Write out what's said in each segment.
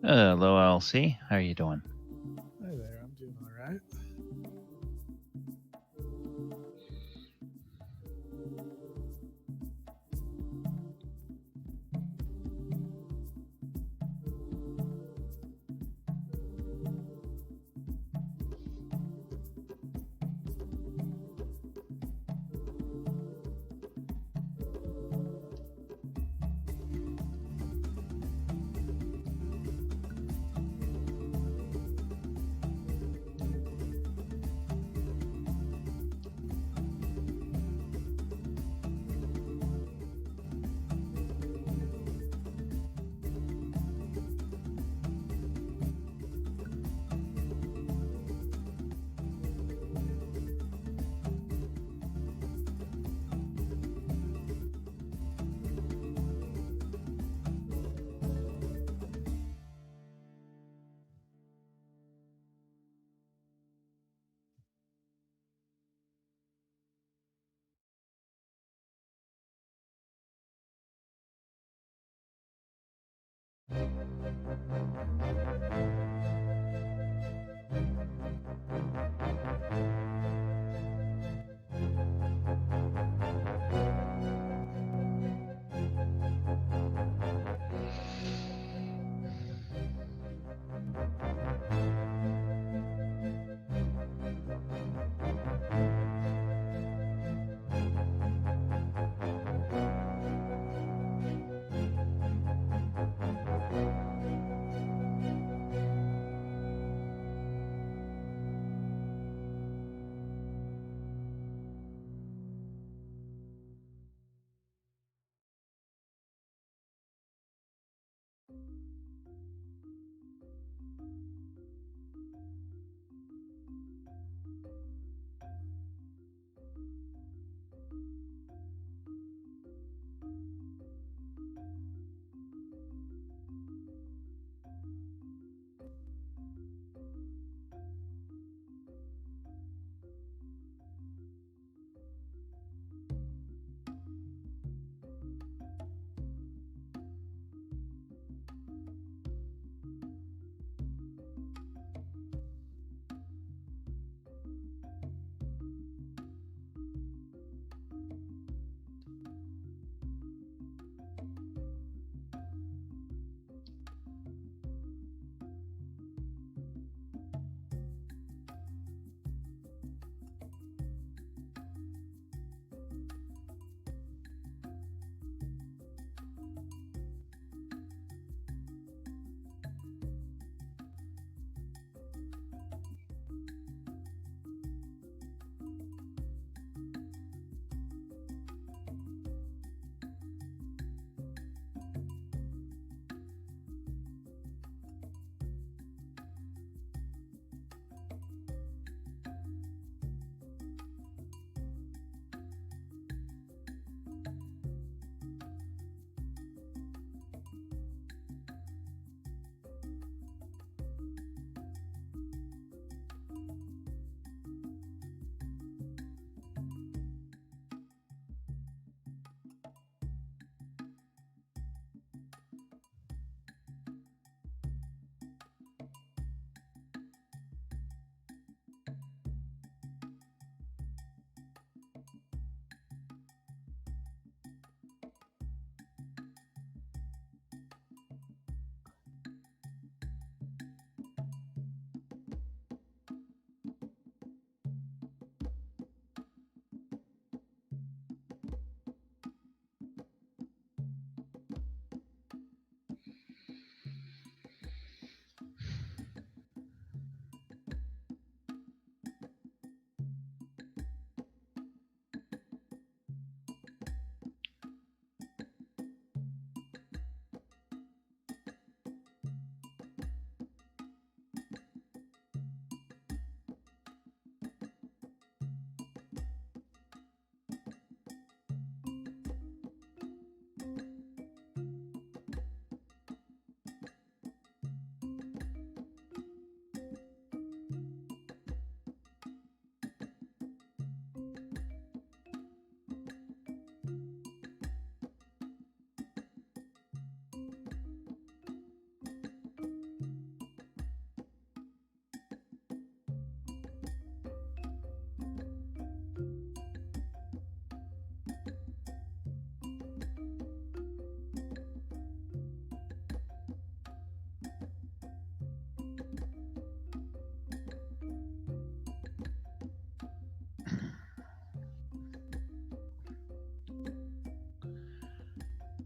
Hello, LC. How are you doing? Hi there, I'm doing all right.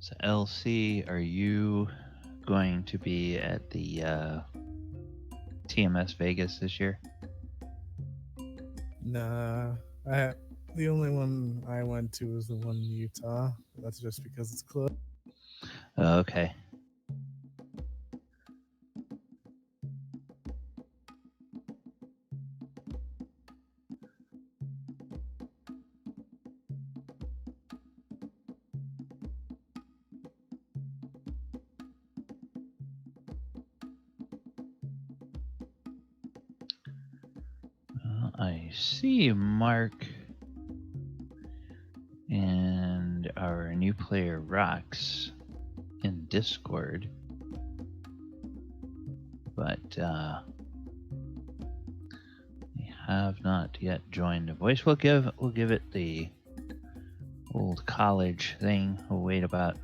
So LC, are you going to be at the TMS Vegas this year? Nah, the only one I went to was the one in Utah. That's just because it's close. Okay. I see Mark and our new player Rox in Discord, but they have not yet joined a voice. We'll give it the old college thing. We'll wait about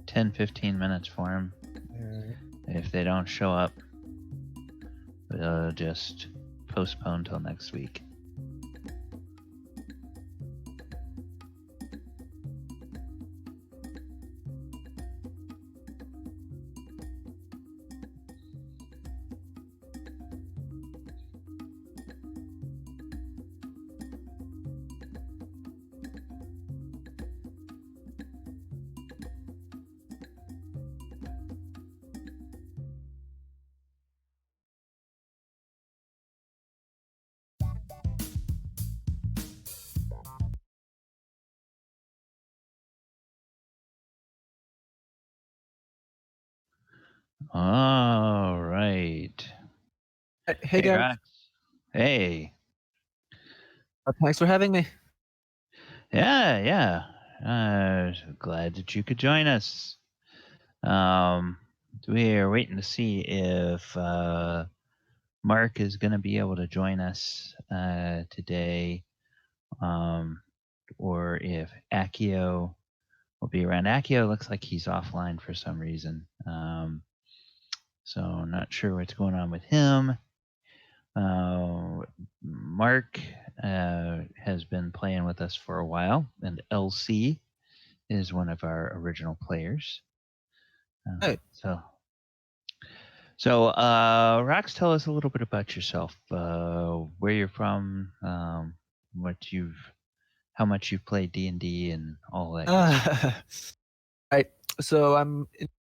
10-15 minutes for them. Alright. If they don't show up, we'll just postpone till next week. All right. Hey guys, Rox. Hey. thanks for having me. Yeah. Glad that you could join us. We are waiting to see if Mark is going to be able to join us today, or if Akio will be around. Akio looks like he's offline for some reason, so I'm not sure what's going on with him. Mark has been playing with us for a while, and LC is one of our original players. Right. So, Rox, tell us a little bit about yourself. Where you're from, how much you've played D&D, and all that. Good stuff. Right. So I'm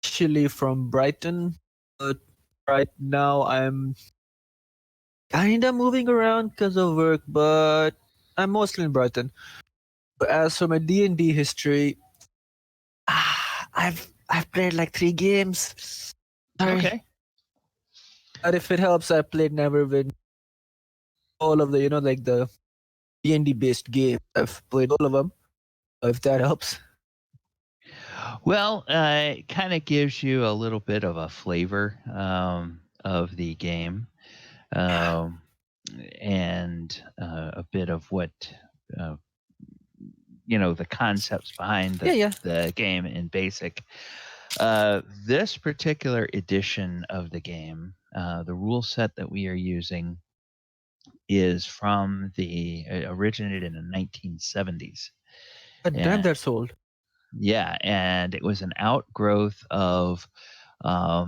initially from Brighton, but right now I'm kinda moving around because of work, but I'm mostly in Brighton. But as for my D&D history, I've played like 3 games. Sorry. Okay. But if it helps, I played Neverwin. All of the like the D&D based games. I've played all of them. If that helps. Well, it kind of gives you a little bit of a flavor of the game, and a bit of what the concepts behind the game in basic. This particular edition of the game, the rule set that we are using is from originated in the 1970s. Damn, that's old. Yeah, and it was an outgrowth of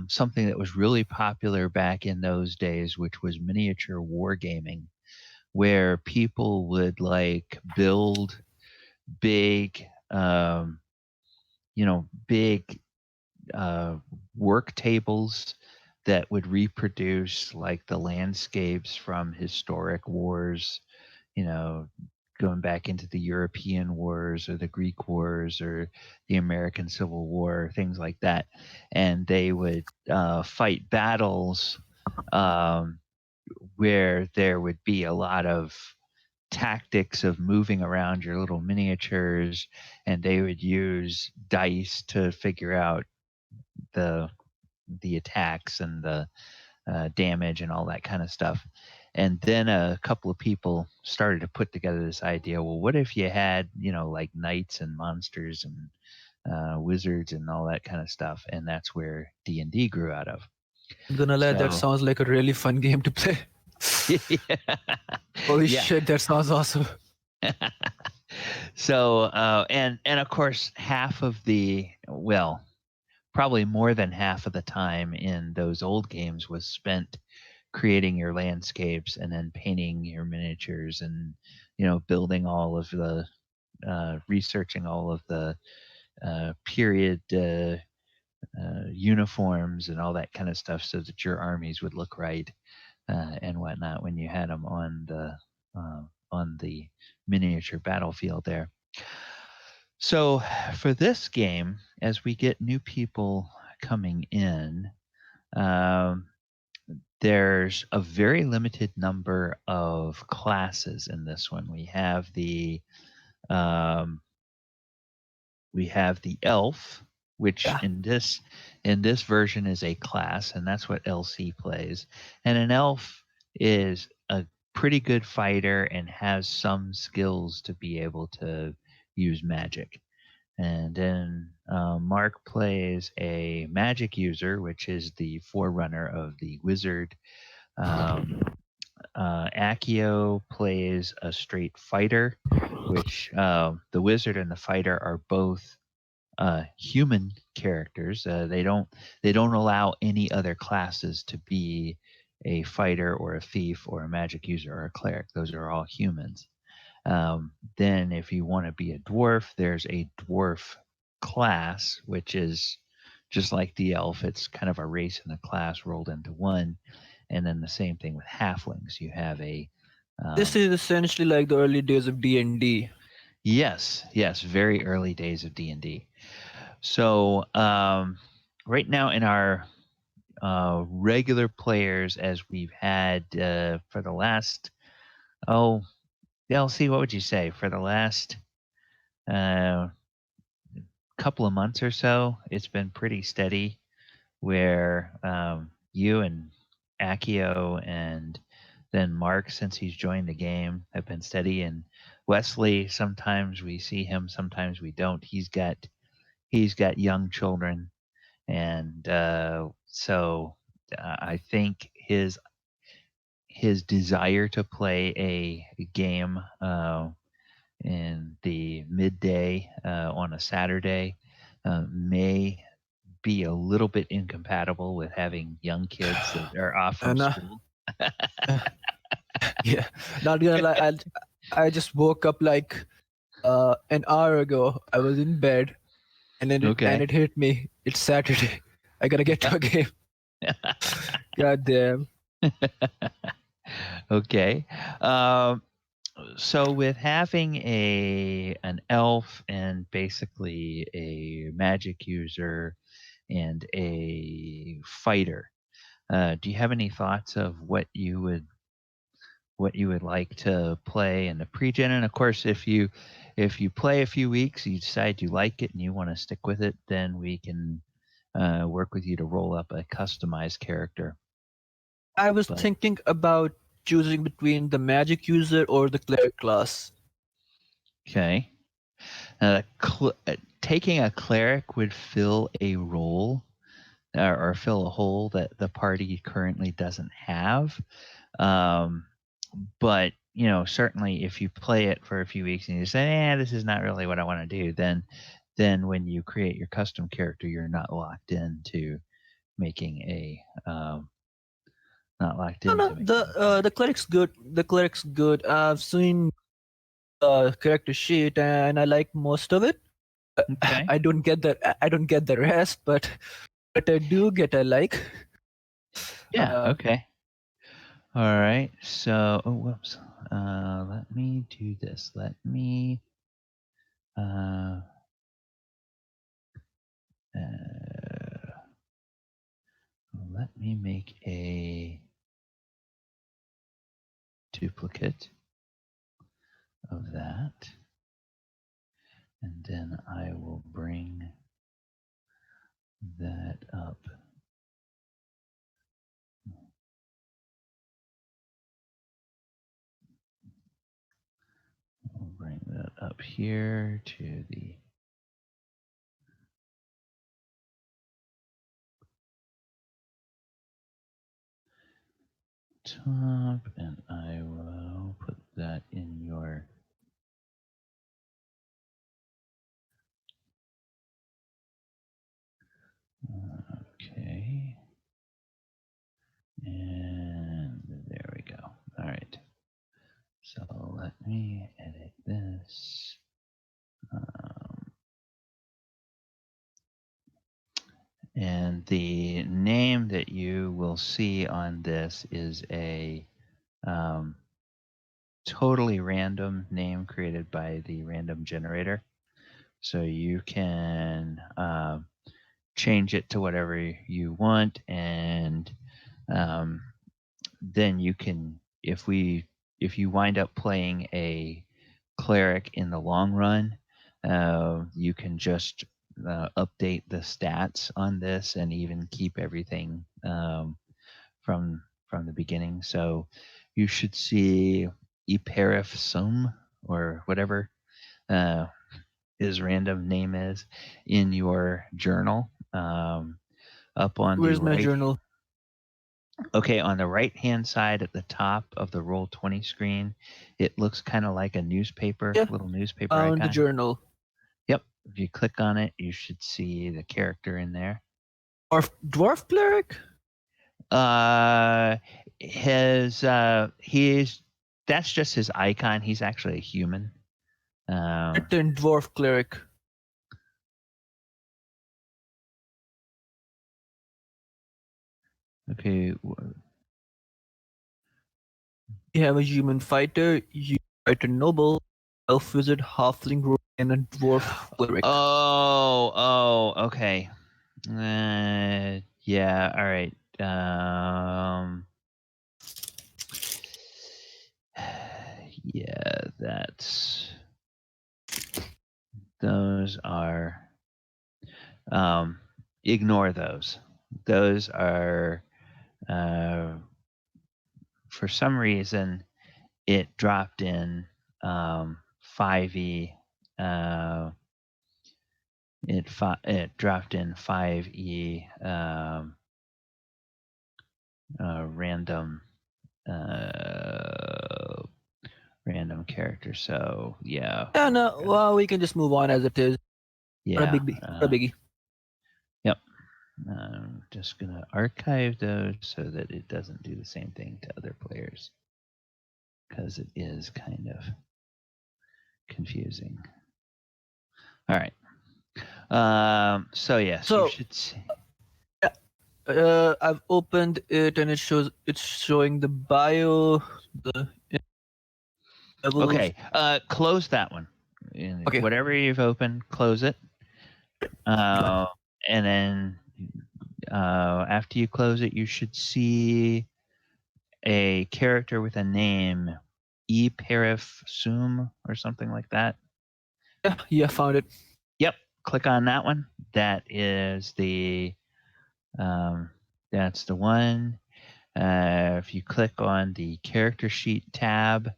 something that was really popular back in those days, which was miniature wargaming, where people would like build big, big work tables that would reproduce like the landscapes from historic wars, going back into the European wars or the Greek wars or the American Civil War, things like that. And they would fight battles where there would be a lot of tactics of moving around your little miniatures, and they would use dice to figure out the attacks and the damage and all that kind of stuff. And then a couple of people started to put together this idea, well, what if you had, like knights and monsters and wizards and all that kind of stuff? And that's where D&D grew out of. I'm gonna lie, that sounds like a really fun game to play. Holy shit, that sounds awesome. So and of course probably more than half of the time in those old games was spent creating your landscapes and then painting your miniatures and building all of the researching all of the period uniforms and all that kind of stuff so that your armies would look right and whatnot when you had them on the miniature battlefield there. So for this game, as we get new people coming in, there's a very limited number of classes in this one. We have the elf, which Yeah. in this version is a class, and that's what LC plays. And an elf is a pretty good fighter and has some skills to be able to use magic. And then Mark plays a magic user, which is the forerunner of the wizard. Accio plays a straight fighter, which the wizard and the fighter are both human characters. They don't allow any other classes to be a fighter or a thief or a magic user or a cleric. Those are all humans. Then if you want to be a dwarf, there's a dwarf class, which is just like the elf. It's kind of a race and a class rolled into one. And then the same thing with halflings. You have a This is essentially like the early days of D&D. yes, very early days of D&D. So right now in our regular players, as we've had for the last, LC, what would you say for the last couple of months or so? It's been pretty steady where you and Accio and then Mark, since he's joined the game, have been steady. And Wesley, sometimes we see him, sometimes we don't. He's got young children, and so I think his desire to play a game in the midday on a Saturday may be a little bit incompatible with having young kids that are off from And school. yeah, not gonna lie, I just woke up like an hour ago. I was in bed, and then Okay. it hit me. It's Saturday. I gotta get to a game. God damn. Okay. So with having an elf and basically a magic user and a fighter, do you have any thoughts of what you would like to play in the pre-gen? And of course, if you play a few weeks, you decide you like it and you want to stick with it, then we can work with you to roll up a customized character. I was But thinking about choosing between the magic user or the cleric class. okay, taking a cleric would fill a role or fill a hole that the party currently doesn't have. But certainly if you play it for a few weeks and you say, this is not really what I want to do, then when you create your custom character, you're not locked into making a not locked No, no, into making a cleric. the cleric's good. The cleric's good. I've seen character sheet and I like most of it. Okay. I don't get the rest, but I do get I like. Yeah. Uh, Okay. All right. So, whoops. Let me do this. Let me. Uh, let me make a duplicate of that, and then I will bring that up. I'll bring that up here to the top, and I will put that in your Okay. And there we go. All right. So let me edit this. And the name that you will see on this is a totally random name created by the random generator. So you can change it to whatever you want, and then you can, if you wind up playing a cleric in the long run, you can just update the stats on this and even keep everything from the beginning. So you should see Iperif Sum or whatever his random name is in your journal. Up on the Where's my right. journal? Okay, on the right-hand side at the top of the Roll20 screen, it looks kind of like a newspaper, Yeah, little newspaper found the icon. journal. Yep. If you click on it, you should see the character in there. Dwarf cleric? That's just his icon. He's actually a human. Then dwarf cleric. Okay. You have a human fighter, you fighter noble, elf wizard, halfling rogue, and a dwarf cleric. Okay. Yeah. All right. Yeah, those are, ignore those. Those are, for some reason, it dropped in 5e. It dropped in 5e random random character. So yeah. Yeah, no, well, we can just move on as it is. Yeah. Not a biggie. Yep. I'm just gonna archive those so that it doesn't do the same thing to other players, because it is kind of confusing. All right. So yes, you should see. I've opened it and it's showing the bio, the levels. Okay. Close that one. Okay. Whatever you've opened, close it. And then after you close it, you should see a character with a name, Eperif Sum or something like that. Yeah, found it. Yep. Click on that one. That is that's the one. If you click on the character sheet tab,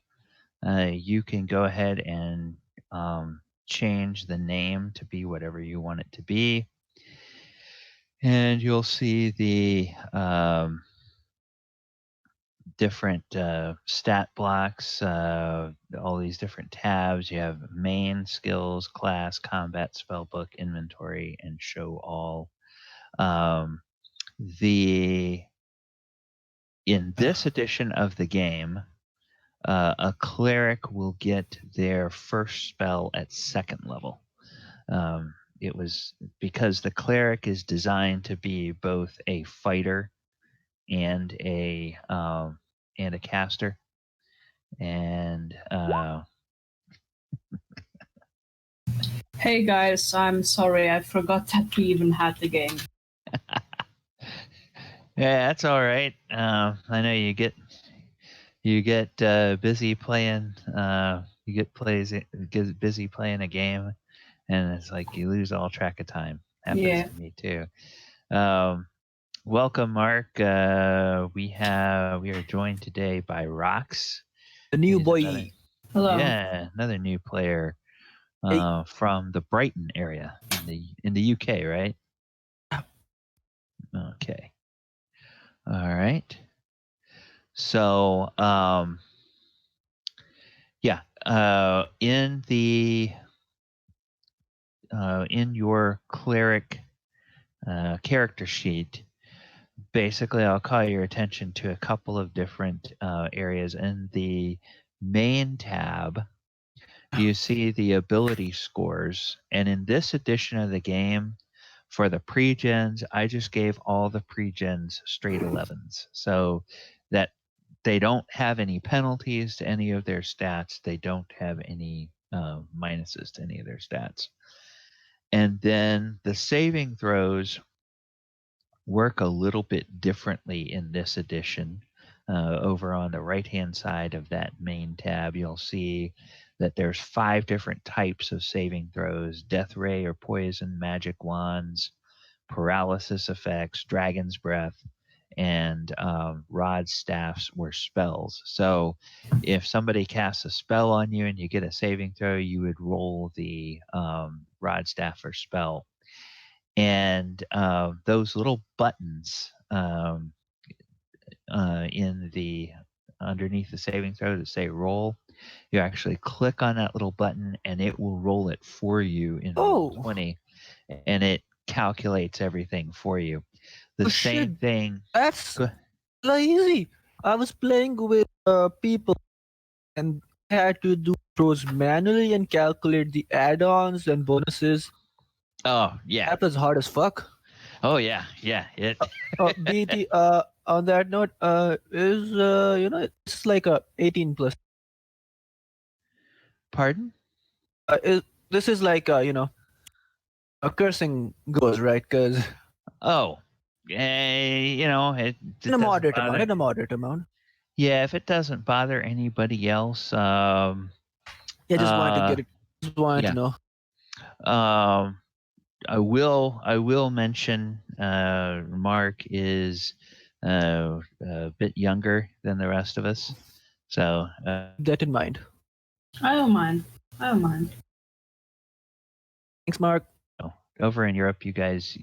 you can go ahead and change the name to be whatever you want it to be. And you'll see the different stat blocks, all these different tabs. You have main, skills, class, combat, spellbook, inventory, and show all. In this edition of the game, a cleric will get their first spell at second level. It was because the cleric is designed to be both a fighter and a caster, and Hey guys, I'm sorry, I forgot that we even had the game. yeah, that's all right. I know you get busy playing. You get busy playing a game, and it's like you lose all track of time. Happens to me too. Welcome, Mark. We are joined today by Rox, the new He's boy. Hello. another new player from the Brighton area in the UK, right? Okay. All right. So, yeah, in your cleric character sheet, basically I'll call your attention to a couple of different areas. In the main tab, you see the ability scores. And in this edition of the game, for the pre-gens, I just gave all the pre-gens straight 11s. So that they don't have any penalties to any of their stats. They don't have any minuses to any of their stats. And then the saving throws work a little bit differently in this edition. Over on the right-hand side of that main tab, you'll see that there's 5 different types of saving throws: death ray or poison, magic wands, paralysis effects, dragon's breath, and rod staffs or spells. So if somebody casts a spell on you and you get a saving throw, you would roll the rod staff or spell. And those little buttons in the underneath the saving throw that say roll, you actually click on that little button and it will roll it for you in Roll20, and it calculates everything for you. The same shit. thing. That's easy. I was playing with people and I had to do throws manually and calculate the add-ons and bonuses. Oh yeah. That was hard as fuck. Oh yeah. Yeah. It. BT. On that note, is it's like a 18 plus. Pardon? This is like a cursing goes right because Oh. You know, it in a doesn't moderate bother- amount. In a moderate amount. Yeah, if it doesn't bother anybody else, Yeah, just wanted to get it. Just wanted to know. I will mention Mark is a bit younger than the rest of us, so Keep that in mind. I don't mind. I don't mind. Thanks, Mark. over in Europe, you guys.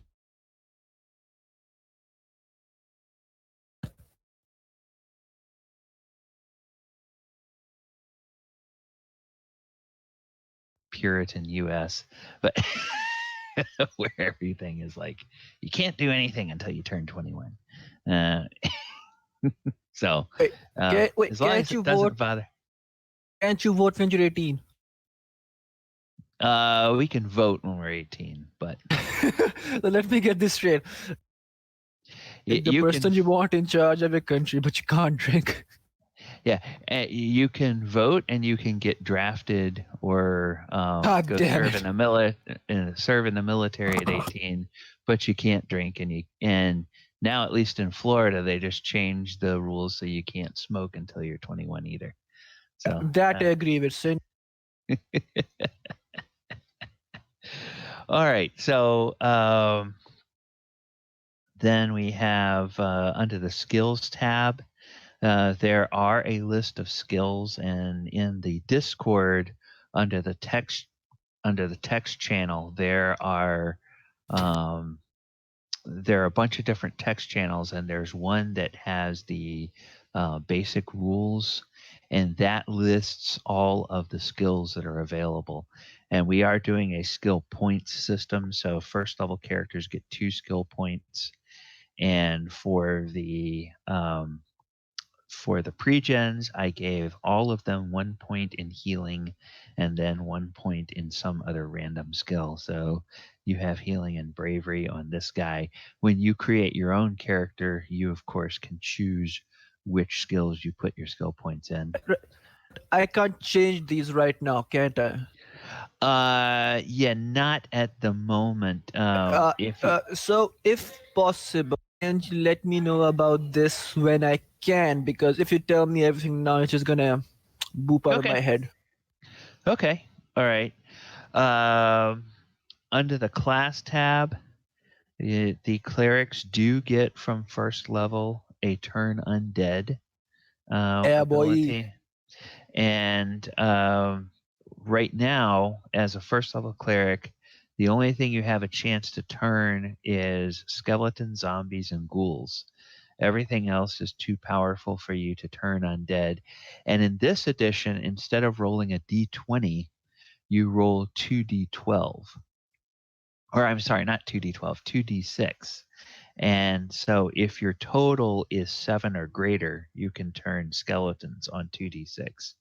Puritan U.S., but where everything is like you can't do anything until you turn 21. So Wait, as long as it doesn't bother. Can't you vote when you're 18? We can vote when we're 18, but So let me get this straight. Like the person you want in charge of a country, but you can't drink. Yeah, you can vote and you can get drafted or God go damn serve in the military at 18, but you can't drink. And now, at least in Florida, they just changed the rules so you can't smoke until you're 21 either. So that I agree with. Sin. All right, so then we have under the skills tab. There are a list of skills, and in the Discord under the text channel, there are a bunch of different text channels, and there's one that has the basic rules, and that lists all of the skills that are available. And we are doing a skill points system, so first level characters get 2 skill points, and for the pre-gens, I gave all of them 1 point in healing and then 1 point in some other random skill. So you have healing and bravery on this guy. When you create your own character, you, of course, can choose which skills you put your skill points in. I can't change these right now, can't I? Yeah, not at the moment. So, if possible, can you let me know about this when I can? Because if you tell me everything now, it's just gonna boop out of my head. Okay. All right. Under the class tab, the clerics do get from first level a turn undead ability. Boy. And right now, as a first level cleric, the only thing you have a chance to turn is skeletons, zombies, and ghouls. Everything else is too powerful for you to turn undead. And in this edition, instead of rolling a d20, you roll 2d12. or I'm sorry, not 2d12, 2d6. And so if your total is 7 or greater, you can turn skeletons on 2d6.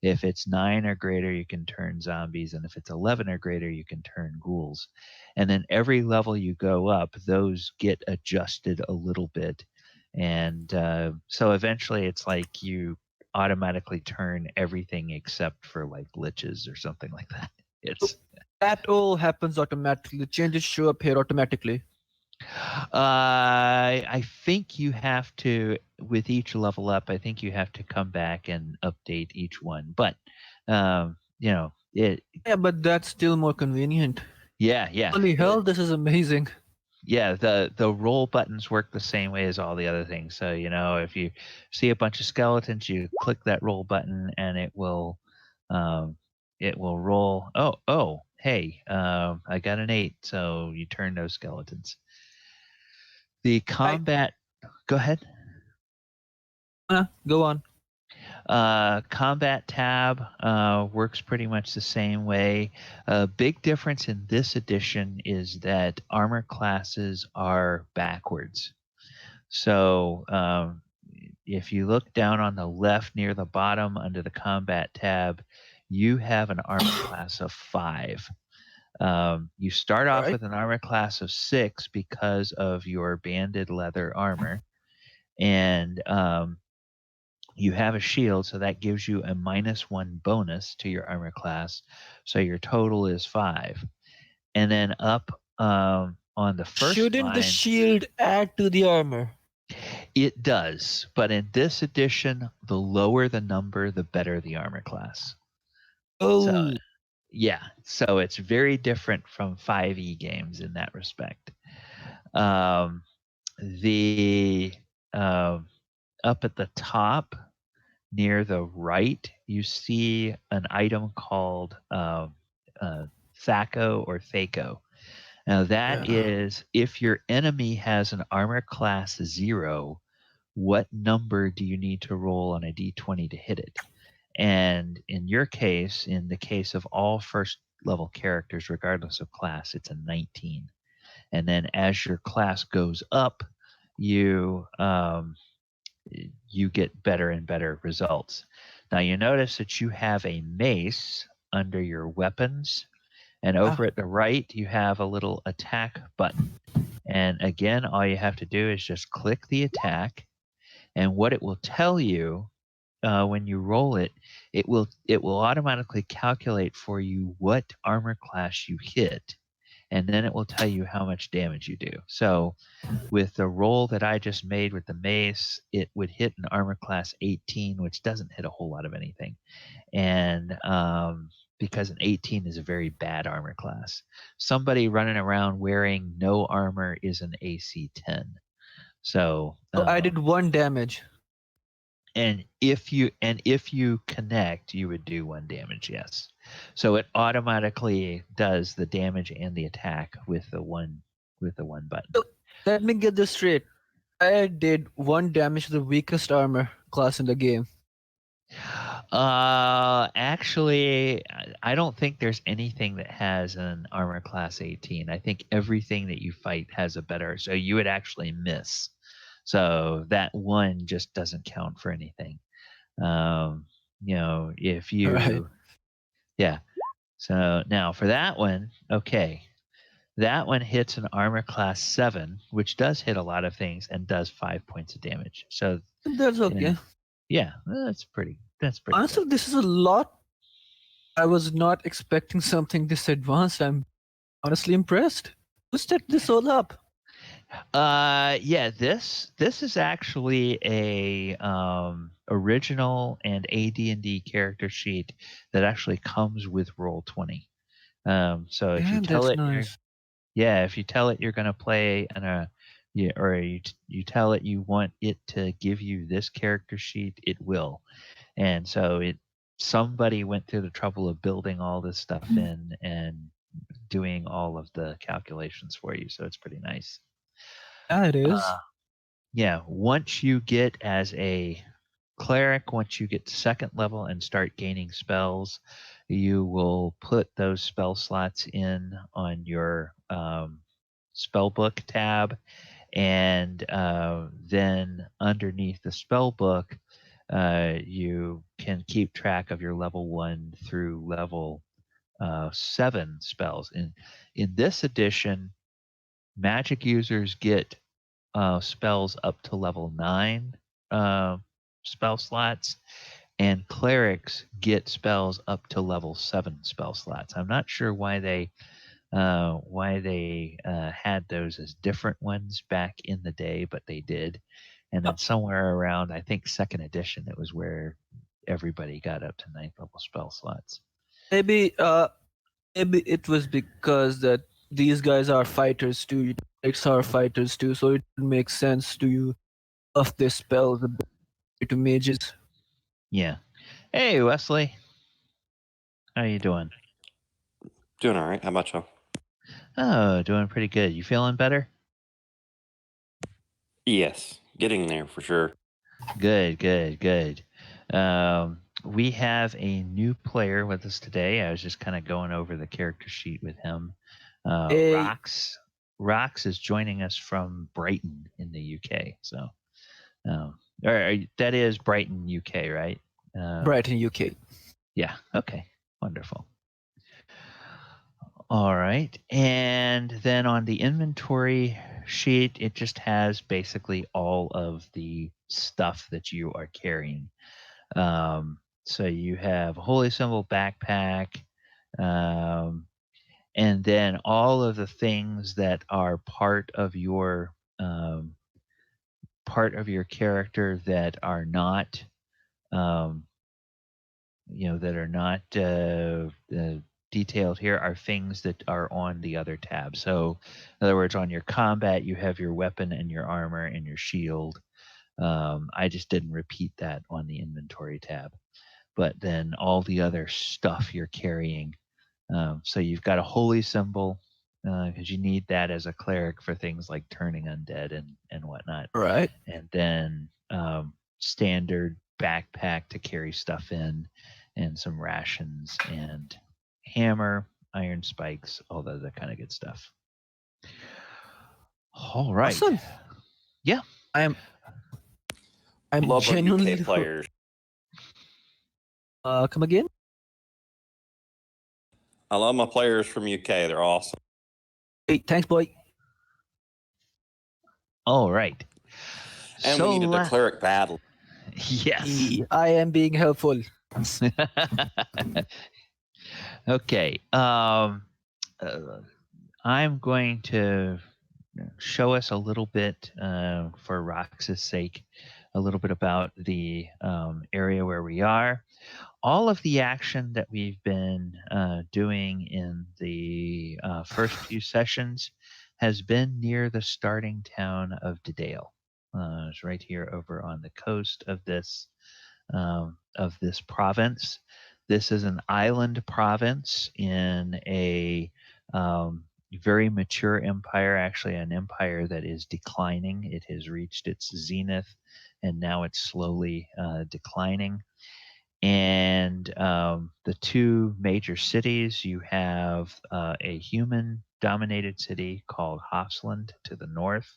If it's 9 or greater, you can turn zombies. And if it's 11 or greater, you can turn ghouls. And then every level you go up, those get adjusted a little bit. And so eventually it's like you automatically turn everything except for like liches or something like that. It's That all happens automatically. Changes show up here automatically. I think you have to, with each level up, I think you have to come back and update each one. But, it, Yeah, but that's still more convenient. yeah. Holy hell, this is amazing. Yeah, the roll buttons work the same way as all the other things. So, if you see a bunch of skeletons, you click that roll button and it will roll. Oh, hey, I got an 8. So you turn those skeletons. The combat, go ahead. Go on. Combat tab works pretty much the same way. A big difference in this edition is that armor classes are backwards. So if you look down on the left near the bottom under the combat tab, you have an armor class of 5. You start off Alright. with an armor class of 6 because of your banded leather armor. And you have a shield, so that gives you a -1 bonus to your armor class. So your total is 5. And then up on the first Shouldn't line, the shield add to the armor? it does. But in this edition, the lower the number, the better the armor class. Oh, So, yeah. So it's very different from 5e games in that respect. The up at the top, near the right, you see an item called Thaco or Thaco. Now, that is if your enemy has an armor class 0, what number do you need to roll on a d20 to hit it? And in your case, in the case of all first level characters, regardless of class, it's a 19. And then as your class goes up, you get better and better results. Now you notice that you have a mace under your weapons, and over at the right you have a little attack button. And again, all you have to do is just click the attack, and what it will tell you when you roll it, it will automatically calculate for you what armor class you hit, and then it will tell you how much damage you do. So with the roll that I just made with the mace, it would hit an armor class 18, which doesn't hit a whole lot of anything. And because an 18 is a very bad armor class. Somebody running around wearing no armor is an AC 10. So I did 1 damage. and if you connect, you would do 1 damage, yes. So it automatically does the damage and the attack with the one button. So, let me get this straight. I did 1 damage to the weakest armor class in the game. Actually, I don't think there's anything that has an armor class 18. I think everything that you fight has a better, so you would actually miss. So that 1 just doesn't count for anything. If you, Alright. yeah. So now for that one, okay. That one hits an armor class 7, which does hit a lot of things and does 5 points of damage. So That's okay. yeah, that's pretty Honestly, good. this is a lot. I was not expecting something this advanced. I'm honestly impressed. Who set this all up? Yeah, this is actually a original and AD&D character sheet that actually comes with Roll20. So if you Damn, tell that's it nice. if you tell it you're going to play or you tell it you want it to give you this character sheet, it will. And so somebody went through the trouble of building all this stuff in and doing all of the calculations for you. So it's pretty nice. Yeah, it is. Yeah, once you get as a cleric, once you get to 2nd level and start gaining spells, you will put those spell slots in on your spell book tab, and then underneath the spell book, you can keep track of your level 1 through level 7 spells. In this edition, magic users get spells up to level 9 spell slots, and clerics get spells up to level 7 spell slots. I'm not sure why they had those as different ones back in the day, but they did. And then somewhere around, I think, 2nd edition, it was where everybody got up to 9th level spell slots. Maybe it was because that these guys are fighters too. Clerics are fighters too, so it makes sense to you buff their spells a bit to mages. Yeah. Hey, Wesley. How you doing? Doing all right. How about y'all? Oh, doing pretty good. You feeling better? Yes, getting there for sure. Good, good, good. We have a new player with us today. I was just kind of going over the character sheet with him. Hey. Rox. Rox is joining us from Brighton in the UK. So, that is Brighton, UK, right? Brighton, UK. Yeah. Okay. Wonderful. All right. And then on the inventory sheet, it just has basically all of the stuff that you are carrying. So you have a holy symbol backpack, and then all of the things that are part of your character that are not, detailed here are things that are on the other tab. So, in other words, on your combat, you have your weapon and your armor and your shield. I just didn't repeat that on the inventory tab. But then all the other stuff you're carrying. So you've got a holy symbol, because you need that as a cleric for things like turning undead and whatnot. Right. And then standard backpack to carry stuff in, and some rations, and hammer, iron spikes, all the other kind of good stuff. All right. Awesome. Yeah. I'm Love our genuinely UK players. Come again? I love my players from UK. They're awesome. Hey, thanks, boy. All right. And So, we needed a cleric badly. yes. I am being helpful. Okay. I'm going to show us a little bit, for Rox's sake, a little bit about the area where we are. All of the action that we've been doing in the first few sessions has been near the starting town of Dedale. It's right here over on the coast of this province. This is an island province in a very mature empire, actually an empire that is declining. It has reached its zenith, and now it's slowly declining. And the two major cities, you have a human-dominated city called Hofsland to the north,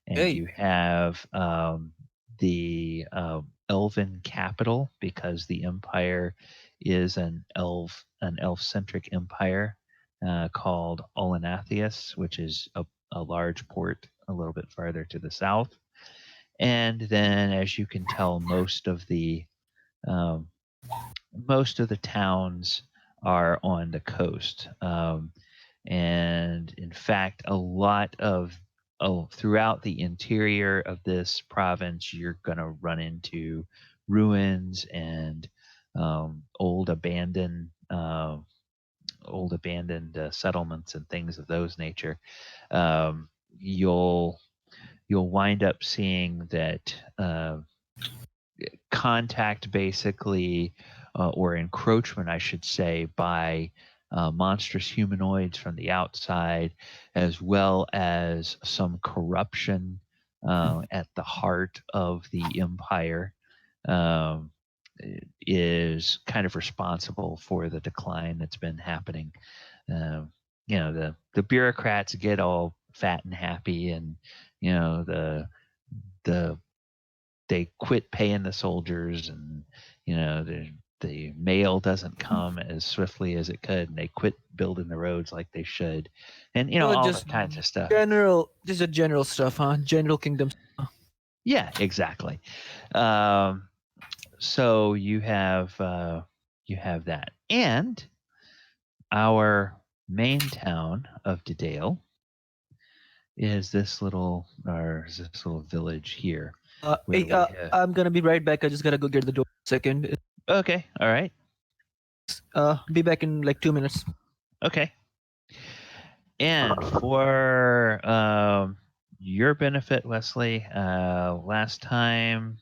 and you have the elven capital, because the empire is an elf-centric empire, called Olenathius, which is a large port a little bit farther to the south. And then, as you can tell, most of the towns are on the coast. And in fact, a lot of throughout the interior of this province, you're going to run into ruins and old abandoned settlements and things of those nature. You'll wind up seeing that contact, basically, or encroachment, I should say, by monstrous humanoids from the outside, as well as some corruption at the heart of the empire. is kind of responsible for the decline that's been happening. The bureaucrats get all fat and happy, and the they quit paying the soldiers, and the mail doesn't come as swiftly as it could, and they quit building the roads like they should, and all just that kinds of stuff. just a general stuff, huh? General kingdom. Yeah, exactly. So you have that, and our main town of Dedale is this little village here. where Hey, we have- I'm gonna be right back. I just gotta go get the door. Second. Okay, all right, Be back in like 2 minutes. okay. And for your benefit, Wesley, last time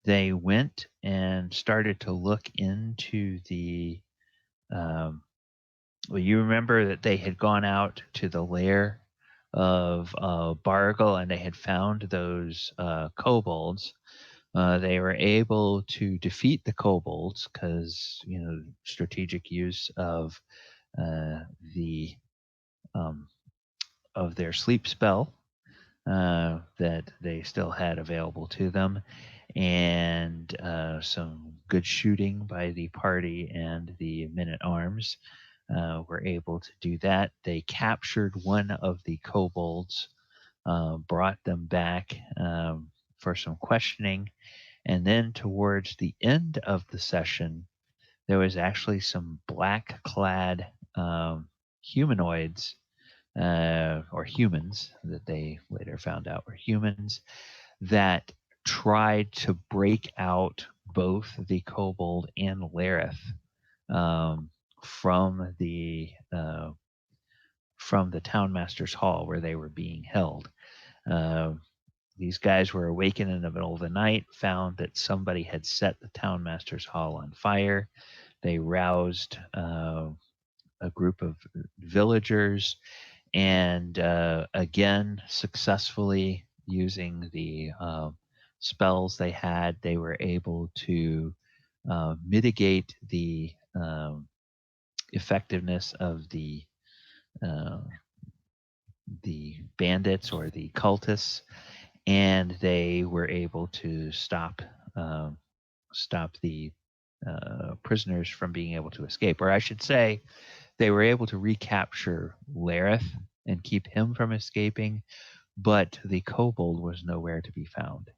they went and started to look into the. Well, you remember that they had gone out to the lair of Bargle, and they had found those kobolds. They were able to defeat the kobolds because strategic use of the of their sleep spell that they still had available to them, and some good shooting by the party and the men-at-arms were able to do that. They captured one of the kobolds, brought them back for some questioning, and then towards the end of the session, there was actually some black-clad humanoids or humans that they later found out were humans that tried to break out both the kobold and Lareth from the townmaster's hall where they were being held. These guys were awakened in the middle of the night, found that somebody had set the townmaster's hall on fire. They roused a group of villagers, and again, successfully using the spells they had, they were able to mitigate the effectiveness of the bandits or the cultists, and they were able to stop the prisoners from being able to escape. Or I should say, they were able to recapture Lareth and keep him from escaping, but the kobold was nowhere to be found.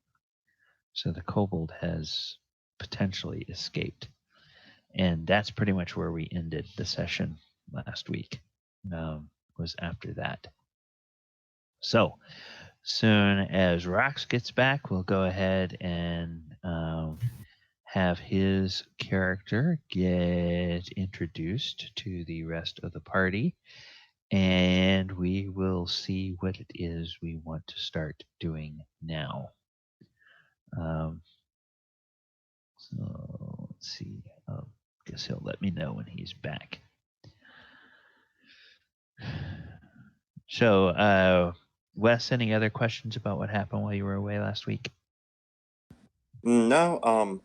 So the kobold has potentially escaped. And that's pretty much where we ended the session last week, was after that. So soon as Rox gets back, we'll go ahead and have his character get introduced to the rest of the party, and we will see what it is we want to start doing now. So let's see. I guess he'll let me know when he's back. So, Wes, any other questions about what happened while you were away last week? No.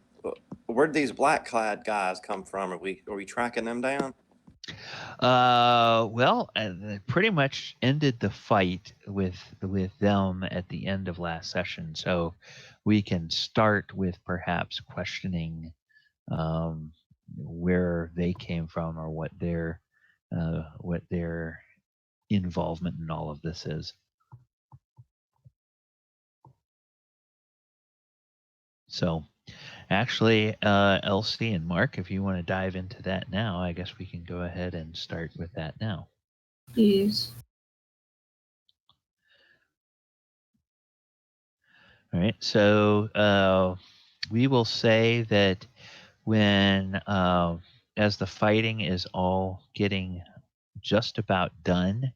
Where'd these black-clad guys come from? Are we tracking them down? Well, they pretty much ended the fight with them at the end of last session. So we can start with perhaps questioning where they came from or what their involvement in all of this is. So actually, Elsie and Mark, if you want to dive into that now, I guess we can go ahead and start with that now. Yes. All right. So we will say that when, as the fighting is all getting just about done,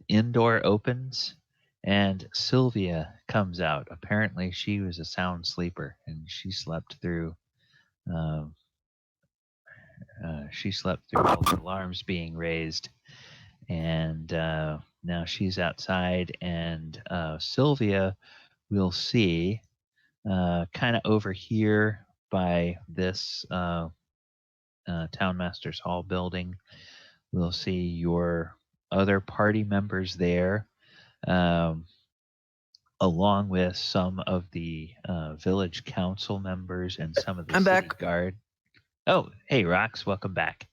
indoor opens and Sylvia comes out. Apparently, she was a sound sleeper and she slept through. She slept through all the alarms being raised, and now she's outside. And Sylvia will see kind of over here by this Townmaster's Hall building. We'll see your other party members there, along with some of the village council members and some of the I'm city back. guard. Oh, hey, Rox, welcome back.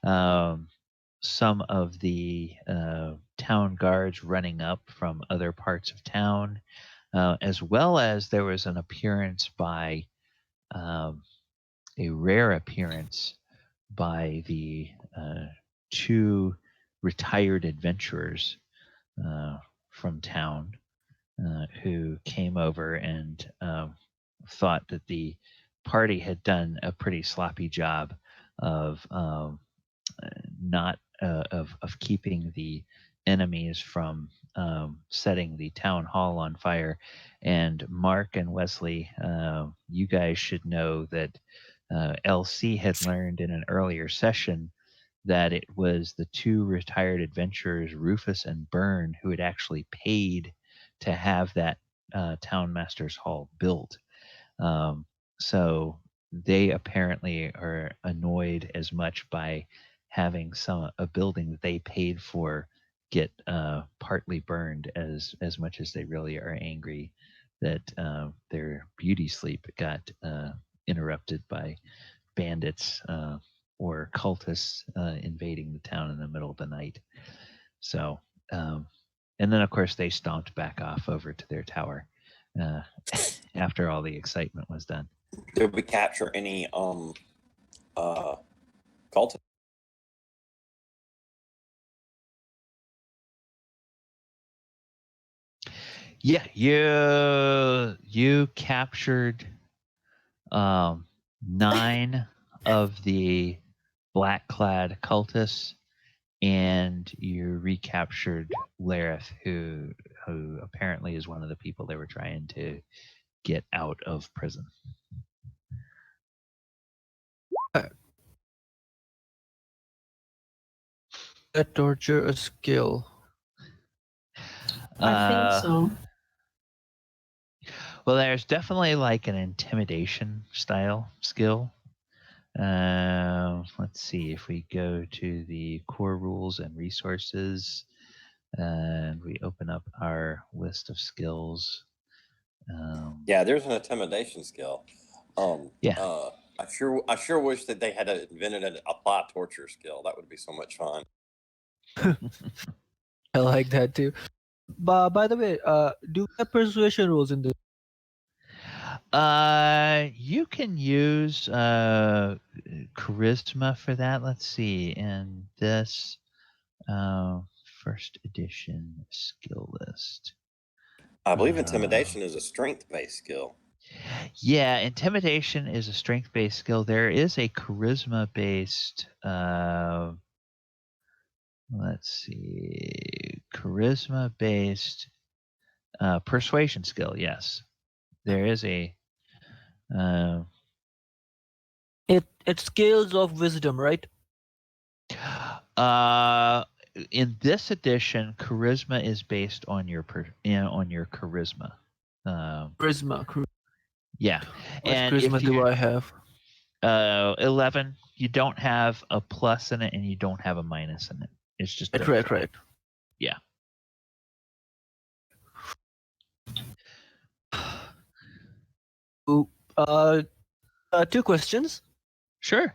Some of the town guards running up from other parts of town, as well as there was an appearance by a rare appearance by the two retired adventurers from town who came over and thought that the party had done a pretty sloppy job of not of keeping the enemies from setting the town hall on fire. And Mark and Wesley, you guys should know that LC had learned in an earlier session that it was the two retired adventurers, Rufus and Byrne, who had actually paid to have that Town Master's Hall built. So they apparently are annoyed as much by having a building that they paid for get partly burned as much as they really are angry that their beauty sleep got interrupted by bandits or cultists invading the town in the middle of the night. So, and then of course they stomped back off over to their tower after all the excitement was done. Did we capture any cultists? Yeah, you captured 9 of the black-clad cultists, and you recaptured Lareth, who apparently is one of the people they were trying to get out of prison. That torture a skill. I think so. Well, there's definitely like an intimidation style skill. Let's see if we go to the core rules and resources, and we open up our list of skills. Yeah, there's an intimidation skill. Yeah. I sure wish that they had invented an apply torture skill. That would be so much fun. I like that too. But by the way, do we have persuasion rules in this? You can use charisma for that. Let's see. In this first edition skill list. I believe intimidation is a strength-based skill. Yeah, intimidation is a strength-based skill. There is a charisma-based let's see. Charisma-based persuasion skill, yes. There is a It's scales of wisdom, right? in this edition, charisma is based on your charisma. Charisma. Yeah, What and charisma if do I have? 11, you don't have a plus in it, and you don't have a minus in it. It's just Right. Yeah. Ooh, two questions. Sure.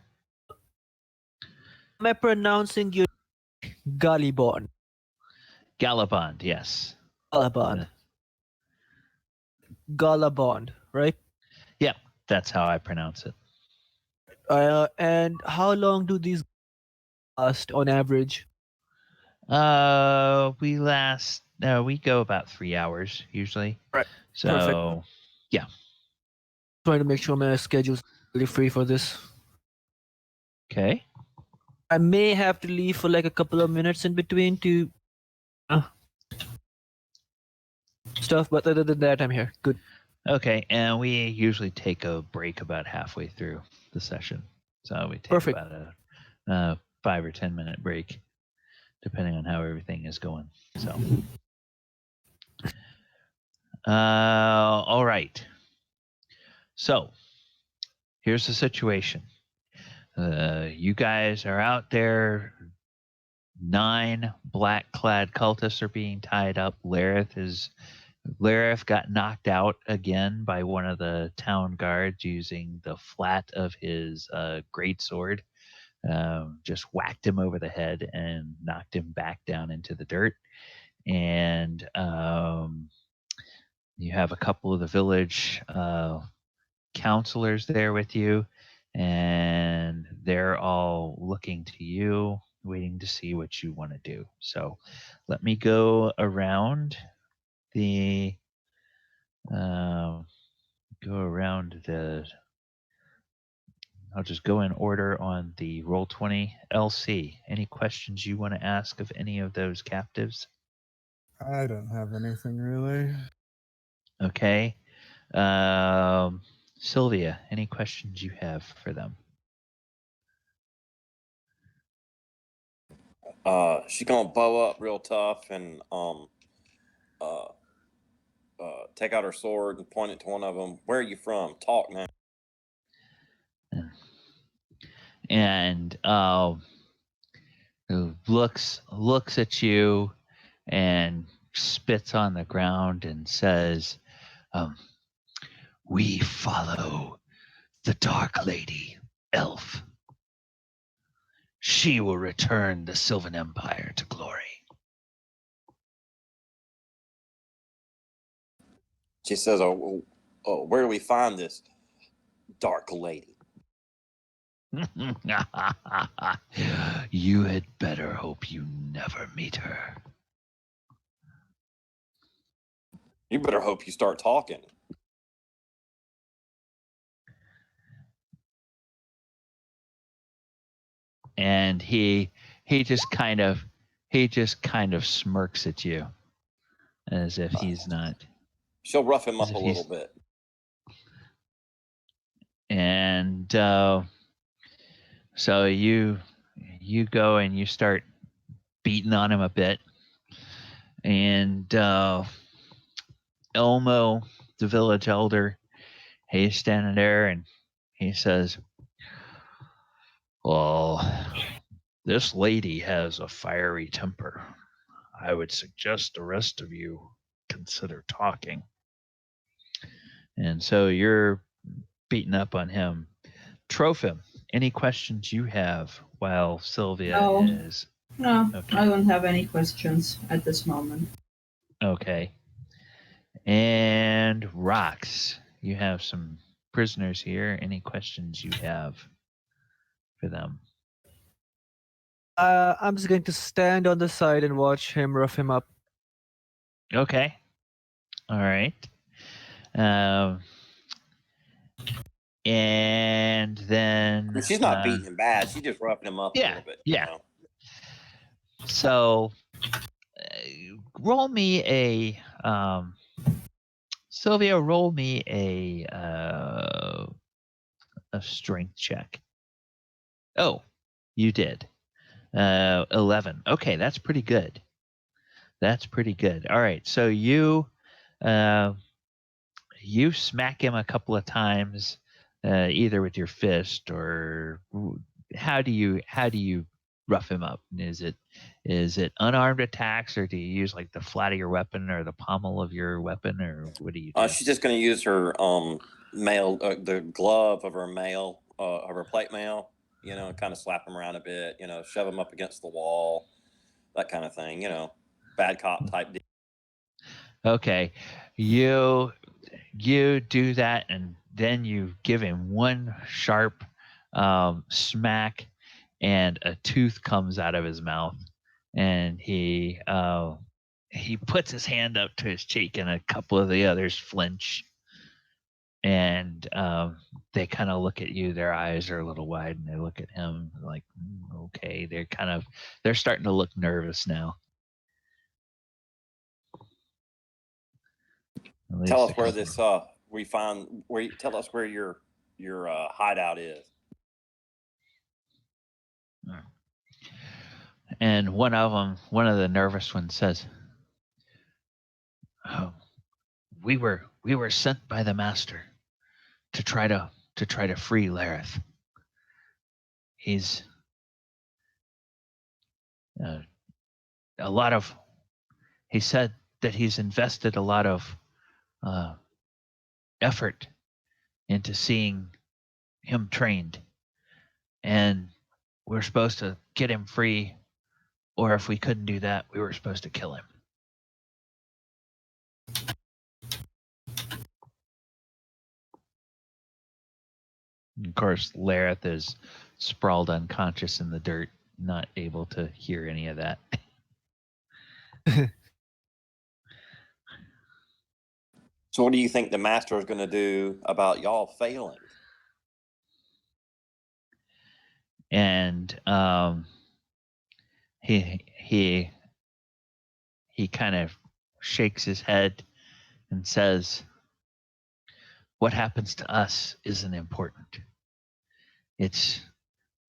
Am I pronouncing your Galibon? Galabond, yes. Galabon. Galabond, right? Yeah, that's how I pronounce it. And how long do these last on average? We go about 3 hours usually. Right. So, Perfect. Yeah. Trying to make sure my schedule's really free for this. Okay. I may have to leave for like a couple of minutes in between to stuff, but other than that, I'm here. Good. Okay, and we usually take a break about halfway through the session. So we take Perfect. about a 5 or 10 minute break, depending on how everything is going. So, all right. So, here's the situation. You guys are out there. 9 black-clad cultists are being tied up. Lareth got knocked out again by one of the town guards using the flat of his greatsword. Just whacked him over the head and knocked him back down into the dirt. And you have a couple of the village counselors there with you, and they're all looking to you, waiting to see what you want to do. So let me go around the I'll just go in order on the Roll20 LC. Any questions you want to ask of any of those captives? I don't have anything really. Okay. Sylvia, any questions you have for them? She's gonna bow up real tough and take out her sword and point it to one of them. Where are you from? Talk now. And looks at you and spits on the ground and says, "We follow the Dark Lady, Elf. She will return the Sylvan Empire to glory." She says, "Oh, where do we find this dark lady?" You had better hope you never meet her. You better hope you start talking. And he just kind of smirks at you as if he's not. She'll rough him As up if a little bit. And so you go and you start beating on him a bit. And Elmo, the village elder, he's standing there and he says, "Well, this lady has a fiery temper. I would suggest the rest of you consider talking." And so you're beating up on him. Trophim, any questions you have while Sylvia No. is... No, Okay. I don't have any questions at this moment. Okay. And Rox, you have some prisoners here. Any questions you have for them? I'm just going to stand on the side and watch him rough him up. Okay. All right. And then... She's not beating him bad. She's just roughing him up a little bit. Yeah. You know? So, roll me a... Sylvia, roll me a strength check. Oh, you did. 11. Okay, that's pretty good. That's pretty good. All right, so you smack him a couple of times, either with your fist or how do you rough him up? Is it unarmed attacks, or do you use like the flat of your weapon or the pommel of your weapon, or what do you do? She's just going to use her mail, the glove of her mail, of her plate mail. You know, kind of slap him around a bit. You know, shove him up against the wall, that kind of thing. You know, bad cop type deal. Okay, you do that, and then you give him one sharp smack, and a tooth comes out of his mouth, and he puts his hand up to his cheek, and a couple of the others flinch, and they kind of look at you. Their eyes are a little wide, and they look at him like, okay. They're starting to look nervous now. Tell us where this tell us where your hideout is. And one of the nervous ones says, "Oh, we were sent by the master to try to free Lareth. He's he said that he's invested a lot of effort into seeing him trained, and we're supposed to get him free, or if we couldn't do that, we were supposed to kill him. And of course, Lareth is sprawled unconscious in the dirt, not able to hear any of that. So what do you think the master is going to do about y'all failing? And he kind of shakes his head and says, what happens to us isn't important. It's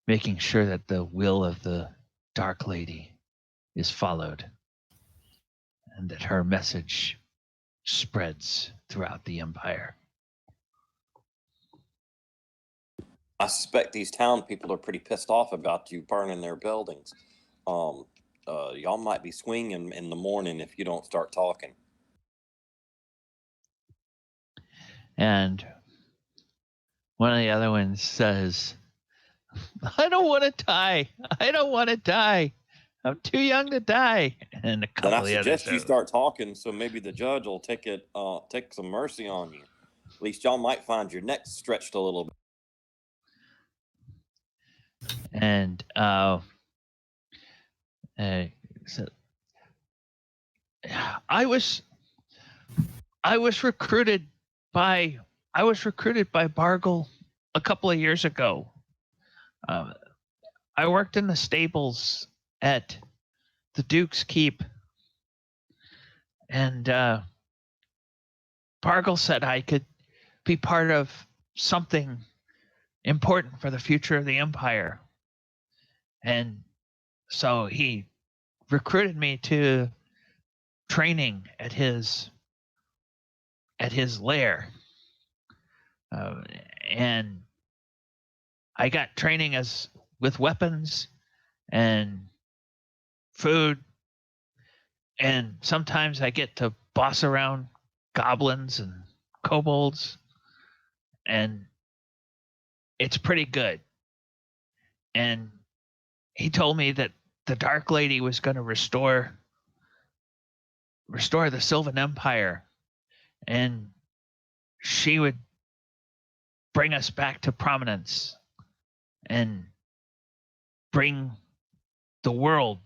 making sure that the will of the Dark Lady is followed and that her message spreads throughout the Empire. I suspect these town people are pretty pissed off about you burning their buildings. Y'all might be swinging in the morning if you don't start talking. And one of the other ones says, I don't want to die. I don't want to die. I'm too young to die. And a couple Then I of the others suggest you start talking, so maybe the judge will take some mercy on you. At least y'all might find your neck stretched a little bit. And so I was recruited by Bargle a couple of years ago. I worked in the stables at the Duke's Keep, and Bargle said I could be part of something important for the future of the Empire. And so he recruited me to training at his lair. And I got training with weapons and food, and sometimes I get to boss around goblins and kobolds, and it's pretty good. And he told me that the Dark Lady was going to restore the Sylvan Empire, and she would bring us back to prominence and bring the world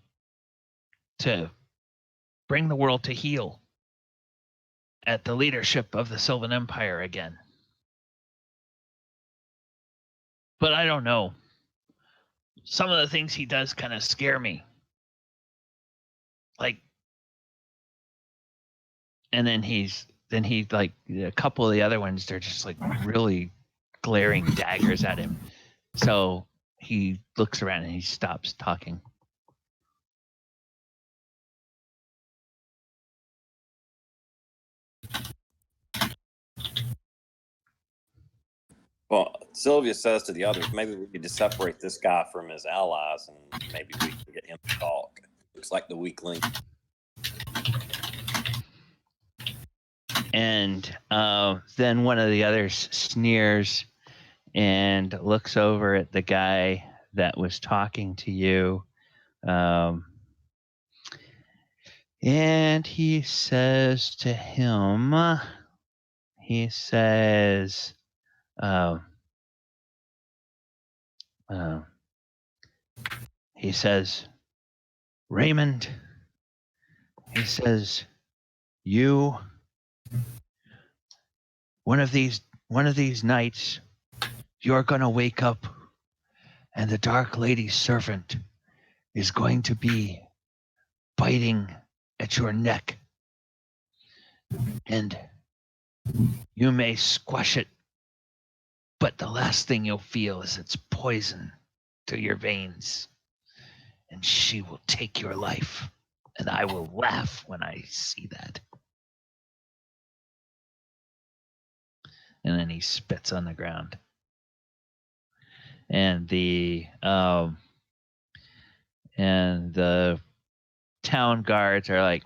to heel at the leadership of the Sylvan Empire again. But I don't know. Some of the things he does kind of scare me. Like, and then he like a couple of the other ones, they're just like really glaring daggers at him. So he looks around and he stops talking. Well, Sylvia says to the others, maybe we need to separate this guy from his allies, and maybe we can get him to talk. Looks like the weak link. And then one of the others sneers and looks over at the guy that was talking to you. And he says to him, he says, Raymond, he says, you, one of these nights, you're going to wake up and the Dark Lady's servant is going to be biting at your neck. And you may squash it, but the last thing you'll feel is its poison to your veins. And she will take your life. And I will laugh when I see that. and then he spits on the ground. And the town guards are like,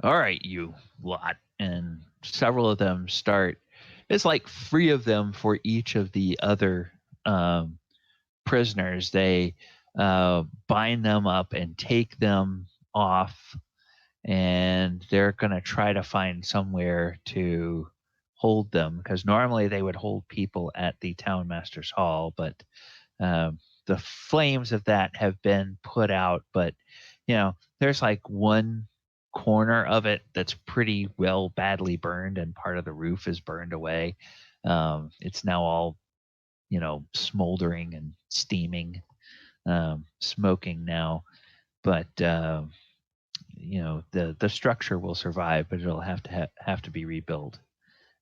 all right, you lot. And several of them start, it's like 3 of them for each of the other prisoners. They bind them up and take them off, and they're going to try to find somewhere to hold them, because normally they would hold people at the townmaster's hall, but the flames of that have been put out. But there's like one corner of it that's pretty well badly burned, and part of the roof is burned away. It's now all smoldering and steaming, smoking now. But the structure will survive, but it'll have to be rebuilt,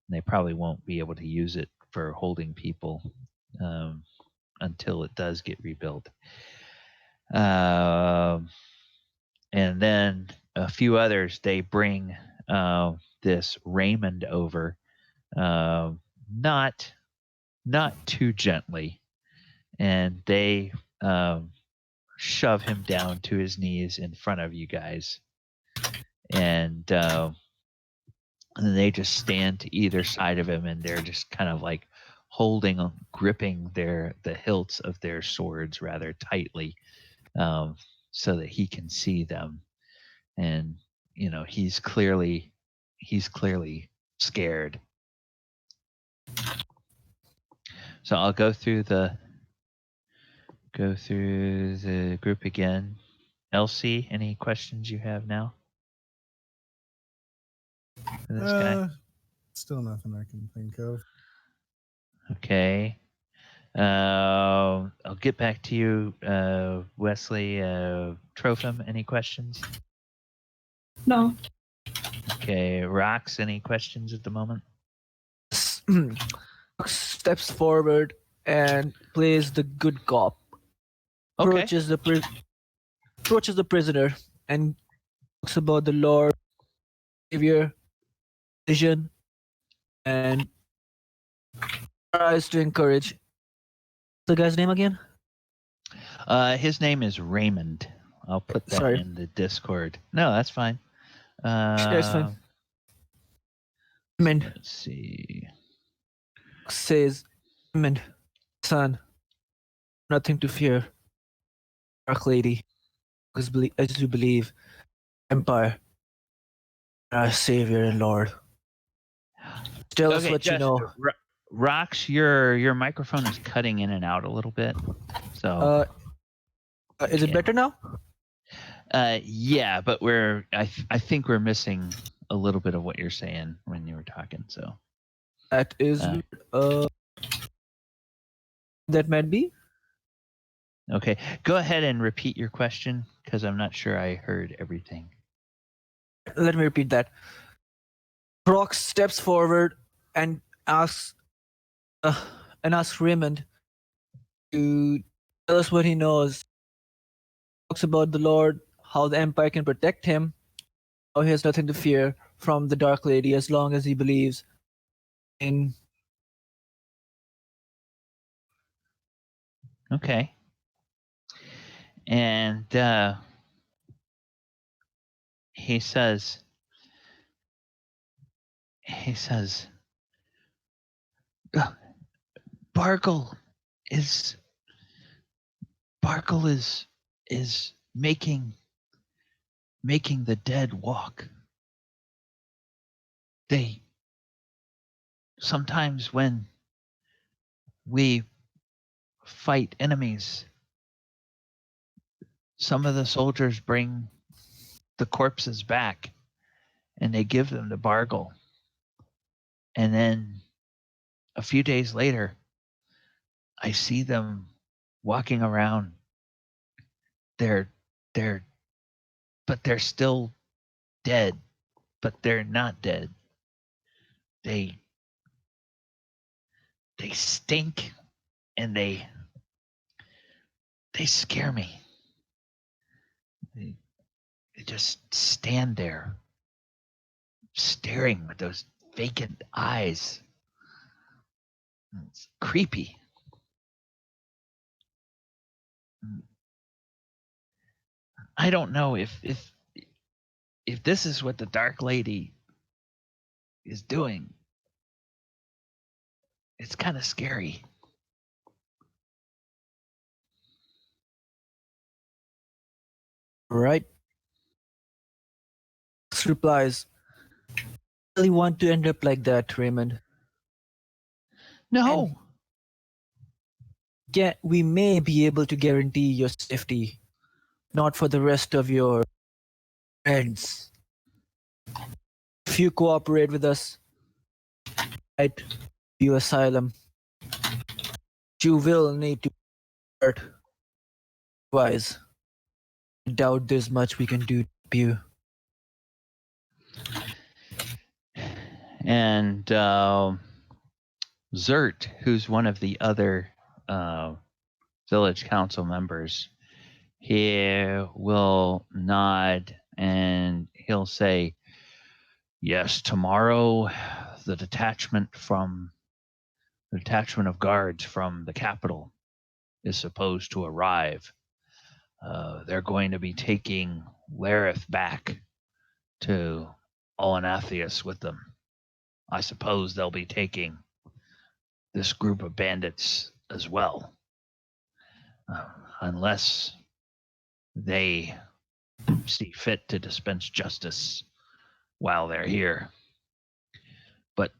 and they probably won't be able to use it for holding people until it does get rebuilt. And then a few others, they bring this Raymond over, not too gently, and they shove him down to his knees in front of you guys, and they just stand to either side of him, and they're just kind of like gripping the hilts of their swords rather tightly, so that he can see them. And he's clearly scared. So I'll go through the group again. Elsie, any questions you have now for this guy? Still nothing I can think of. Okay. I'll get back to you, Wesley. Trophim, any questions? No. Okay. Rox, any questions at the moment? Steps forward and plays the good cop. Okay. Approaches the prisoner and talks about the Lord, Savior, vision, and tries to encourage. The guy's name again? His name is Raymond. I'll put that Sorry. in the Discord. No, that's fine. That's fine. Raymond Let's see. says, Raymond, son, nothing to fear. Dark Lady, as you believe, Empire, our Savior and Lord. Tell us what you know. Rox, your microphone is cutting in and out a little bit. So Is it better now? yeah, but I think we're missing a little bit of what you're saying when you were talking. So That is that might be. Okay, go ahead and repeat your question, because I'm not sure I heard everything. Let me repeat that. Rox steps forward and asks Raymond to tell us what he knows. Talks about the Lord, how the Empire can protect him, how he has nothing to fear from the Dark Lady as long as he believes in. Okay. And he says, Barkle is making the dead walk. They sometimes, when we fight enemies, some of the soldiers bring the corpses back and they give them to Bargle. And then a few days later, I see them walking around. They're still dead, but they're not dead. They stink, and they scare me. They just stand there staring with those vacant eyes. It's creepy. I don't know if this is what the Dark Lady is doing. It's kind of scary. Right. Fox replies, "I really want to end up like that, Raymond. No. We may be able to guarantee your safety, not for the rest of your friends. If you cooperate with us, right, you asylum, you will need to hurt. Otherwise, I doubt there's much we can do to help you." And Zert, who's one of the other village council members, he will nod and he'll say, "Yes, tomorrow the detachment of guards from the capital is supposed to arrive. They're going to be taking Lareth back to Olenatheus with them. I suppose they'll be taking this group of bandits as well, unless they see fit to dispense justice while they're here. But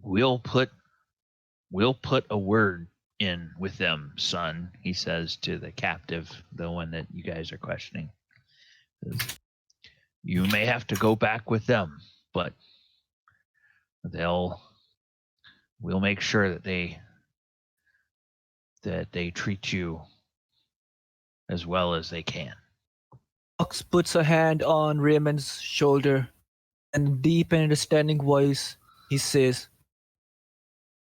we'll put a word in with them, son," he says to the captive, the one that you guys are questioning. "You may have to go back with them, but we'll make sure that they treat you as well as they can." Fox puts a hand on Raymond's shoulder, and in a deep and understanding voice, he says, "As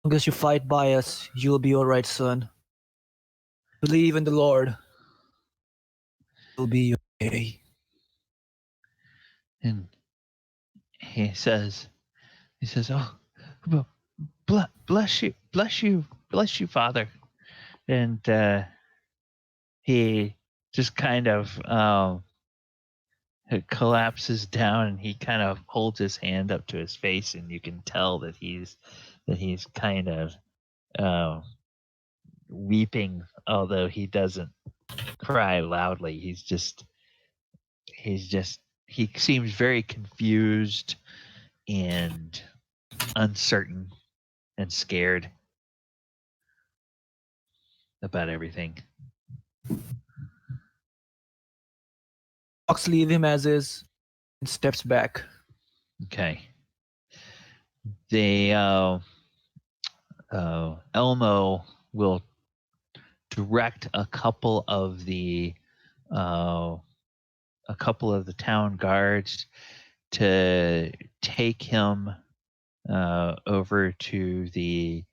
long as you fight by us, you'll be alright, son. Believe in the Lord. You'll be okay." And he says, "Oh, bless you, Father." And he just kind of collapses down, and he kind of holds his hand up to his face, and you can tell that he's kind of weeping, although he doesn't cry loudly. He seems very confused and uncertain and scared about everything. Fox leaves him as is and steps back. Okay. The Elmo will direct a couple of the town guards to take him over to the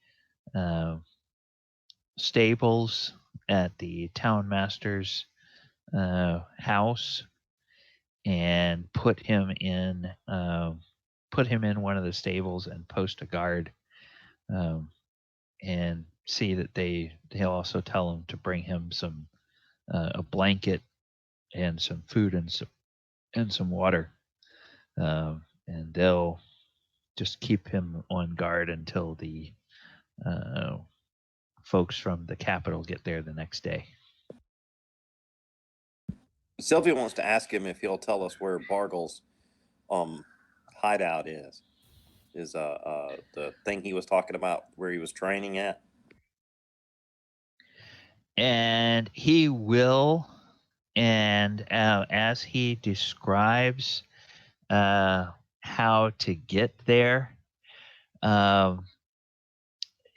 stables at the town master's house, and put him in one of the stables and post a guard, and see that they'll also tell him to bring him some a blanket and some food and some water, and they'll just keep him on guard until the folks from the capital get there the next day. Sylvia wants to ask him if he'll tell us where Bargle's hideout is. Is the thing he was talking about where he was training at? And he will, and as he describes how to get there,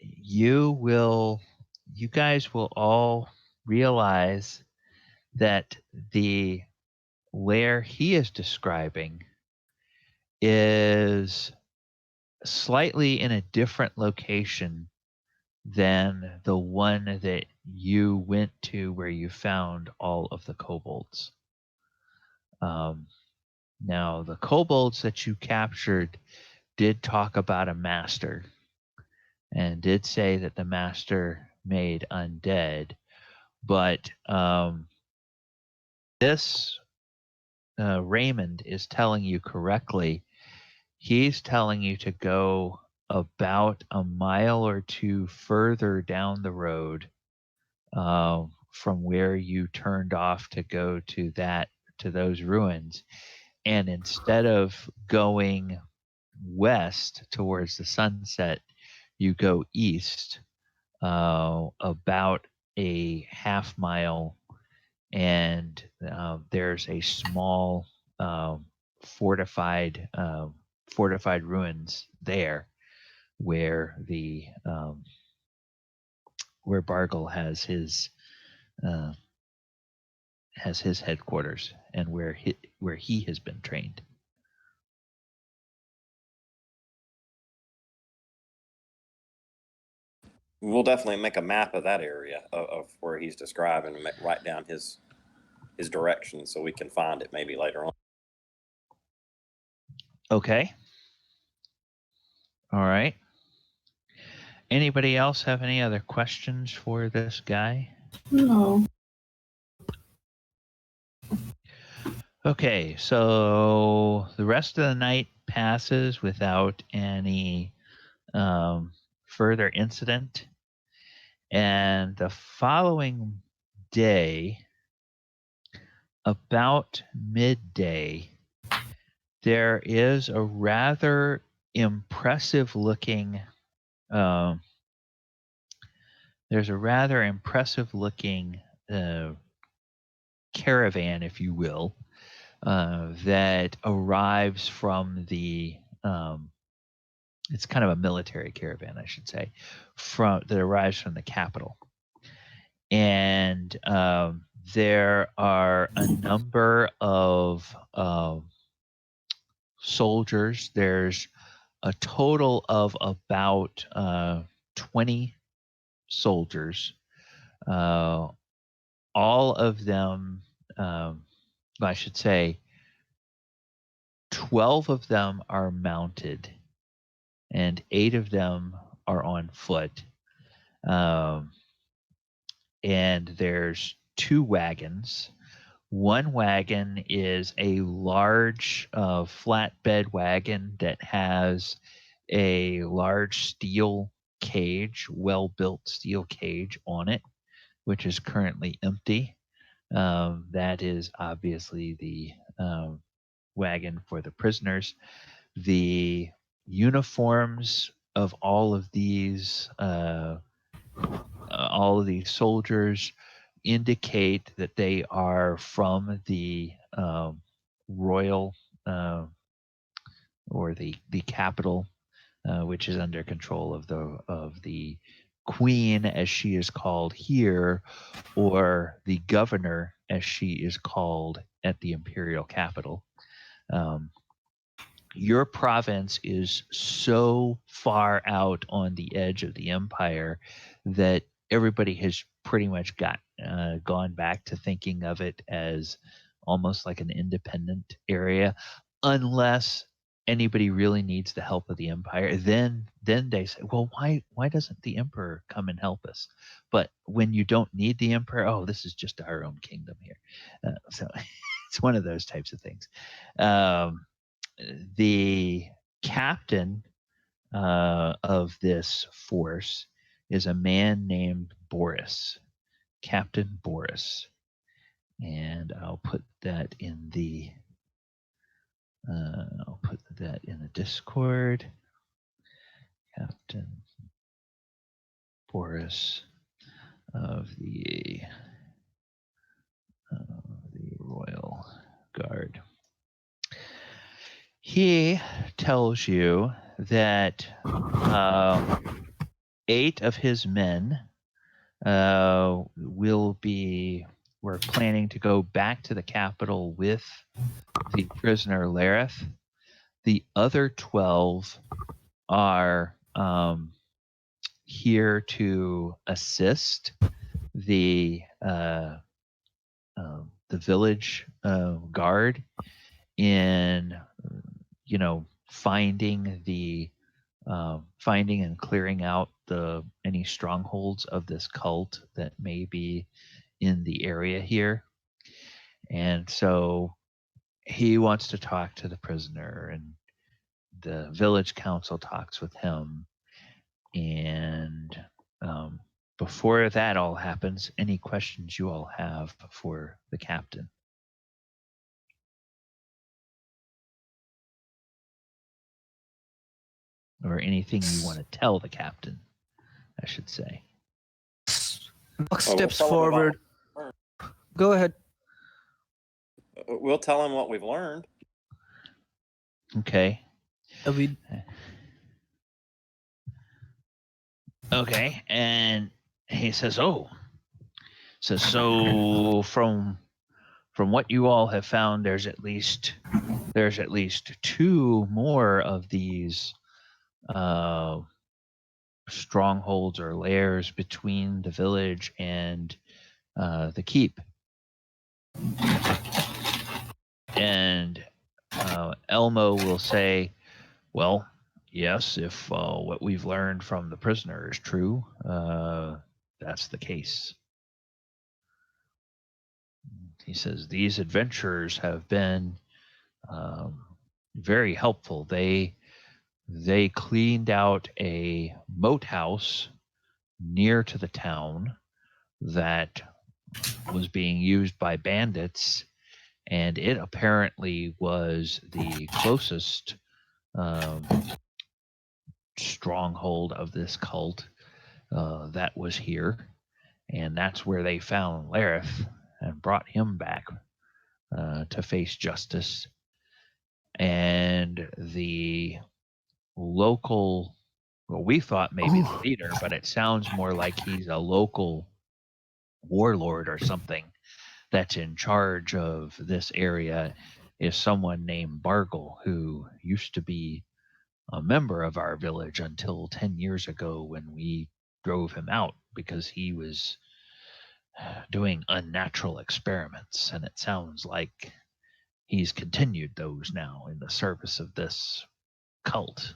you guys will all realize that the lair he is describing is slightly in a different location than the one that you went to where you found all of the kobolds. Now, the kobolds that you captured did talk about a master, and did say that the master made undead, but this Raymond is telling you correctly. He's telling you to go about a mile or two further down the road from where you turned off to go to those ruins, and instead of going west towards the sunset, you go east about a half mile, and there's a small fortified ruins there where where Bargle has his headquarters, and where he has been trained. We'll definitely make a map of that area of where he's describing and write down his directions so we can find it maybe later on. Okay. All right. Anybody else have any other questions for this guy? No. Okay, so the rest of the night passes without any further incident. And the following day, about midday, there is a rather impressive looking caravan, if you will, that arrives from it's kind of a military caravan, I should say, that arrives from the capital. And there are a number of soldiers. There's a total of about 20 soldiers. All of them, I should say, 12 of them are mounted, and 8 of them are on foot. And there's 2 wagons. One wagon is a large flatbed wagon that has a large steel cage, well-built steel cage on it, which is currently empty. That is obviously the wagon for the prisoners. The uniforms of all of these soldiers indicate that they are from the royal or the capital, which is under control of the queen, as she is called here, or the governor, as she is called at the imperial capital. Your province is so far out on the edge of the empire that everybody has pretty much gone back to thinking of it as almost like an independent area, unless anybody really needs the help of the empire. Then they say, well, why doesn't the emperor come and help us? But when you don't need the emperor, oh, this is just our own kingdom here. So it's one of those types of things. The captain of this force is a man named Boris, Captain Boris, and I'll put that in the Discord. Captain Boris of the Royal Guard. He tells you that 8 of his men we're planning to go back to the capital with the prisoner Lareth. The other 12 are here to assist the village guard in finding and clearing out any strongholds of this cult that may be in the area here. And so he wants to talk to the prisoner, and the village council talks with him. And before that all happens, any questions you all have for the captain? Or anything you want to tell the captain, I should say. Buck Well, steps we'll tell him forward. Go ahead. We'll tell him what we've learned. Okay. We Okay, and he says, "Oh, so from what you all have found, there's at least 2 more of these strongholds or lairs between the village and the keep." And Elmo will say, "Well, yes, if what we've learned from the prisoner is true, that's the case." He says, "These adventurers have been very helpful. They cleaned out a moat house near to the town that was being used by bandits, and it apparently was the closest stronghold of this cult that was here, and that's where they found Lareth and brought him back to face justice. And the local, well, we thought maybe the leader, but it sounds more like he's a local warlord or something that's in charge of this area, is someone named Bargle, who used to be a member of our village until 10 years ago when we drove him out because he was doing unnatural experiments. And it sounds like he's continued those now in the service of this cult."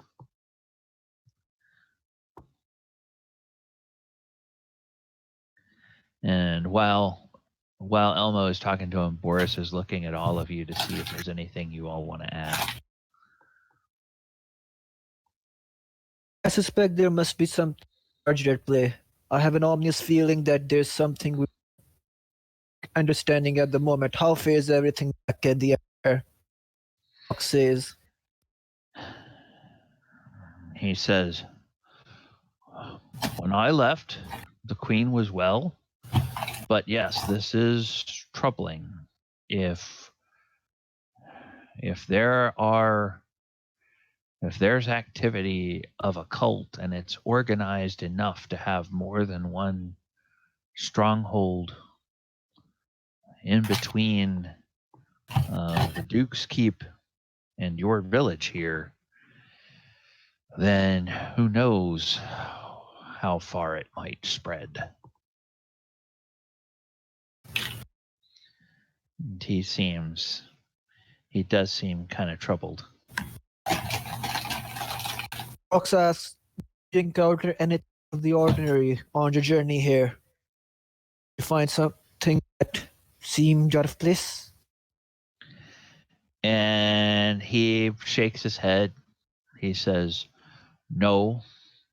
And while Elmo is talking to him, Boris is looking at all of you to see if there's anything you all want to add. I suspect there must be some larger at play. I have an ominous feeling that there's something we're understanding at the moment. How fair is everything back at the air? Buck says. He says, "When I left, the queen was well, but yes, this is troubling. If there's activity of a cult and it's organized enough to have more than one stronghold in between the Duke's Keep and your village here, then who knows how far it might spread." And he does seem kind of troubled. Fox asks, "Did you encounter anything of the ordinary on your journey here? Did you find something that seemed out of place?" And he shakes his head. He says, "No."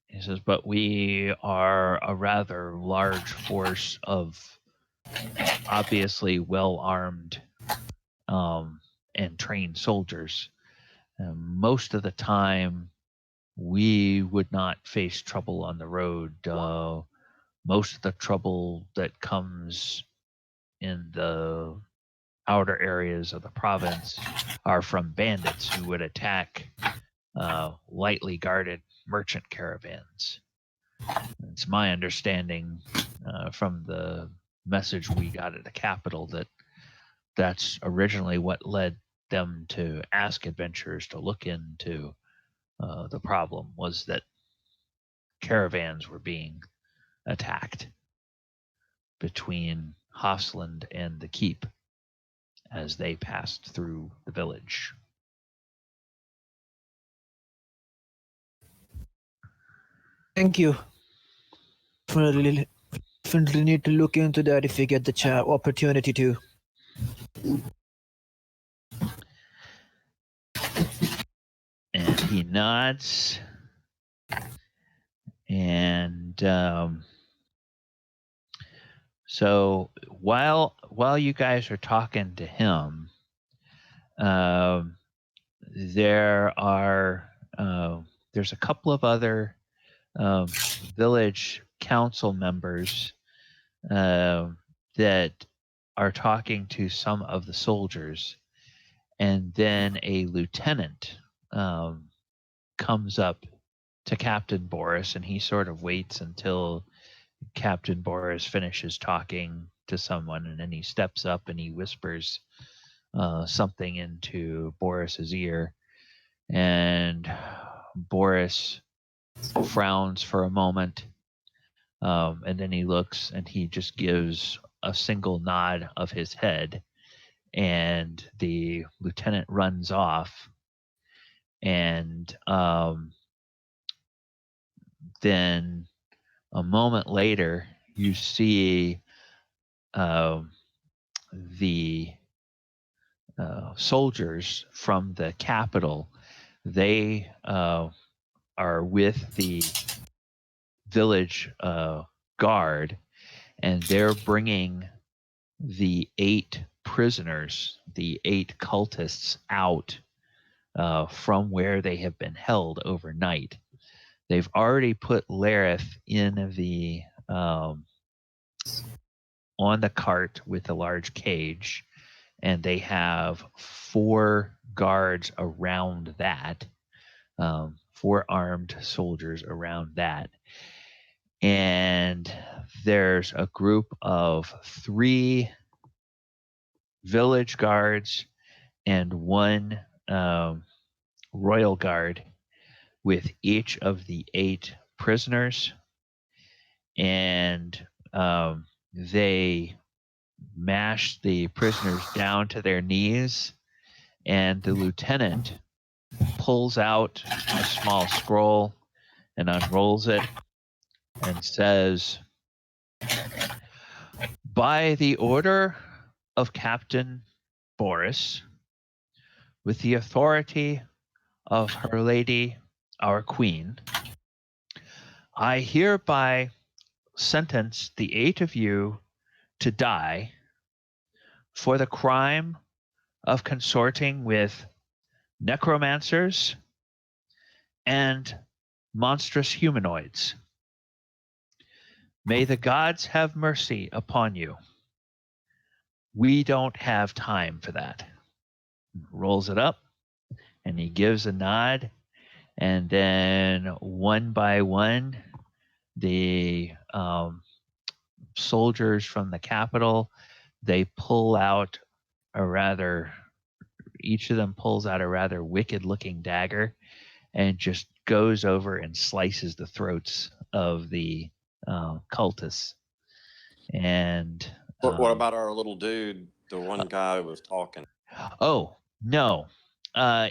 He says, "But we are a rather large force of obviously well-armed and trained soldiers. Most of the time, we would not face trouble on the road. Most of the trouble that comes in the outer areas of the province are from bandits who would attack lightly guarded merchant caravans. It's my understanding from the message we got at the capital that that's originally what led them to ask adventurers to look into the problem, was that caravans were being attacked between Hosland and the keep as they passed through the village." Thank you. Definitely, definitely need to look into that if we get the opportunity to. And he nods. And so while you guys are talking to him, there's a couple of other village council members that are talking to some of the soldiers, and then a lieutenant comes up to Captain Boris, and he sort of waits until Captain Boris finishes talking to someone, and then he steps up and he whispers something into Boris's ear, and Boris frowns for a moment, and then he looks and he just gives a single nod of his head, and the lieutenant runs off. And then a moment later, you see the soldiers from the capital. They are with the village guard, and they're bringing the 8 prisoners, the 8 cultists, out from where they have been held overnight. They've already put Lareth in the on the cart with a large cage, and they have 4 guards around that, 4 armed soldiers around that. And there's a group of 3 village guards and 1 royal guard with each of the 8 prisoners. And they mash the prisoners down to their knees, and the lieutenant pulls out a small scroll and unrolls it and says, "By the order of Captain Boris, with the authority of Her Lady, our Queen, I hereby sentence the 8 of you to die for the crime of consorting with necromancers and monstrous humanoids. May the gods have mercy upon you. We don't have time for that." Rolls it up, and he gives a nod, and then one by one, the soldiers from the capital, they pull out each of them pulls out a rather wicked-looking dagger and just goes over and slices the throats of the cultists. And What about our little dude, the one guy who was talking? Oh, no.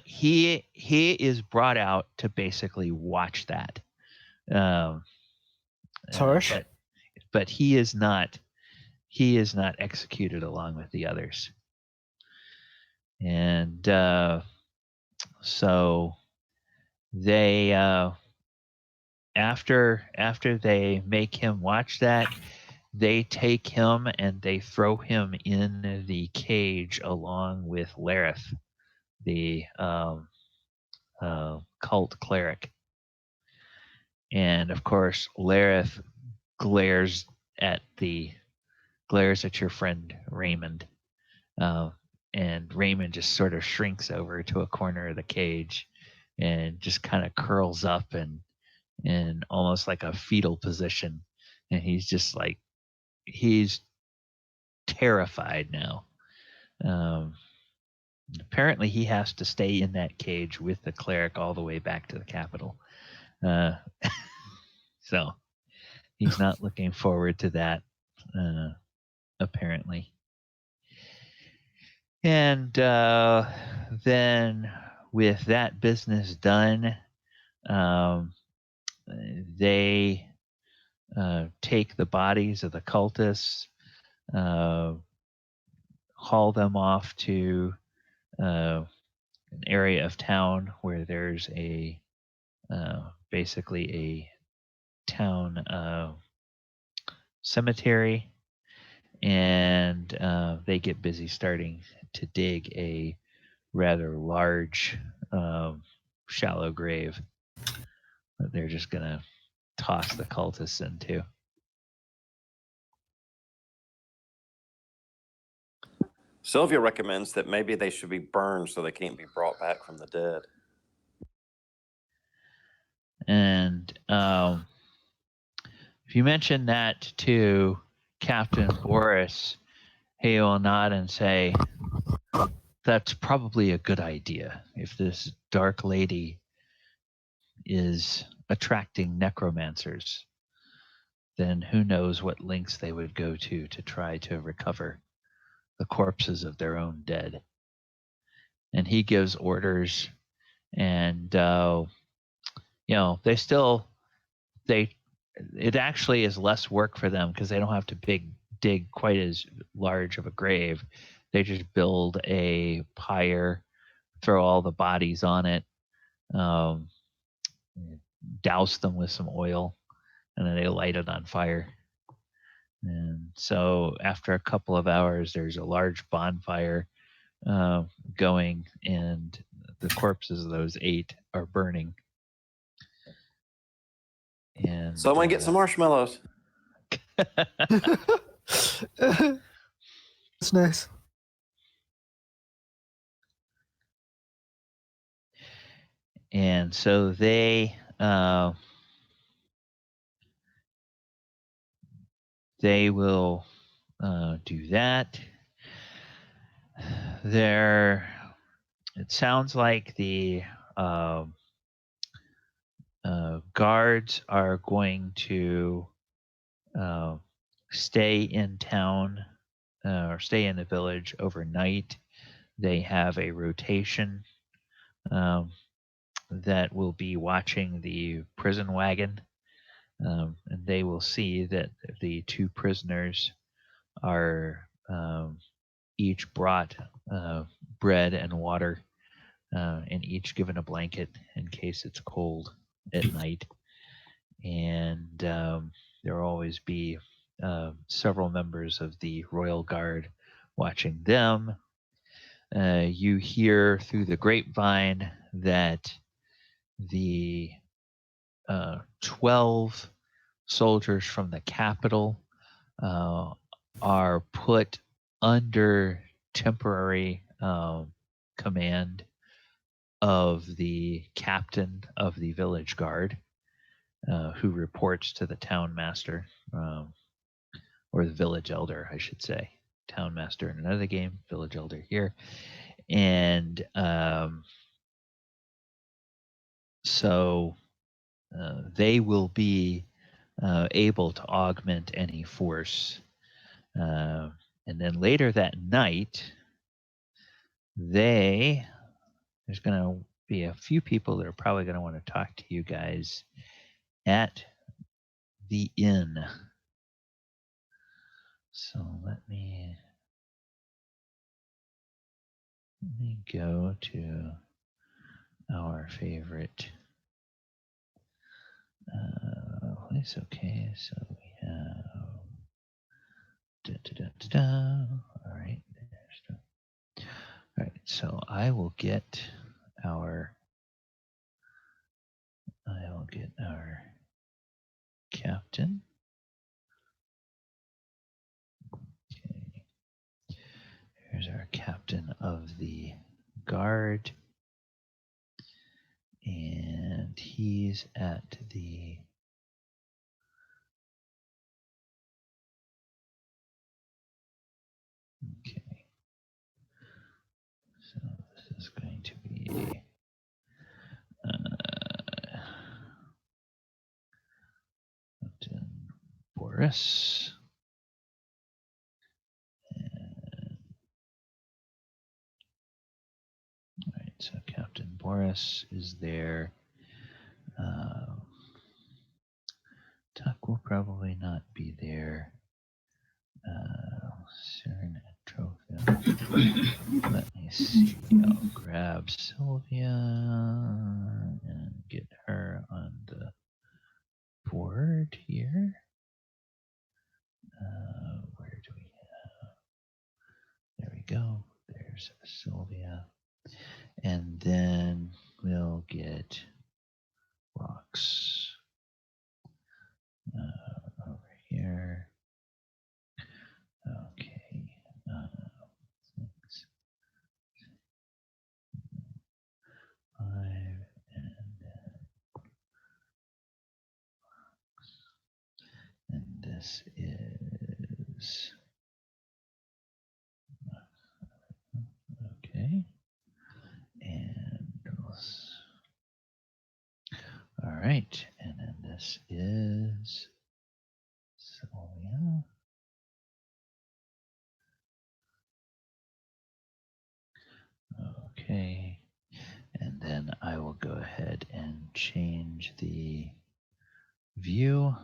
He is brought out to basically watch that. Harsh. But he is not executed along with the others. And so they after they make him watch that, they take him and they throw him in the cage along with Lareth, the cult cleric. And of course, Lareth glares at your friend Raymond, and Raymond just sort of shrinks over to a corner of the cage and just kind of curls up and in almost like a fetal position, and he's just like, he's terrified now. Apparently he has to stay in that cage with the cleric all the way back to the capital. So he's not looking forward to that, apparently. And then with that business done, they take the bodies of the cultists, haul them off to an area of town where there's a basically a town cemetery, and they get busy starting to dig a rather large, shallow grave that they're just gonna toss the cultists into. Sylvia recommends that maybe they should be burned so they can't be brought back from the dead. And if you mention that to Captain Boris, he will nod and say, "That's probably a good idea. If this dark lady is attracting necromancers, then who knows what lengths they would go to try to recover the corpses of their own dead." And he gives orders, and it actually is less work for them because they don't have to dig quite as large of a grave. They just build a pyre, throw all the bodies on it, douse them with some oil, and then they light it on fire. And so after a couple of hours, there's a large bonfire going, and the corpses of those 8 are burning. And Someone get some marshmallows. That's nice. And so they will do that. It sounds like the guards are going to stay in town or stay in the village overnight. They have a rotation that will be watching the prison wagon, and they will see that the 2 prisoners are each brought bread and water, and each given a blanket in case it's cold at night. And there will always be several members of the Royal Guard watching them. You hear through the grapevine that the 12 soldiers from the capital are put under temporary command of the captain of the village guard, who reports to the town master, or the village elder, I should say. Town master in another game, village elder here. And so they will be able to augment any force. And then later that night, there's going to be a few people that are probably going to want to talk to you guys at the inn. So let me go to our favorite place. Okay, so we have all right. All right, so I will get our captain. Okay. Here's our captain of the guard. And he's at the okay. So this is going to be Captain Boris. All right, so Captain Boris is there Tuck will probably not be there. Cern and Trophim. Let me see. I'll grab Sylvia and get her on the board here. Where do we have? There we go. There's Sylvia. And then we'll get rocks over here. Okay. 6, 5, and this is okay. And all right, and then this is Sylvia. Okay, and then I will go ahead and change the view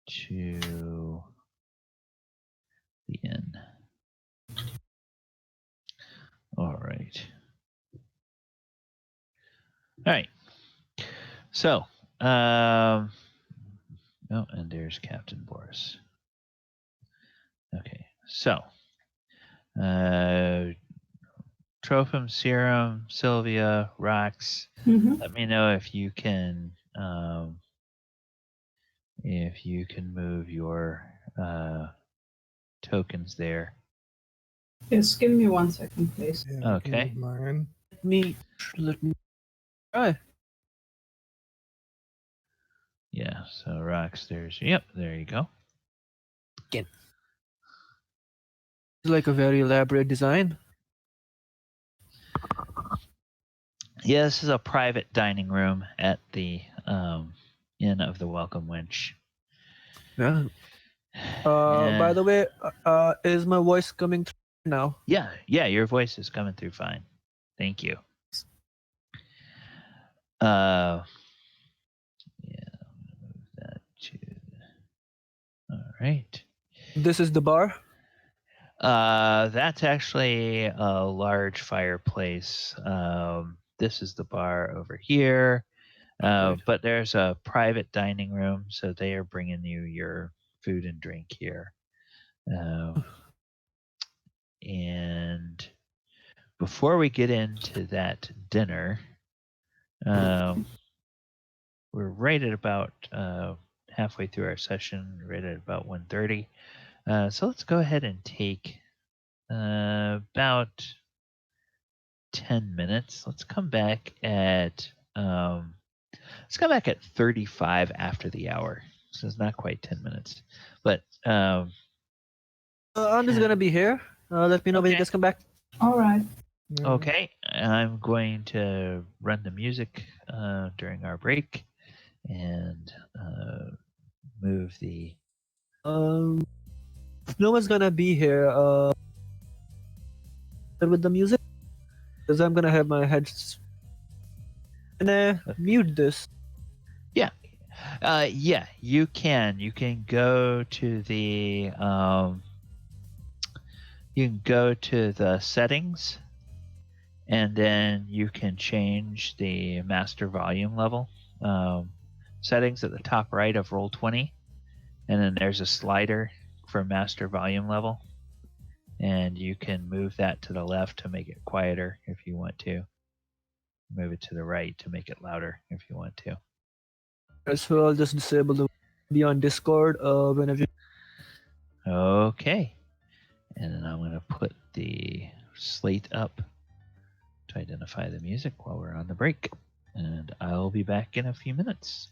to the inn. All right. All right. So, oh, and there's Captain Boris. Okay, so, Trophim, Serum, Sylvia, Rox. Mhm. Let me know if you can move your tokens there. Yes, give me 1 second, please. Yeah, I can Okay. move mine. Let me try. Yeah, so Rox, yep, there you go. It's like a very elaborate design. Yeah, this is a private dining room at the Inn of the Welcome Wench. Yeah. Yeah. By the way, is my voice coming through now? Yeah, your voice is coming through fine. Thank you. Yeah, I'm gonna move that to. All right. This is the bar. That's actually a large fireplace. This is the bar over here. Right. But there's a private dining room, so they are bringing you your food and drink here. And before we get into that dinner, we're right at about halfway through our session, right at about 1:30. So let's go ahead and take about 10 minutes. Let's come back at 35 after the hour. So it's not quite 10 minutes, but I'm just gonna be here. Let me know when you Okay. guys come back. All right. Yeah. okay. I'm going to run the music during our break and move the. If no one's gonna be here, with the music, because I'm gonna have my heads. And mute this. Yeah, you can. You can go to the. You can go to the settings, and then you can change the master volume level settings at the top right of Roll20, and then there's a slider for master volume level, and you can move that to the left to make it quieter if you want to. Move it to the right to make it louder if you want to. So I'll just disable the be on Discord whenever. Okay, and then I'm going to put the slate up to identify the music while we're on the break, and I'll be back in a few minutes.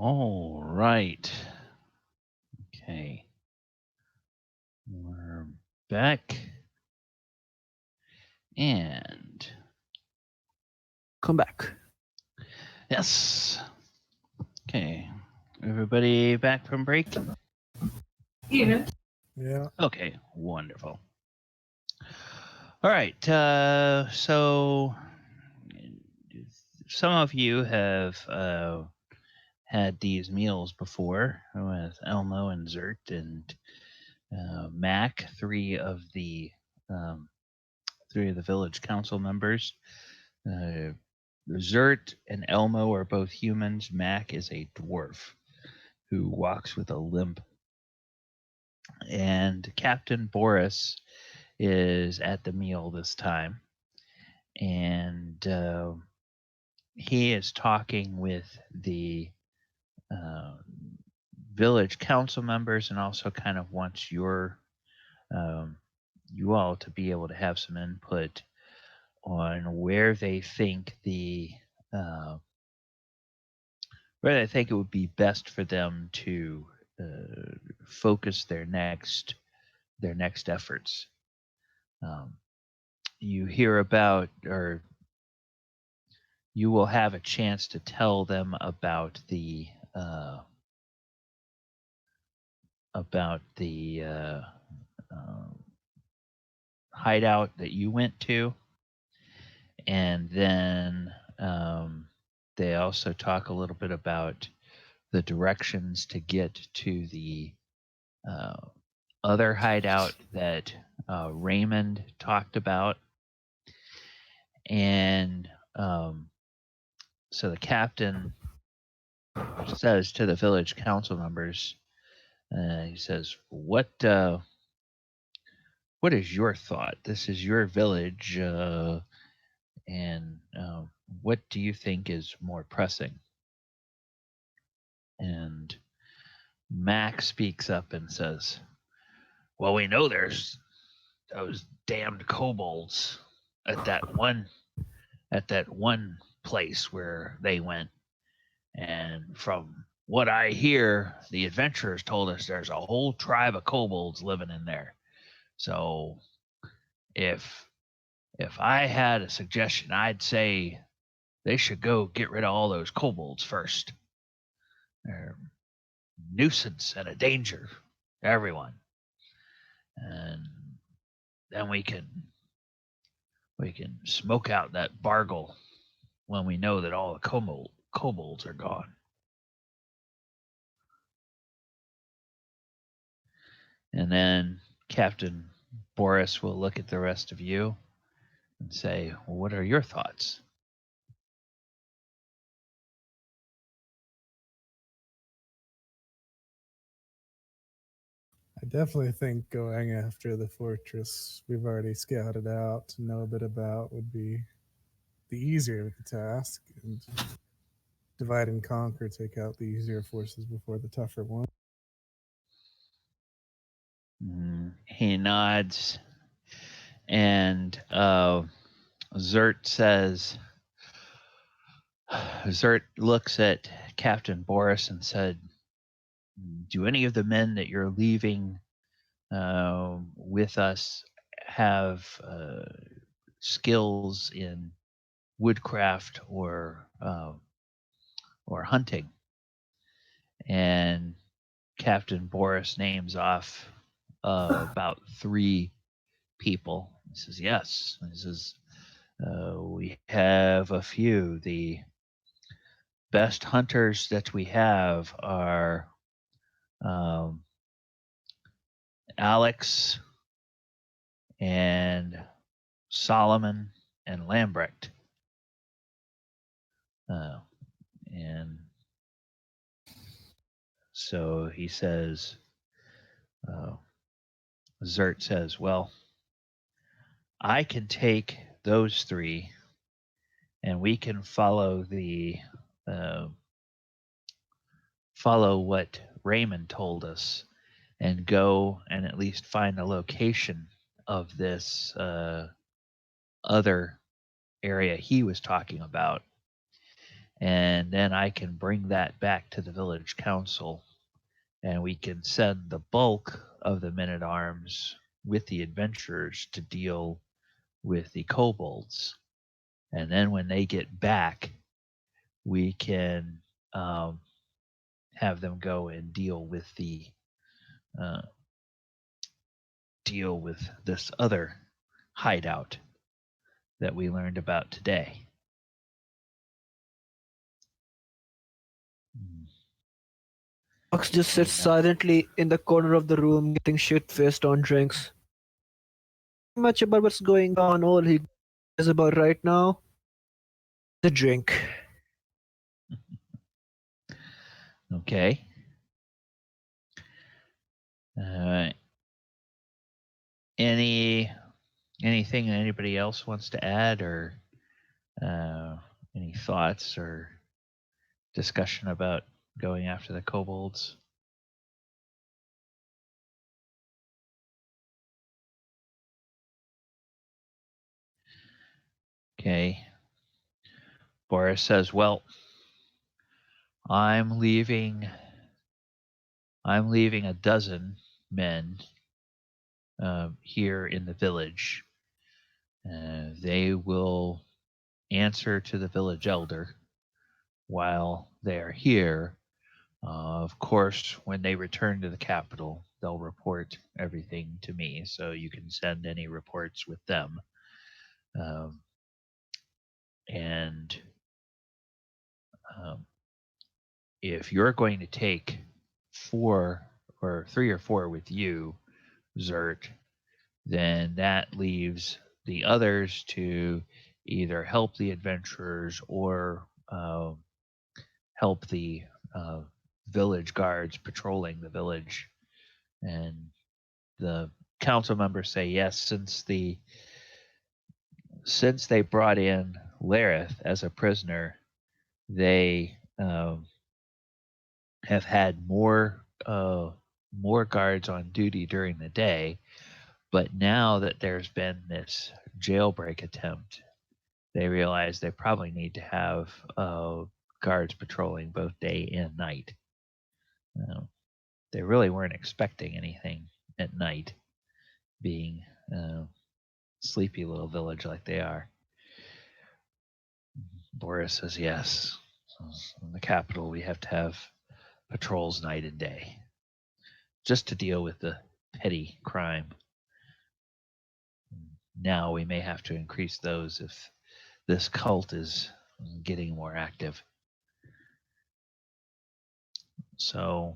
All right. Okay. We're back. And Come back. yes. Okay. Everybody back from break? Yeah. Yeah. Okay, wonderful. All right. So some of you have had these meals before with Elmo and Zert and Mac, three of the village council members. Zert and Elmo are both humans. Mac is a dwarf who walks with a limp. And Captain Boris is at the meal this time. And he is talking with the village council members and also kind of wants you all to be able to have some input on where they think it would be best for them to focus their next efforts. You hear about, or you will have a chance to tell them about the hideout that you went to, and then they also talk a little bit about the directions to get to the other hideout that Raymond talked about. And so the captain says to the village council members, he says, what is your thought? This is your village, and what do you think is more pressing? And Mac speaks up and says, well, we know there's those damned kobolds at that one place where they went. And from what I hear, the adventurers told us there's a whole tribe of kobolds living in there. So if I had a suggestion, I'd say they should go get rid of all those kobolds first. They're a nuisance and a danger to everyone. And then we can smoke out that Bargle when we know that all the kobolds are gone. And then Captain Boris will look at the rest of you and say, well, what are your thoughts? I definitely think going after the fortress we've already scouted out to know a bit about would be the easier of the task, and divide and conquer, take out the easier forces before the tougher ones. He nods, and Zert looks at Captain Boris and said, do any of the men that you're leaving with us have skills in woodcraft or hunting? And Captain Boris names off about 3 people. He says, yes. He says, we have a few. The best hunters that we have are Alex and Solomon and Lambrecht. And so he says, Zert says, well, I can take those 3 and we can follow what Raymond told us and go and at least find the location of this other area he was talking about. and then I can bring that back to the village council, and we can send the bulk of the men-at-arms with the adventurers to deal with the kobolds. And then when they get back, we can have them go and deal with this other hideout that we learned about today. Fox just sits silently in the corner of the room, getting shit-faced on drinks. Not much about what's going on. All he cares about right now, the drink. Okay. Anything that anybody else wants to add, or any thoughts or discussion about going after the kobolds? Okay. Boris says, well, I'm leaving a dozen men here in the village. They will answer to the village elder while they're here. Of course, when they return to the capital, they'll report everything to me, so you can send any reports with them. And if you're going to take 4 or 3 or 4 with you, Zert, then that leaves the others to either help the adventurers or help the village guards patrolling the village. And the council members say yes, since they brought in Lareth as a prisoner, they have had more guards on duty during the day. But now that there's been this jailbreak attempt, they realize they probably need to have guards patrolling both day and night. They really weren't expecting anything at night, being sleepy little village like they are. Boris says yes. In the capital, we have to have patrols night and day, just to deal with the petty crime. Now we may have to increase those if this cult is getting more active. So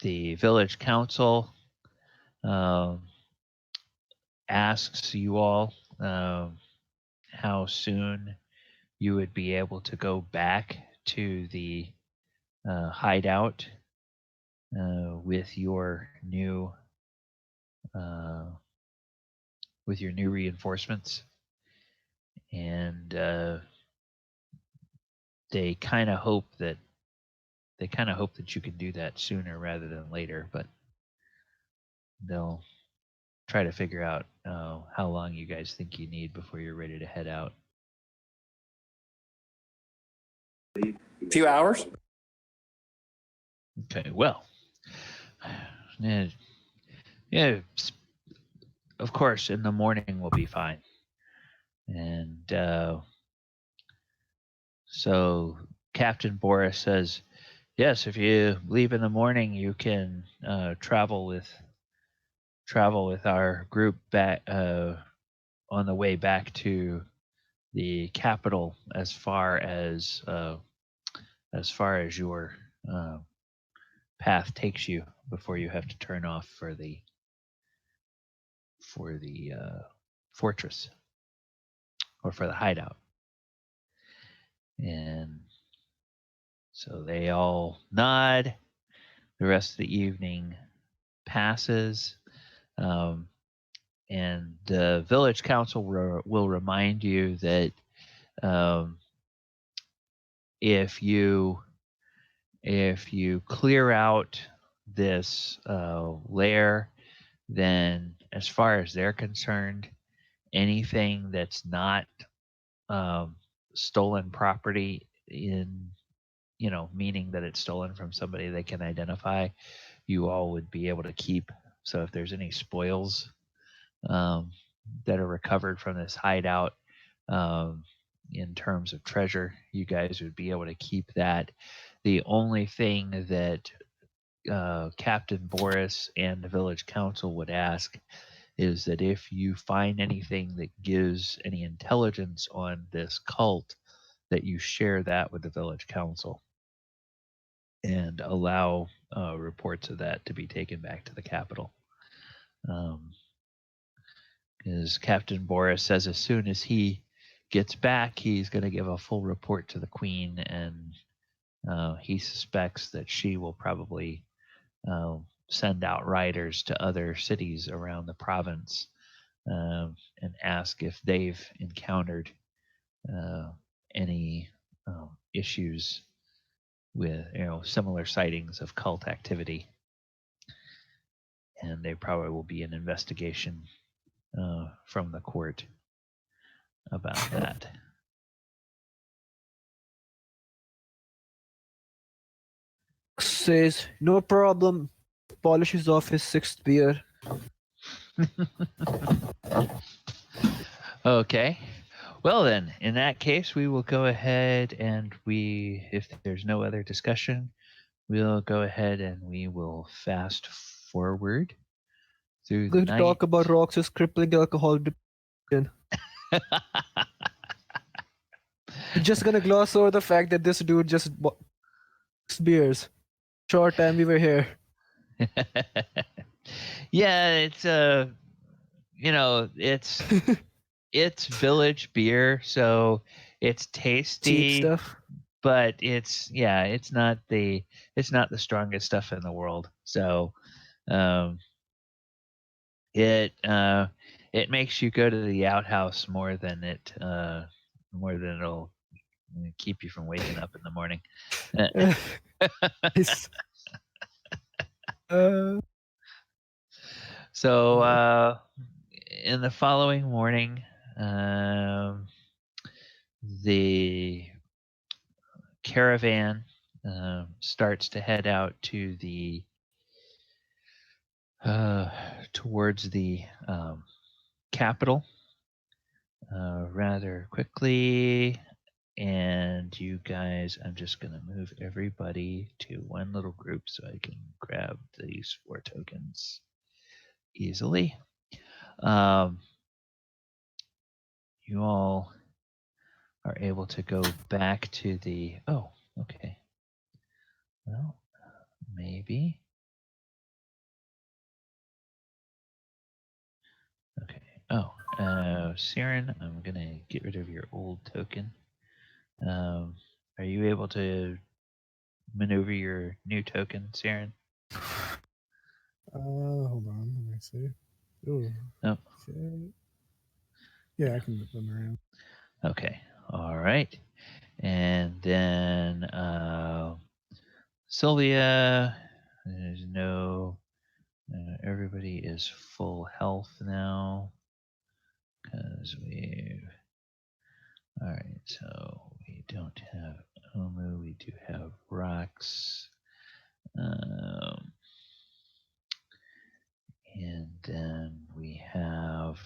the village council asks you all how soon you would be able to go back to the hideout with your new reinforcements, and they kind of hope that you can do that sooner rather than later, but they'll try to figure out how long you guys think you need before you're ready to head out. A few hours. Okay, well, yeah, of course, in the morning will be fine. And so Captain Boris says, yes, if you leave in the morning, you can travel with our group back on the way back to the capital as far as your path takes you before you have to turn off for the fortress or for the hideout. And so they all nod. The rest of the evening passes. And the village council will remind you that if you clear out this lair, then as far as they're concerned, anything that's not stolen property in, meaning that it's stolen from somebody they can identify, you all would be able to keep. So if there's any spoils that are recovered from this hideout, in terms of treasure, you guys would be able to keep that. The only thing that Captain Boris and the village council would ask is that if you find anything that gives any intelligence on this cult, that you share that with the village council and allow reports of that to be taken back to the capital. Because Captain Boris says as soon as he gets back, he's going to give a full report to the Queen, and he suspects that she will probably send out riders to other cities around the province and ask if they've encountered any issues with similar sightings of cult activity, and there probably will be an investigation from the court about that. Says, no problem. Polishes off his sixth beer. Okay. Well then, in that case, we will go ahead and if there's no other discussion, we'll go ahead and we will fast forward through the Going to night. talk about Rox's crippling alcohol depression. We're just gonna gloss over the fact that this dude just bought 6 beers. Short time we were here. Yeah, it's it's village beer, so it's tasty, Cheap stuff. but it's not the strongest stuff in the world. So it makes you go to the outhouse more than it'll keep you from waking up in the morning. It's- So in the following morning, the caravan starts to head out to the towards the capital rather quickly. And you guys, I'm just going to move everybody to one little group so I can grab these 4 tokens easily. You all are able to go back to the... Oh, okay. Well, maybe. Okay. Oh, Siren, I'm going to get rid of your old token. Are you able to maneuver your new token, Siren? Hold on, let me see. Ooh. Oh. Okay. Yeah, I can move them around. Okay. All right. And then Sylvia, there's no... everybody is full health now. Because we've... All right, so we don't have Omu, we do have Rox. And then we have,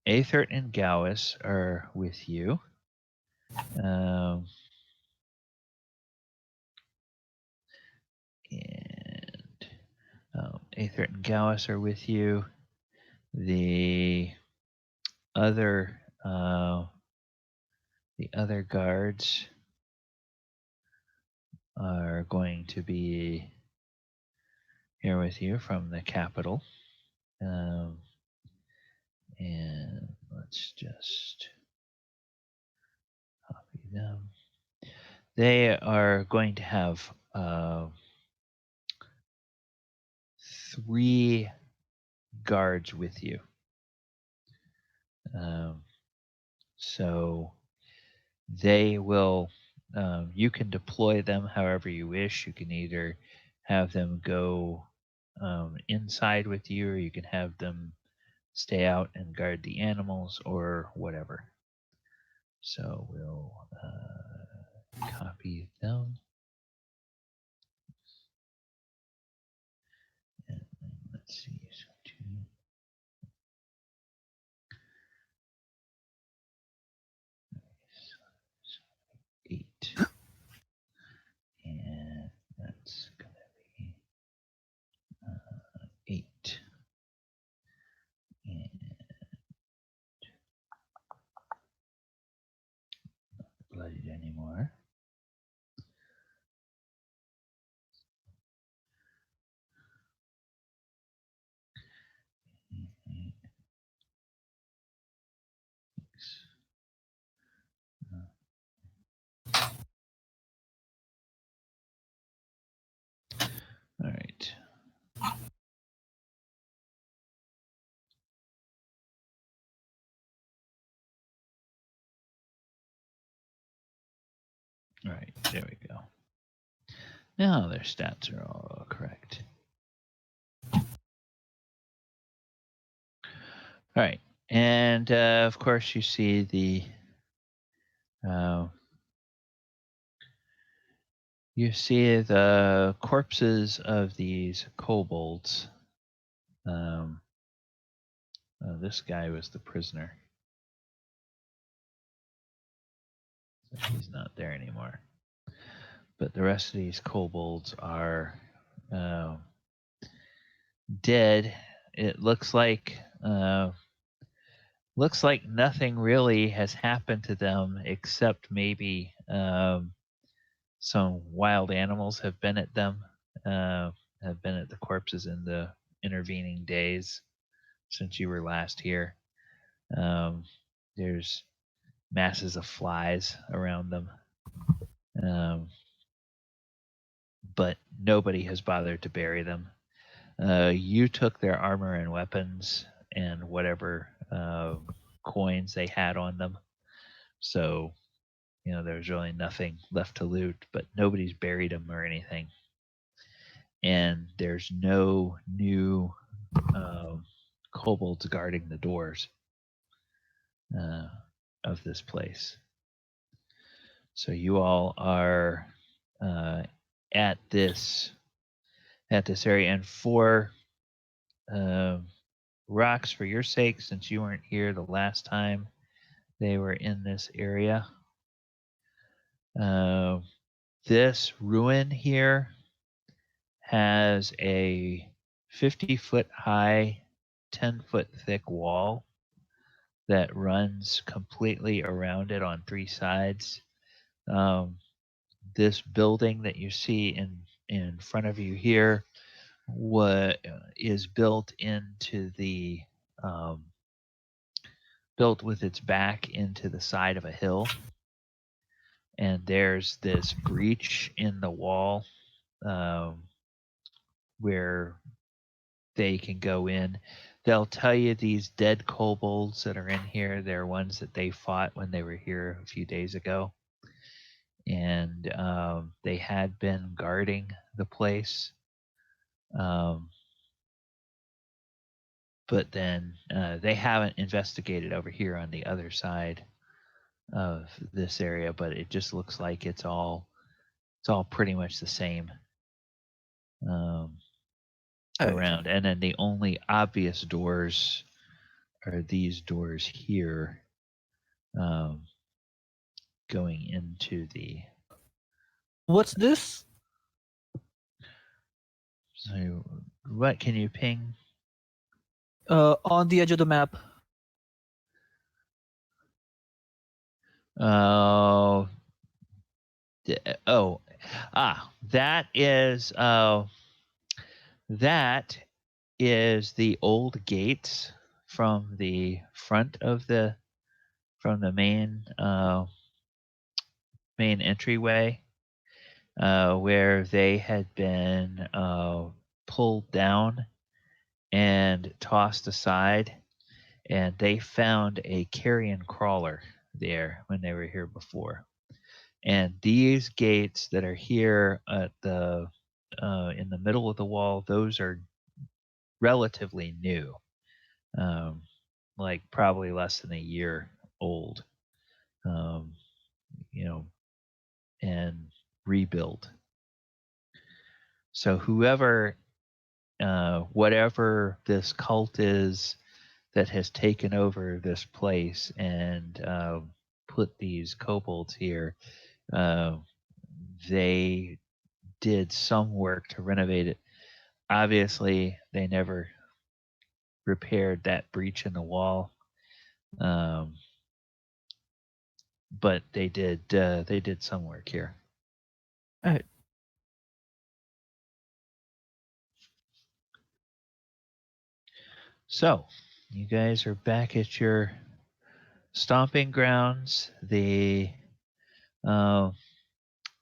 Aethert and Gowis are with you. And Aethert and Gowis are with you. The other guards are going to be here with you from the capital. And let's just copy them. They are going to have 3 guards with you. So they will, you can deploy them however you wish. You can either have them go inside with you, or you can have them stay out and guard the animals, or whatever. So we'll copy them. And then let's see. So 8. And that's going to be 8. And blooded anymore. All right. All right, there we go. Now their stats are all correct. All right, and of course you see the corpses of these kobolds. This guy was the prisoner. So he's not there anymore. But the rest of these kobolds are dead. It looks like nothing really has happened to them except maybe some wild animals have been at them, have been at the corpses in the intervening days since you were last here. There's masses of flies around them. But nobody has bothered to bury them. You took their armor and weapons and whatever coins they had on them. So, there's really nothing left to loot, but nobody's buried them or anything. And there's no new kobolds guarding the doors of this place. So you all are at this area, and for rocks, for your sake, since you weren't here the last time they were in this area, this ruin here has a 50-foot high, 10-foot thick wall that runs completely around it on 3 sides. This building that you see in front of you here is built into the built with its back into the side of a hill, and there's this breach in the wall where they can go in. They'll tell you these dead kobolds that are in here, they're ones that they fought when they were here a few days ago, and they had been guarding the place. But then they haven't investigated over here on the other side of this area, but it just looks like it's all pretty much the same around. And then the only obvious doors are these doors here, going into the. What's this? So, what can you ping? On the edge of the map. That is the old gates from the front of the main entryway, where they had been pulled down and tossed aside, and they found a carrion crawler there when they were here before. And these gates that are here at the in the middle of the wall, those are relatively new, like probably less than a year old. you know, and rebuild. So whoever, whatever this cult is that has taken over this place and put these kobolds here, they did some work to renovate it. Obviously, they never repaired that breach in the wall, but they did some work here. All right. So, you guys are back at your stomping grounds. The Aether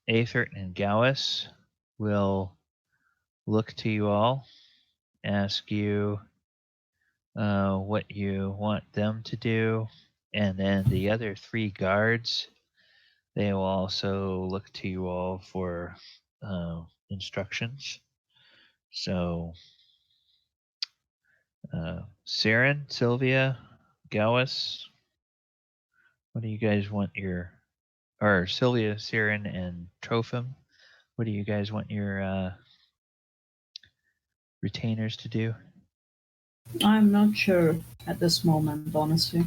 and Gowis will look to you all, ask you what you want them to do, and then the other 3 guards, they will also look to you all for instructions. So, Saren, Sylvia, Gowis, what do you guys want your, or Sylvia, Saren, and Trophim, what do you guys want your retainers to do? I'm not sure at this moment, honestly.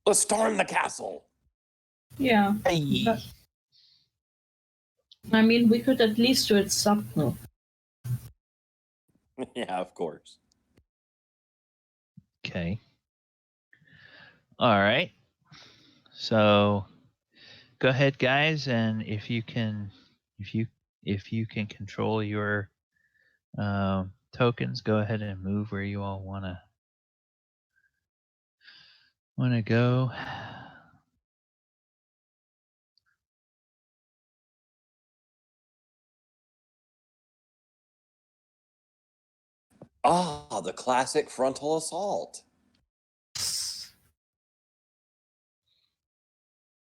Let's storm the castle. Yeah, Hey. but I mean, we could at least do it subtle. Yeah, of course. Okay. All right. So go ahead, guys, and if you can control your tokens, go ahead and move where you all wanna go. Ah, the classic frontal assault.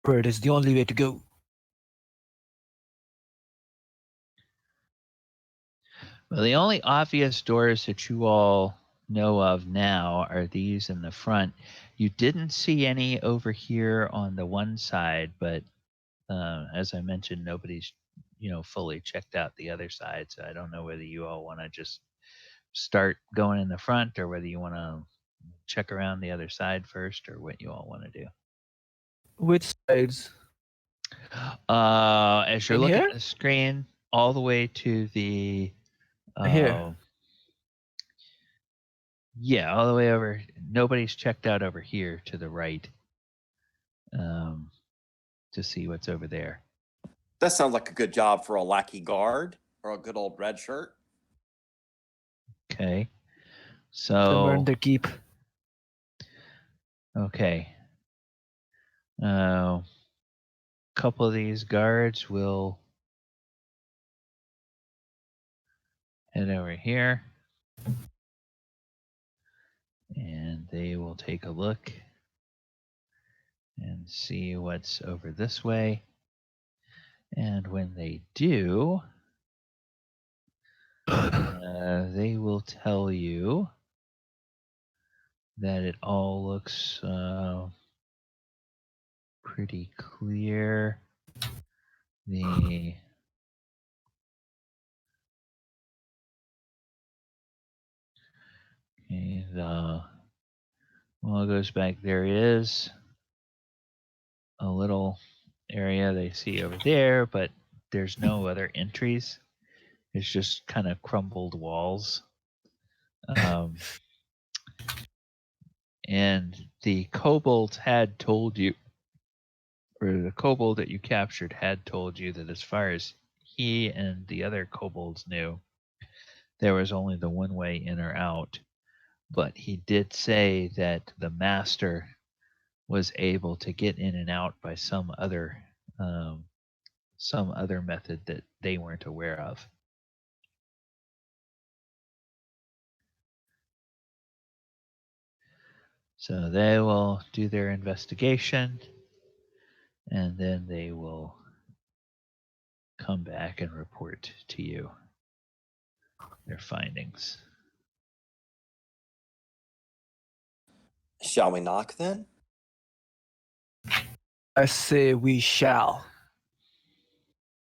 Bird is the only way to go. Well, the only obvious doors that you all know of now are these in the front. You didn't see any over here on the one side, but as I mentioned, nobody's fully checked out the other side. So I don't know whether you all want to just start going in the front or whether you want to check around the other side first or what you all want to do. Which sides? As you're In looking here? at the screen, all the way to the Here. yeah, all the way over. Nobody's checked out over here to the right to see what's over there. That sounds like a good job for a lackey guard or a good old red shirt. Okay. Them earn So their keep. okay. Couple of these guards will head over here and they will take a look and see what's over this way. And when they do, they will tell you that it all looks pretty clear. The well, it goes back. There is a little area they see over there, but there's no other entries. It's just kind of crumbled walls. And the kobolds had told you, or the kobold that you captured had told you that as far as he and the other kobolds knew, there was only the one way in or out. But he did say that the master was able to get in and out by some other method that they weren't aware of. So they will do their investigation, and then they will come back and report to you their findings. Shall we knock then? I say we shall.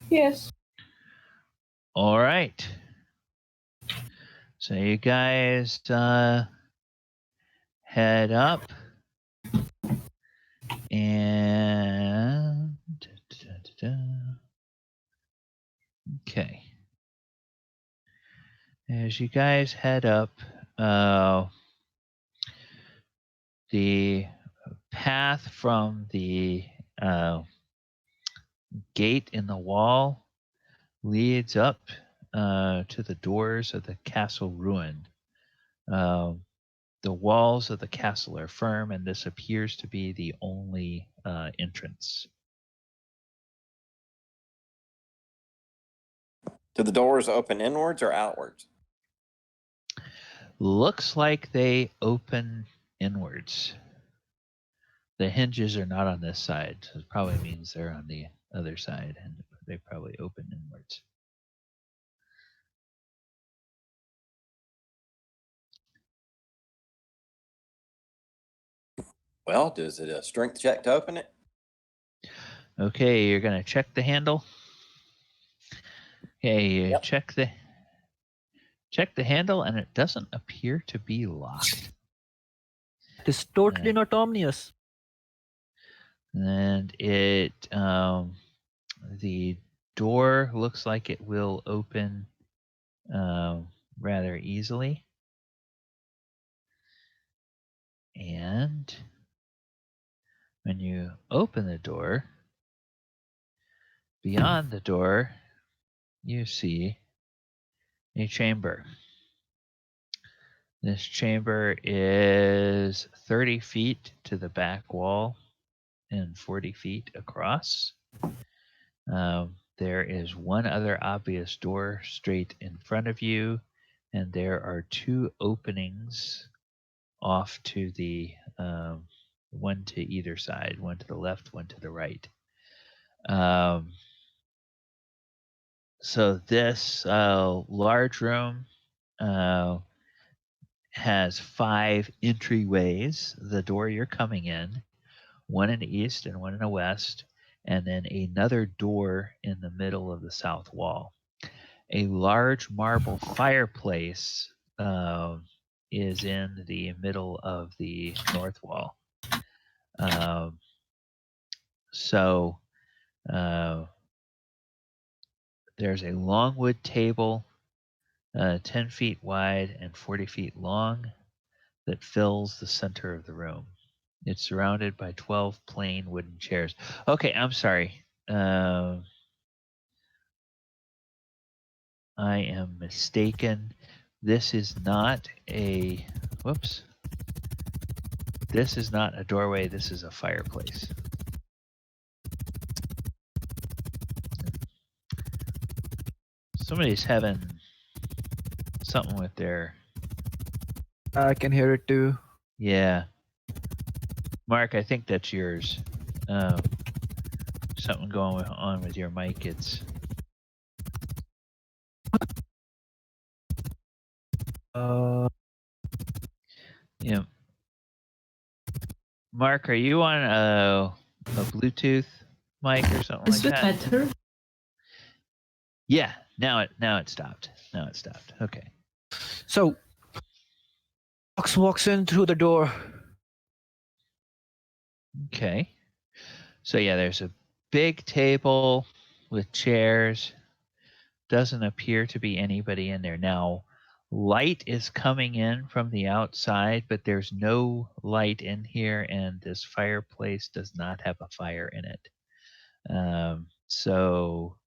Yes. All right. So you guys head up and okay. As you guys head up, the path from the gate in the wall leads up to the doors of the castle ruin. The walls of the castle are firm, and this appears to be the only entrance. Do the doors open inwards or outwards? Looks like they open inwards. The hinges are not on this side, so it probably means they're on the other side, and they probably open inwards. Well, does it a strength check to open it? Okay, you're gonna check the handle. Okay, you Yep. check the handle, and it doesn't appear to be locked. It is totally not ominous. And it the door looks like it will open rather easily. And when you open the door, beyond the door, you see a chamber. This chamber is 30 feet to the back wall and 40 feet across. There is one other obvious door straight in front of you, and there are two openings off to the one to either side, one to the left, one to the right. So this large room has 5 entryways. The door you're coming in, one in the east and one in the west, and then another door in the middle of the south wall. A large marble fireplace is in the middle of the north wall. So there's a long wood table, 10 feet wide and 40 feet long, that fills the center of the room. It's surrounded by 12 plain wooden chairs. Okay, I'm sorry. I am mistaken. This is not a... Whoops. This is not a doorway. This is a fireplace. Somebody's having something with their... I can hear it too. Yeah. Mark, I think that's yours. Something going on with your mic. It's... Yeah. Mark, are you on a Bluetooth mic or something Is like it that? better? Yeah. Now it stopped. Now it stopped. Okay. So, Fox walks in through the door. Okay. So yeah, there's a big table with chairs. Doesn't appear to be anybody in there. Now, light is coming in from the outside, but there's no light in here, and this fireplace does not have a fire in it. So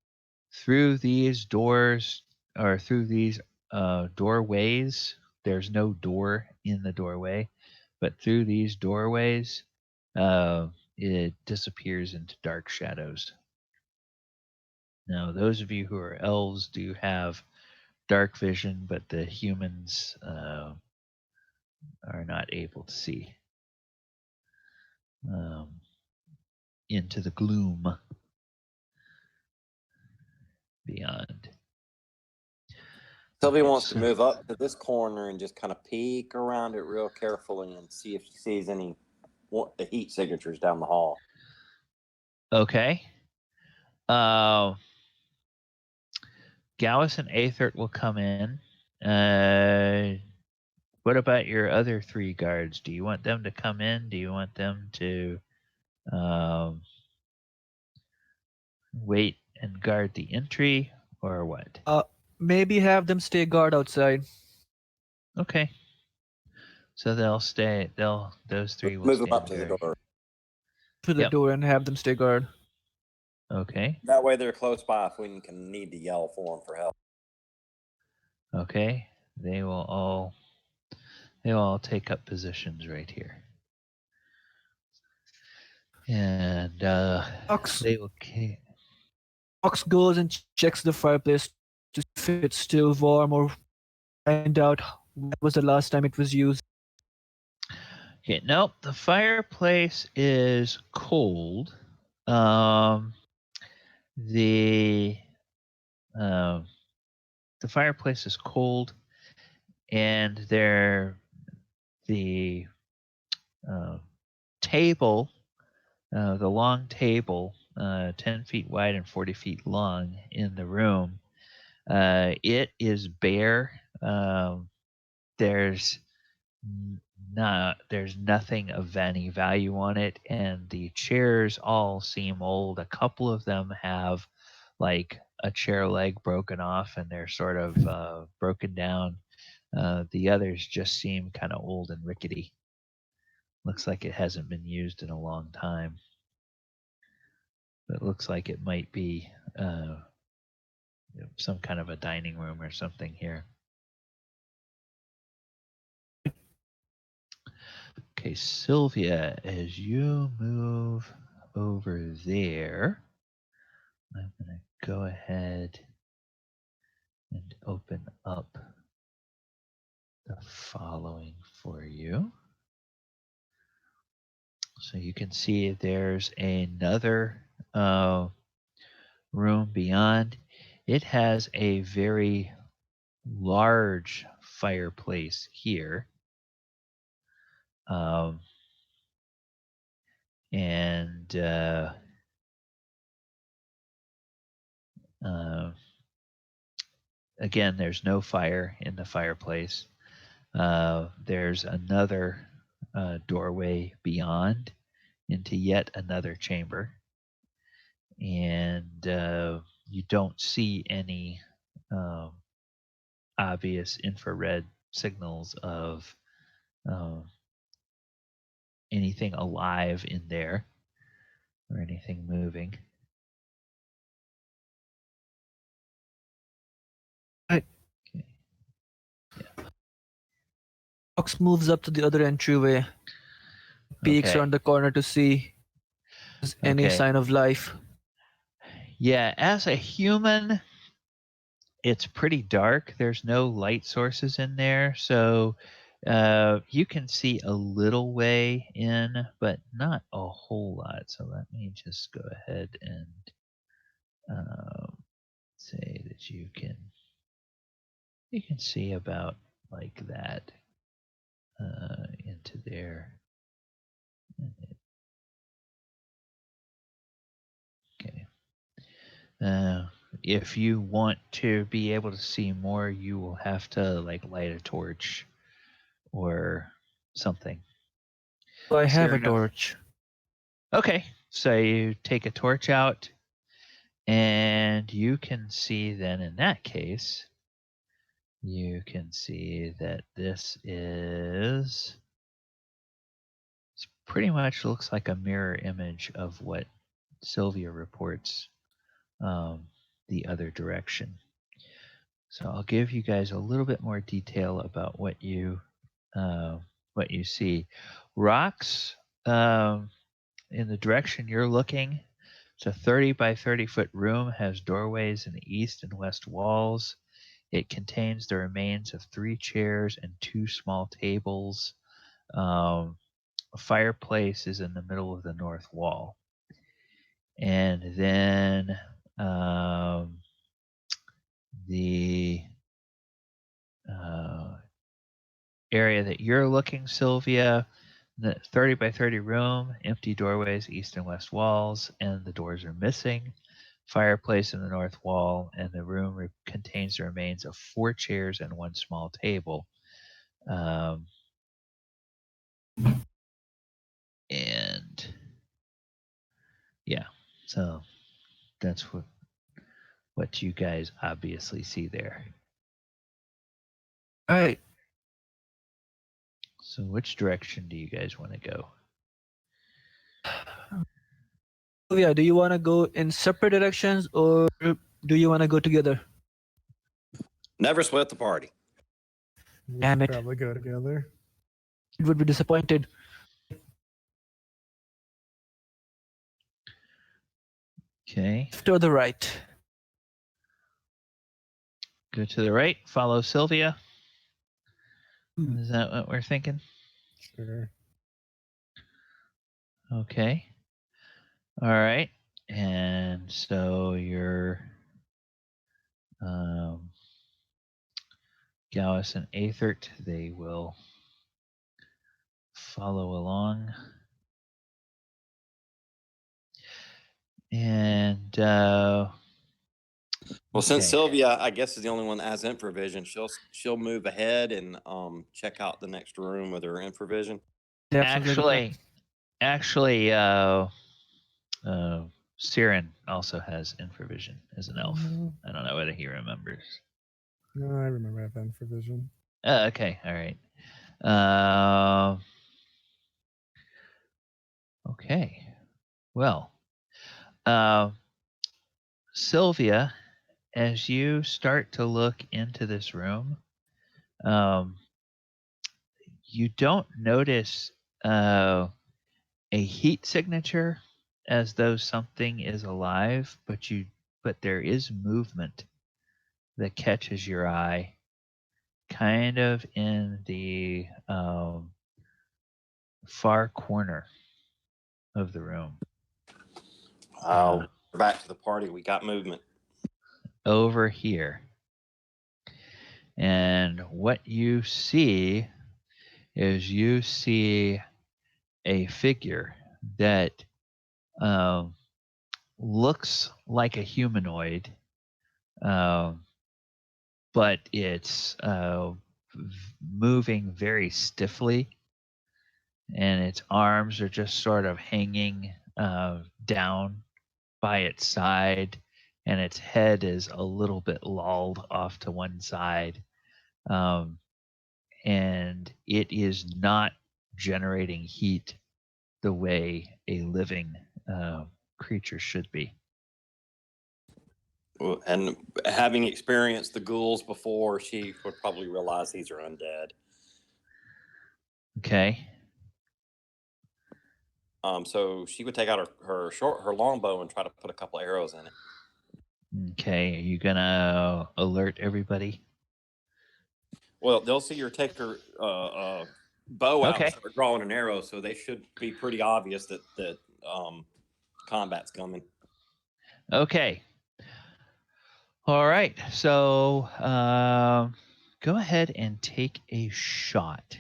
through these doors, or through these doorways, there's no door in the doorway, but through these doorways, it disappears into dark shadows. Now, those of you who are elves do have dark vision, but the humans are not able to see into the gloom beyond. Sylvia wants to move up to this corner and just kind of peek around it real carefully and see if she sees any the heat signatures down the hall. Okay. Gallus and Aethert will come in. What about your other 3 guards? Do you want them to come in? Do you want them to wait and guard the entry, or what? Maybe have them stay guard outside. Okay. So they'll stay. Those 3 will Move them stand up to the guard. door. To the Yep. door and have them stay guard. Okay. That way they're close by if we can need to yell for them for help. Okay. They will all take up positions right here. And Ox they will. Ox goes and checks the fireplace to see if it's still warm or find out when was the last time it was used. Okay, nope. The fireplace is cold. The fireplace is cold, and the table, the long table, 10 feet wide and 40 feet long in the room, it is bare. There's nothing of any value on it, and the chairs all seem old. A couple of them have like a chair leg broken off, and they're sort of broken down. The others just seem kind of old and rickety. Looks like it hasn't been used in a long time. It looks like it might be some kind of a dining room or something here. Okay, Sylvia, as you move over there, I'm going to go ahead and open up the following for you. So you can see there's another room beyond. It has a very large fireplace here. And again, there's no fire in the fireplace. There's another doorway beyond into yet another chamber. And you don't see any obvious infrared signals of anything alive in there or anything moving. Right. Okay. Ox moves up to the other entryway, peeks Okay. around the corner to see if there's any Okay. sign of life. Yeah, as a human, it's pretty dark. There's no light sources in there, so you can see a little way in, but not a whole lot. So let me just go ahead and say that you can see about like that into there. Okay. If you want to be able to see more, you will have to like light a torch or something. So I have Fair a enough. torch. Okay, so you take a torch out, and you can see then in that case, you can see that this is pretty much looks like a mirror image of what Sylvia reports the other direction. So I'll give you guys a little bit more detail about what you see. Rocks in the direction you're looking. It's a 30 by 30 foot room, has doorways in the east and west walls. It contains the remains of 3 chairs and 2 small tables. A fireplace is in the middle of the north wall. And then the area that you're looking, Sylvia, The 30 by 30 room, empty doorways, east and west walls, and the doors are missing. Fireplace in the north wall, and the room contains the remains of 4 chairs and 1 small table. And yeah, so that's what you guys obviously see there. All right. So which direction do you guys want to go? So yeah, do you want to go in separate directions or do you want to go together? Never split the party. We Damn should it. probably go together. It would be disappointed. Okay, To the right. go to the right, follow Sylvia. Hmm. Is that what we're thinking? Sure. Okay. All right. And so your Gallus and Aethert, they will follow along. And Well, since okay. Sylvia, I guess, is the only one that has infravision, she'll move ahead and check out the next room with her infravision. Yeah, absolutely. Actually, Siren also has infravision as an elf. I don't know whether he remembers. No, I remember I've been for vision. Okay, all right. Okay. Well, Sylvia, as you start to look into this room, you don't notice a heat signature as though something is alive, but there is movement that catches your eye, kind of in the far corner of the room. We're back to the party. We got movement. Over here. And what you see is you see a figure that looks like a humanoid, but it's moving very stiffly, and its arms are just sort of hanging down by its side, and its head is a little bit lolled off to one side. And it is not generating heat the way a living creature should be. And having experienced the ghouls before, she would probably realize these are undead. Okay. So she would take out her longbow and try to put a couple of arrows in it. Okay. Are you gonna alert everybody? Well, they'll see her take her bow out Okay. and start drawing an arrow, so they should be pretty obvious that combat's coming. Okay. All right. So go ahead and take a shot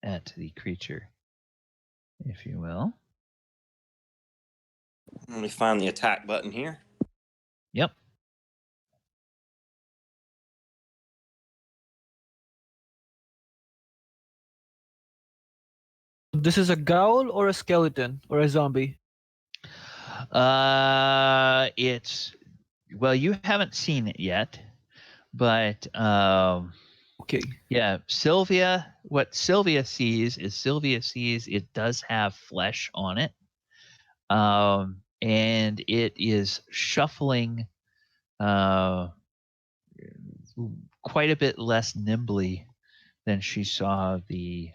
at the creature, if you will. Let me find the attack button here. Yep. This is a ghoul or a skeleton or a zombie? It's, well, you haven't seen it yet, but Okay. yeah, what Sylvia sees it does have flesh on it. And it is shuffling quite a bit less nimbly than she saw the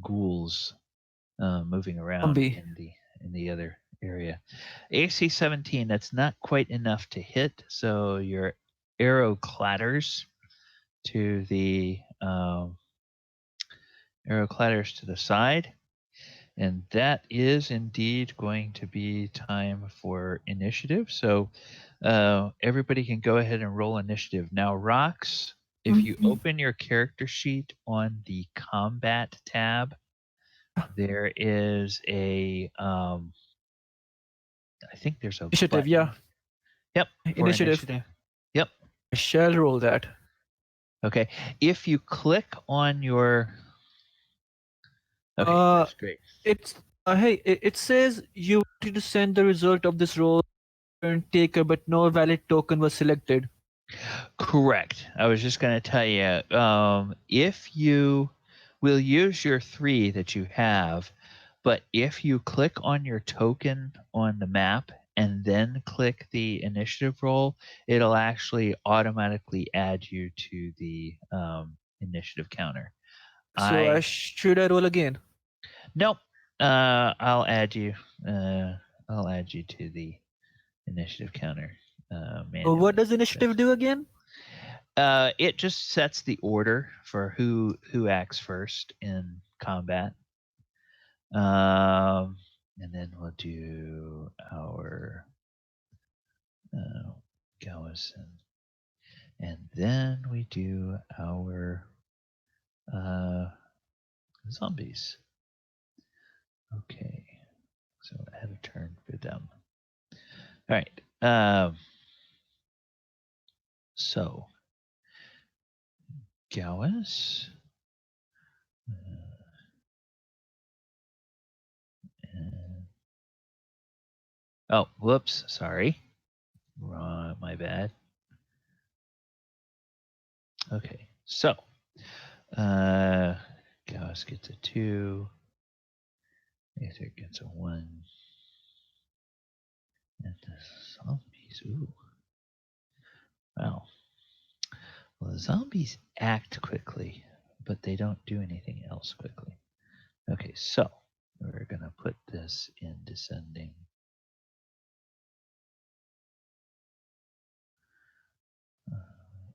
ghouls moving around Zombie. in the other area. AC 17, that's not quite enough to hit, so your arrow clatters to the side, and that is indeed going to be time for initiative. So everybody can go ahead and roll initiative now. Rox, If you Mhm. open your character sheet on the combat tab, there is a I think there's a Initiative, button. yeah. Yep. For Initiative. Yep. I shall roll that. Okay. If you click on your Okay, Uh, that's great. It's hey, it says you wanted to send the result of this roll turn taker, but no valid token was selected. Correct. I was just going to tell you, if you will use your 3 that you have, but if you click on your token on the map and then click the initiative roll, it'll actually automatically add you to the initiative counter. So should I roll again? Nope. I'll add you. I'll add you to the initiative counter. Manually. What does initiative do again? It just sets the order for who acts first in combat. And then we'll do our Gallison. And then we do our zombies. Okay. So add a turn for them. All right. So Gallus. Oh, whoops. Sorry. Wrong. My bad. Okay. So, Gauss gets a 2. Aether gets a 1. And the zombies, ooh. Wow. Well, the zombies act quickly, but they don't do anything else quickly. Okay, so we're going to put this in descending.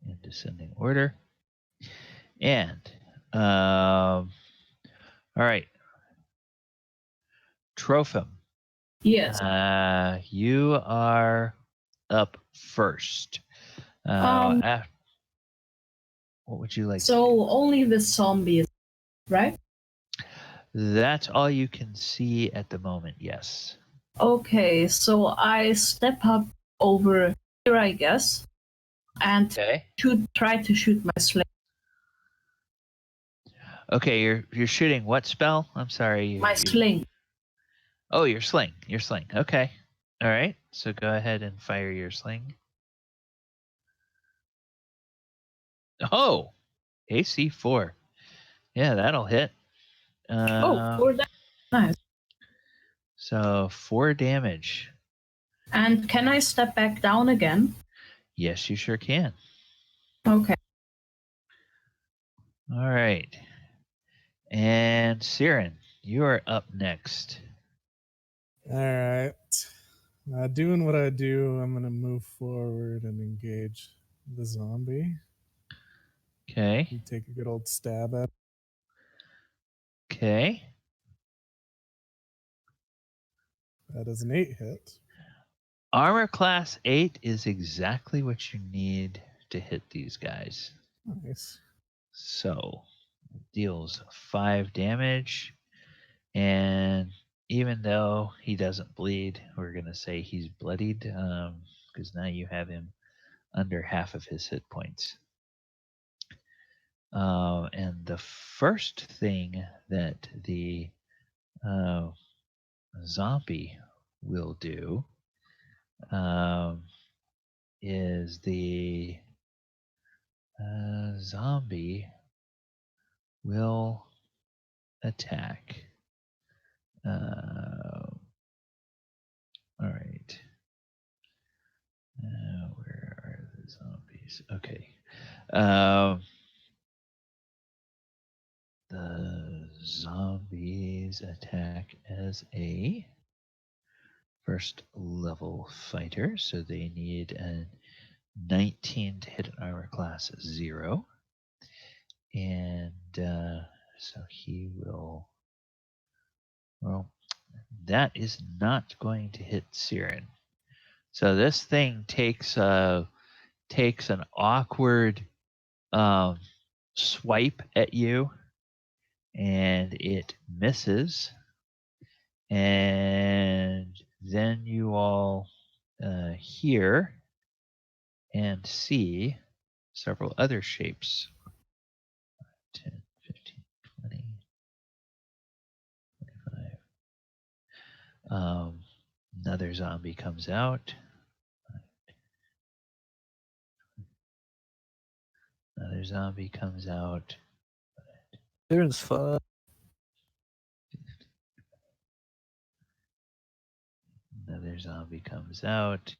In descending order. And, all right. Trophim. Yes. You are up first. What would you like to do? So only the zombies, right? That's all you can see at the moment, yes. Okay, so I step up over here, I guess, and Okay. try to shoot my sling. Okay, you're shooting what spell? I'm sorry. My sling. Oh, your sling. Your sling. Okay. All right. So go ahead and fire your sling. Oh, AC 4. Yeah, that'll hit. For that. Nice. So 4 damage. And can I step back down again? Yes, you sure can. Okay. All right. And Siren, you are up next. All right. Doing what I do, I'm going to move forward and engage the zombie. Okay. You take a good old stab at it. Okay. That is an 8 hit. Armor class 8 is exactly what you need to hit these guys. Nice. So, deals 5 damage. And even though he doesn't bleed, we're going to say he's bloodied because now you have him under half of his hit points. And the first thing that the zombie will do is the zombie will attack. All right. Where are the zombies? Okay. The zombies attack as a first level fighter, so they need a 19 to hit an armor class 0. And so he will. Well, that is not going to hit Siren. So this thing takes an awkward swipe at you, and it misses. And then you all hear and see several other shapes. 10, 15, 20, 25. Another zombie comes out. Another zombie comes out. Siren's fun. Another zombie comes out.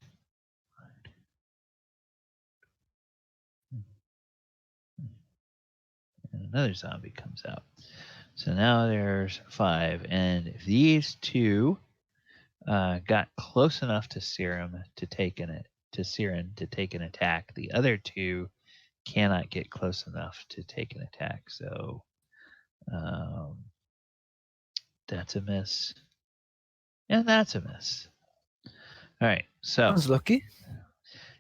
And another zombie comes out. So now there's 5. And these 2 got close enough to Siren to take an attack. The other 2 cannot get close enough to take an attack. So that's a miss. And that's a miss. All right. So Sounds lucky.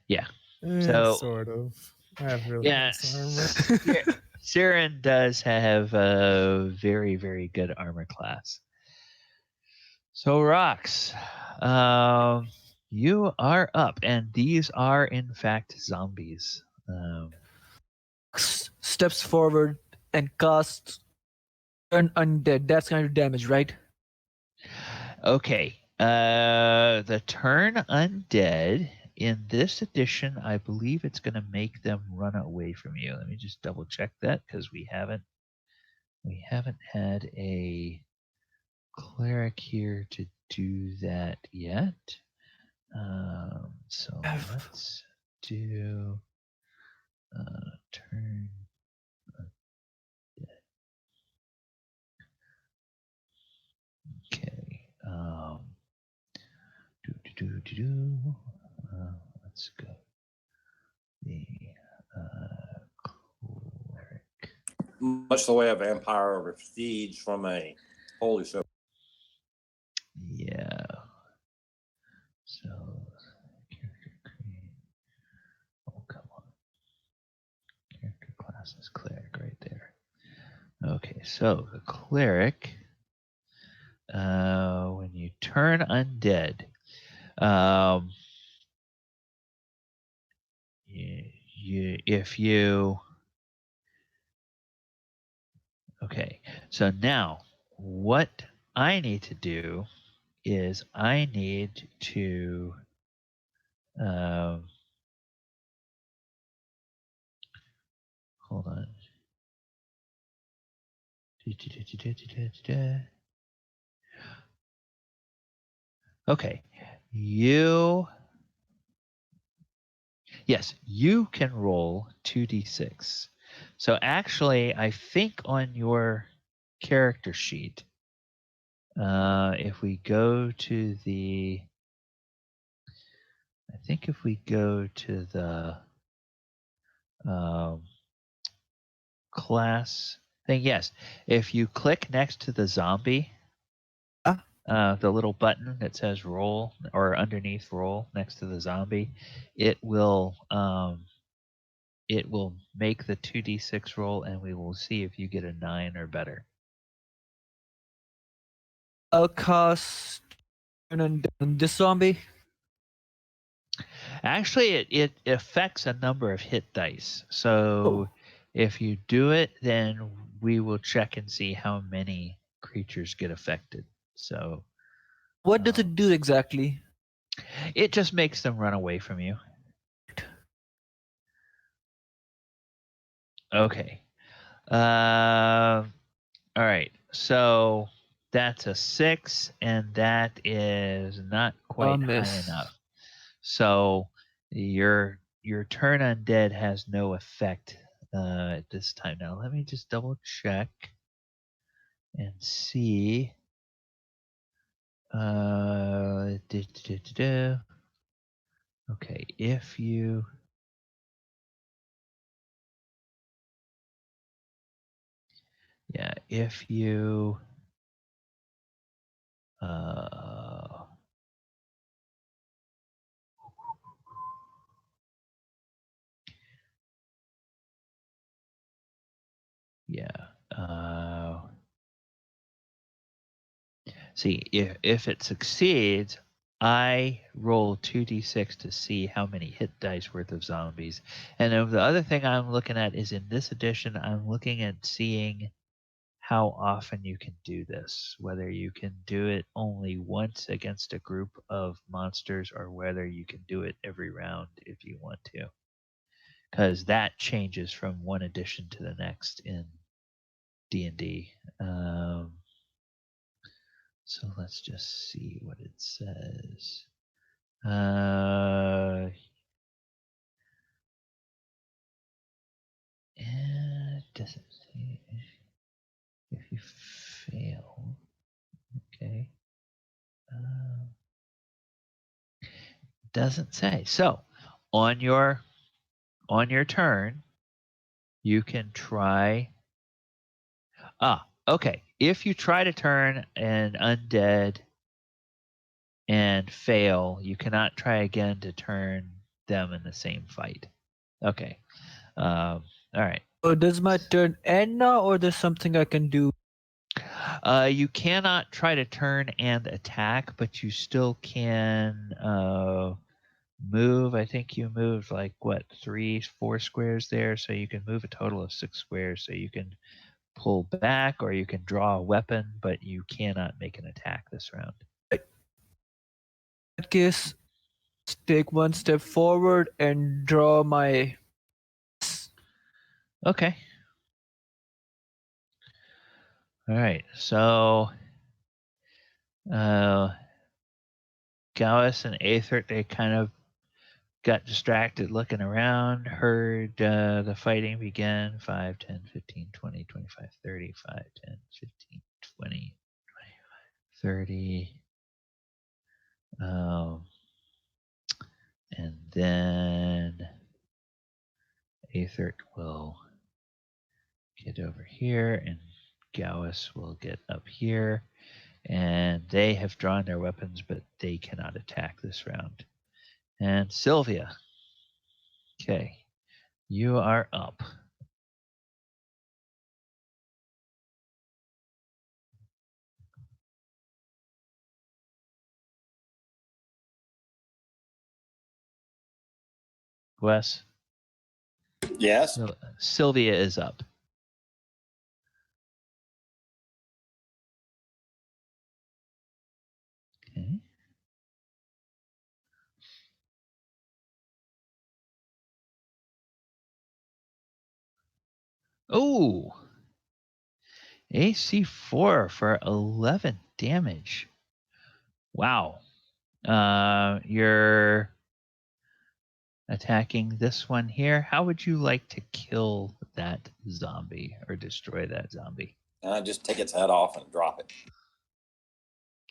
yeah. So Sort of. I have really yeah, nice armor. Siren does have a very, very good armor class. So Rox, you are up, and these are in fact zombies. Steps forward and casts Turn Undead. That's kind of damage, right? Okay. The turn undead in this edition, I believe it's going to make them run away from you. Let me just double check that because we haven't had a cleric here to do that yet. So let's do turn. Okay. Let's go. The cleric. Much the way a vampire recedes from a holy show. Yeah. So character create. Oh, come on. Character class is cleric right there. Okay, so the cleric. When you turn undead, if you okay, so now what I need to do is I need to hold on. Okay, yes, you can roll 2d6. So actually, I think on your character sheet, if we go to the class thing, yes, if you click next to the zombie, the little button that says roll or underneath roll next to the zombie, it will make the 2d6 roll, and we will see if you get a 9 or better. I'll cast Turn Undead on this zombie. Actually, it affects a number of hit dice. So if you do it, then we will check and see how many creatures get affected. So What does it do exactly? it just makes them run away from you. Okay. All right. So that's a 6, and that is not quite high Miss. enough. So your turn undead has no effect at this time. Now let me just double check and see. Okay, if you Yeah. See, if it succeeds, I roll 2d6 to see how many hit dice worth of zombies. And then the other thing I'm looking at is in this edition, I'm looking at seeing how often you can do this, whether you can do it only once against a group of monsters or whether you can do it every round if you want to. Because that changes from one edition to the next in D&D. So let's just see what it says. It doesn't say if you fail. Okay. Doesn't say. So on your turn, you can try. Okay. If you try to turn an undead and fail, you cannot try again to turn them in the same fight. Okay. All right. So does my turn end now, or there's something I can do? You cannot try to turn and attack, but you still can move. I think you moved like what, 3-4 squares there, so you can move a total of 6 squares. So you can pull back or you can draw a weapon, but you cannot make an attack this round. In that case, take one step forward and draw my. Okay. All right. So Gallus and Aether, they kind of got distracted looking around, heard the fighting begin. 5, 10, 15, 20, 25, 30, 5, 10, 15, 20, 30. And then Aether will get over here, and Gallus will get up here. And they have drawn their weapons, but they cannot attack this round. And Sylvia. Okay. You are up. Wes? Yes. Sylvia is up. Okay. Oh! AC4 for 11 damage. Wow. You're attacking this one here. How would you like to kill that zombie or destroy that zombie? Just take its head off and drop it.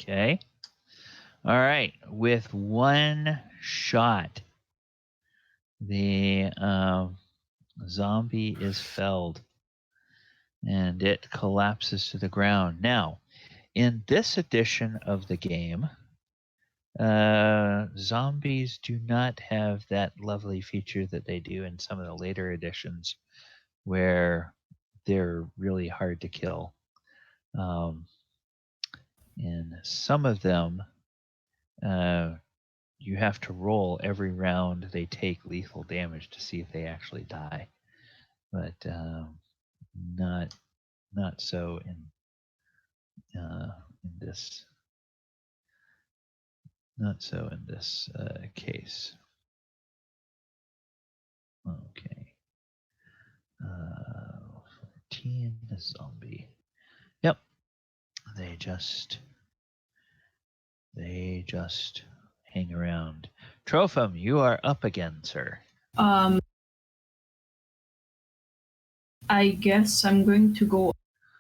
Okay. All right. With one shot, the zombie is felled and it collapses to the ground. Now, in this edition of the game, zombies do not have that lovely feature that they do in some of the later editions where they're really hard to kill. In some of them, you have to roll every round they take lethal damage to see if they actually die. But not so in this. Not so in this case. Okay. 14 zombie. Yep. They just hang around. Trophim, you are up again, sir. I guess I'm going to go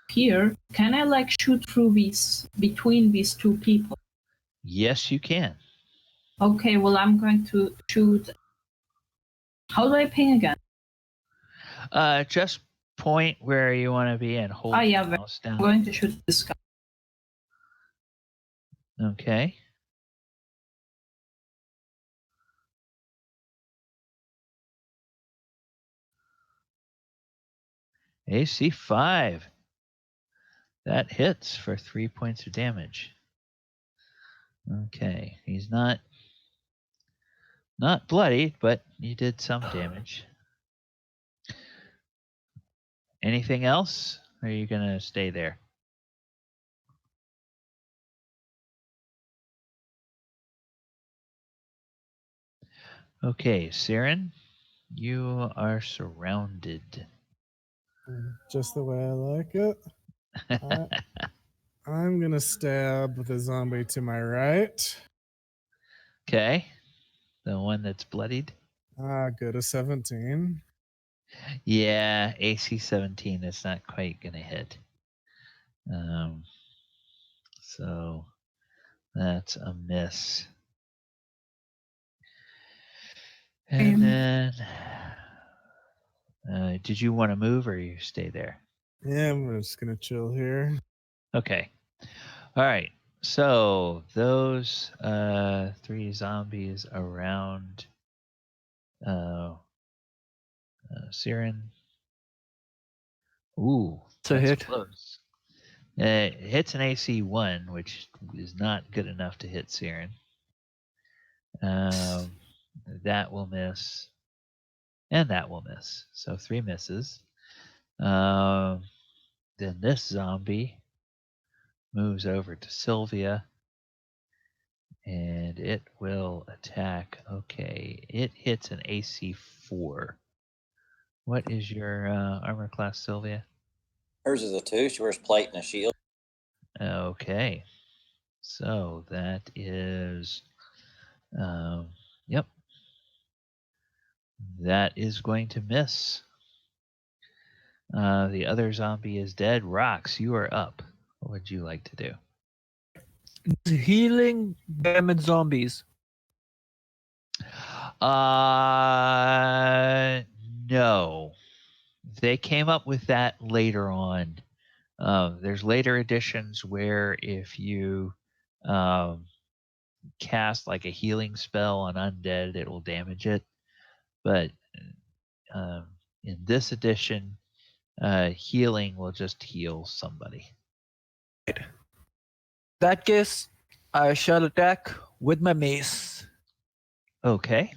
here. Can I like shoot through between these two people? Yes, you can. Okay, well I'm going to shoot. How do I ping again? Just point where you want to be and hold yeah, the mouse down. I'm going to shoot this guy. Okay. AC 5. That hits for 3 points of damage. Okay, he's not bloodied, but he did some damage. Anything else? Or are you gonna stay there? Okay, Siren, you are surrounded. Just the way I like it. I'm gonna stab the zombie to my right. Okay, the one that's bloodied. Go to 17. Yeah, AC 17 is not quite gonna hit. So that's a miss. And then, did you want to move or you stay there? Yeah, I'm just gonna chill here. Okay. All right. So those 3 zombies around Siren. Ooh, It's a that's hit. close. It hits an AC 1, which is not good enough to hit Siren. That will miss. And that will miss. So 3 misses. Then this zombie moves over to Sylvia. And it will attack. Okay, it hits an AC 4. What is your armor class, Sylvia? Hers is a 2. She wears plate and a shield. Okay, so that is, yep, that is going to miss. The other zombie is dead. Rox, you are up. What would you like to do? Healing damage zombies. No. They came up with that later on. There's later editions where if you cast like a healing spell on undead, it will damage it. But in this edition, healing will just heal somebody. In that case, I shall attack with my mace. Okay.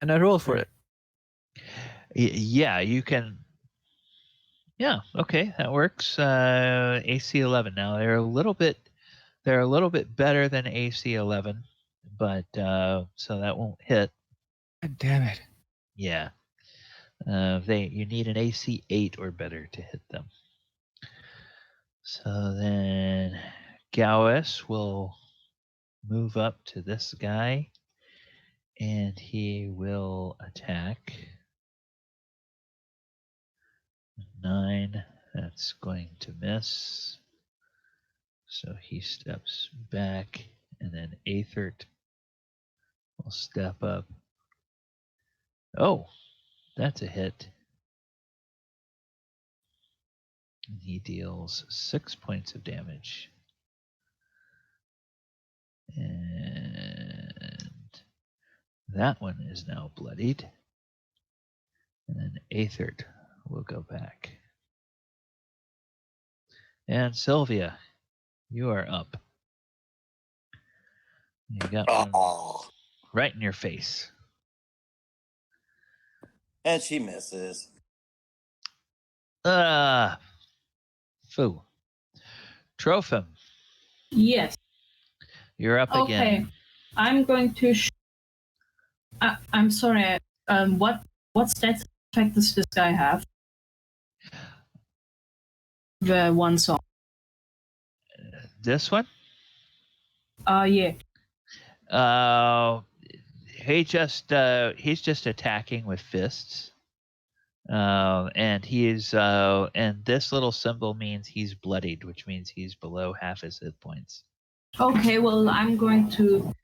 And I roll for it. Yeah, you can. Yeah, okay, that works. AC 11. Now they're a little bit better than AC 11, but so that won't hit. God damn it. Yeah. You need an AC 8 or better to hit them. So then Gowis will move up to this guy and he will attack. 9. That's going to miss. So he steps back, and then Aethert will step up. Oh, that's a hit. And he deals 6 points of damage. And that one is now bloodied. And then Aethert will go back. And Sylvia, you are up. You got one right in your face. And she misses. Foo. Trophim, Yes. you're up Okay. again. I'm going to. I'm sorry. What stats effect does this guy have? The one song. This one? Yeah. He's just attacking with fists. And and this little symbol means he's bloodied, which means he's below half his hit points. Okay. Well, I'm going to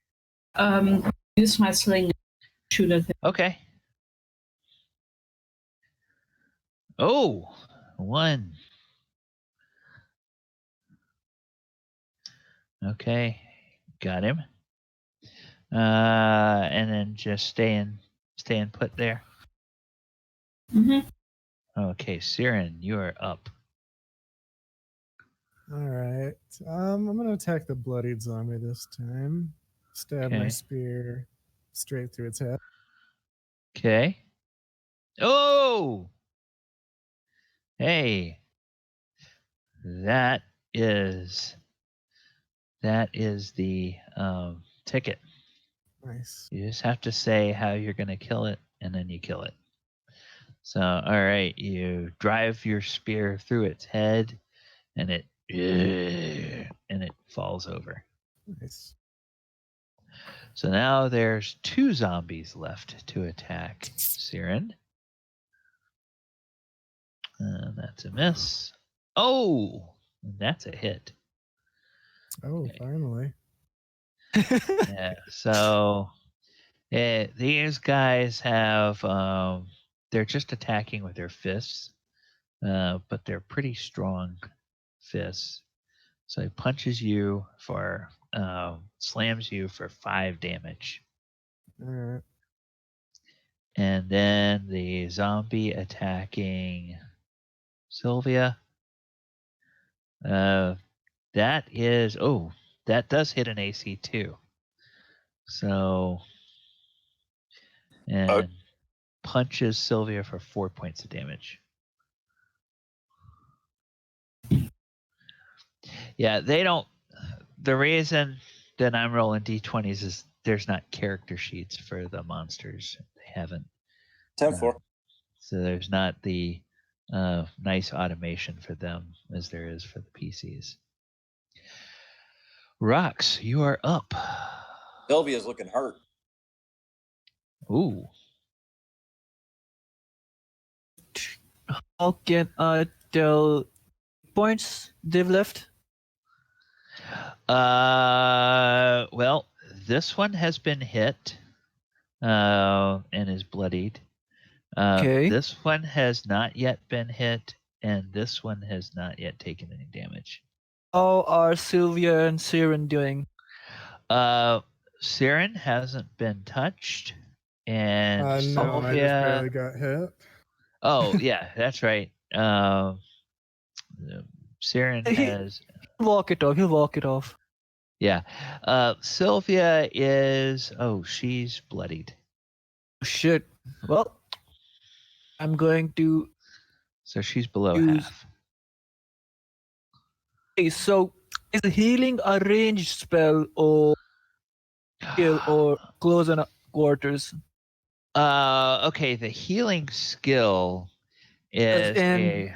use my sling and shoot at him. Okay. Oh, 1. Okay, got him. And then just staying put there. Mm-hmm. Okay, Siren, you are up. All right. I'm gonna attack the bloodied zombie this time. Stab my Okay. spear straight through its head. Okay. Oh! Hey. That is the ticket. Nice. You just have to say how you're going to kill it, and then you kill it. So, all right, you drive your spear through its head, and it falls over. Nice. So now there's 2 zombies left to attack Siren. That's a miss. Oh, that's a hit. Oh, Okay. finally. Yeah. So these guys have they're just attacking with their fists, but they're pretty strong fists. So he punches you for slams you for 5 damage. All right. And then the zombie attacking Sylvia. That does hit an AC too. So and punches Sylvia for 4 points of damage. Yeah, they don't. The reason that I'm rolling d20s is there's not character sheets for the monsters. They haven't. 10-4. So there's not the nice automation for them as there is for the PCs. Rox, you are up. Sylvia's looking hurt. Ooh. How can I tell points they've left? Well, this one has been hit and is bloodied. Okay. This one has not yet been hit, and this one has not yet taken any damage. How are Sylvia and Siren doing? Siren hasn't been touched, and No, I Sylvia. just barely got hit. Oh yeah, that's right. Siren has. He'll walk it off. He'll walk it off. Yeah. Sylvia is. Oh, she's bloodied. Shit. Well, I'm going to So she's below use. half. Okay, so is healing a ranged spell or skill or close and quarters? Okay, the healing skill As is in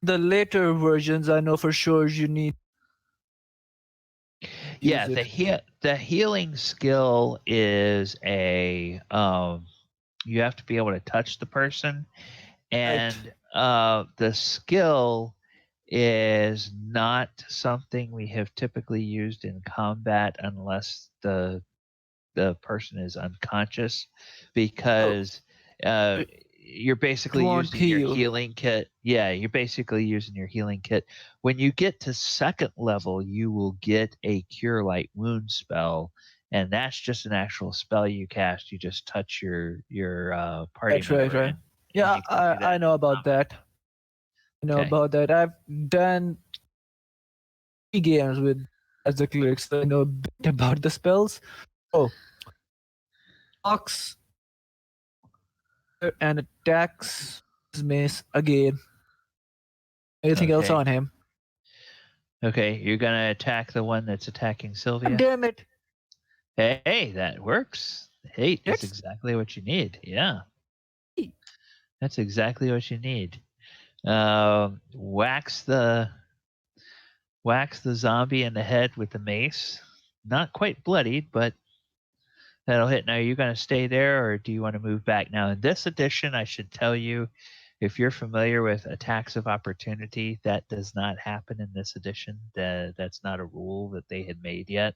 the later versions, I know for sure you need. Yeah, use the healing skill is a you have to be able to touch the person, and the skill is not something we have typically used in combat unless the person is unconscious, because you're basically won't using your heal. healing kit. Yeah, you're basically using your healing kit. When you get to 2nd level, you will get a Cure Light Wound spell, and that's just an actual spell you cast. You just touch your party Right, member. right. And Yeah, you can do that I know about that. I know Okay. about that. I've done 3 games with as the cleric, so I know a bit about the spells. Oh, Ox and attacks his mace again. Anything else Okay. on him? Okay, you're gonna attack the one that's attacking Sylvia. Damn it! Hey, that works. Hate is Yes. exactly what you need. Yeah. Hey. That's exactly what you need. Wax the zombie in the head with the mace. Not quite bloodied, but that'll hit. Now, are you going to stay there, or do you want to move back? Now, in this edition, I should tell you, if you're familiar with attacks of opportunity, that does not happen in this edition. That's not a rule that they had made yet.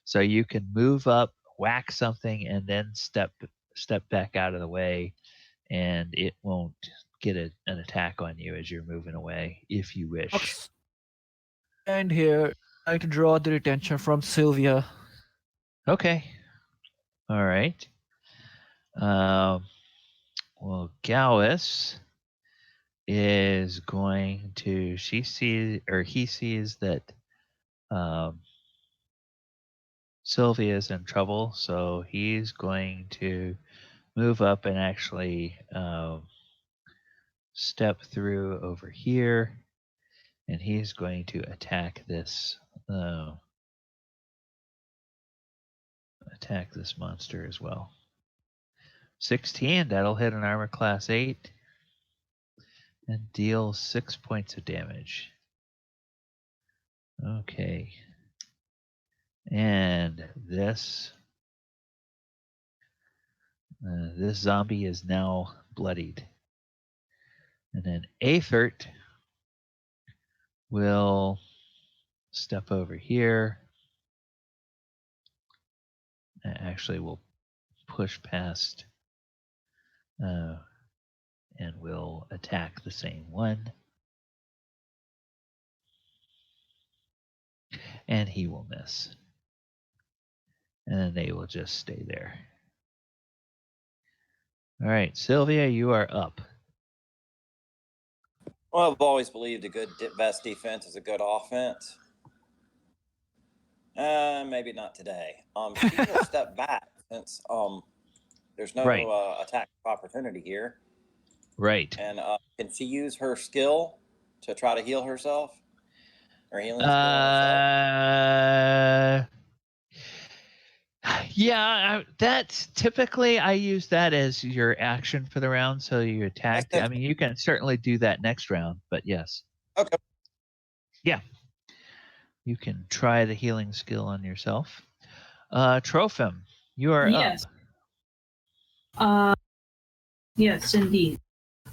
So you can move up, whack something, and then step back out of the way, and it won't get an attack on you as you're moving away, if you wish. Ox and here trying to draw the attention from Sylvia. Okay. All right. Well, Gallus, is going to. He sees that Sylvia's in trouble, so he's going to move up and actually step through over here, and he's going to attack this monster as well. 16, that'll hit an armor class 8 and deal 6 points of damage. Okay. And this zombie is now bloodied. And then Aethert will step over here. Actually, we'll push past and will attack the same one. And he will miss. And then they will just stay there. All right, Sylvia, you are up. Well, I've always believed a good best defense is a good offense. Maybe not today. She will step back since there's no Right. attack opportunity here. Right. And can she use her skill to try to heal herself? Or healing skill on herself? Yeah, that's typically I use that as your action for the round, so you attack. I mean, you can certainly do that next round, but yes. Okay. Yeah. You can try the healing skill on yourself. Trophim, you are Yes. up. Yes, indeed.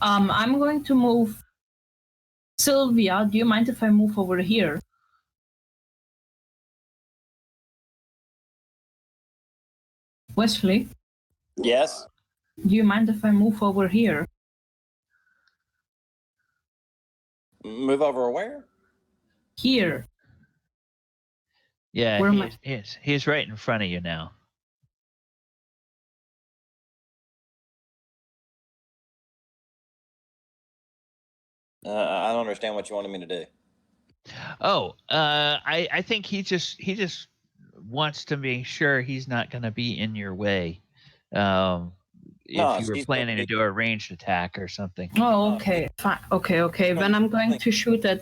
I'm going to move. Sylvia, do you mind if I move over here? Wesley? Yes. Do you mind if I move over here? Move over where? Here. Yeah, Where he's right in front of you now. I don't understand what you wanted me to do. Oh, I think he just wants to make sure he's not going to be in your way. If you were planning to do a ranged attack or something. Oh, okay. Fine. Okay. Then I'm going to shoot at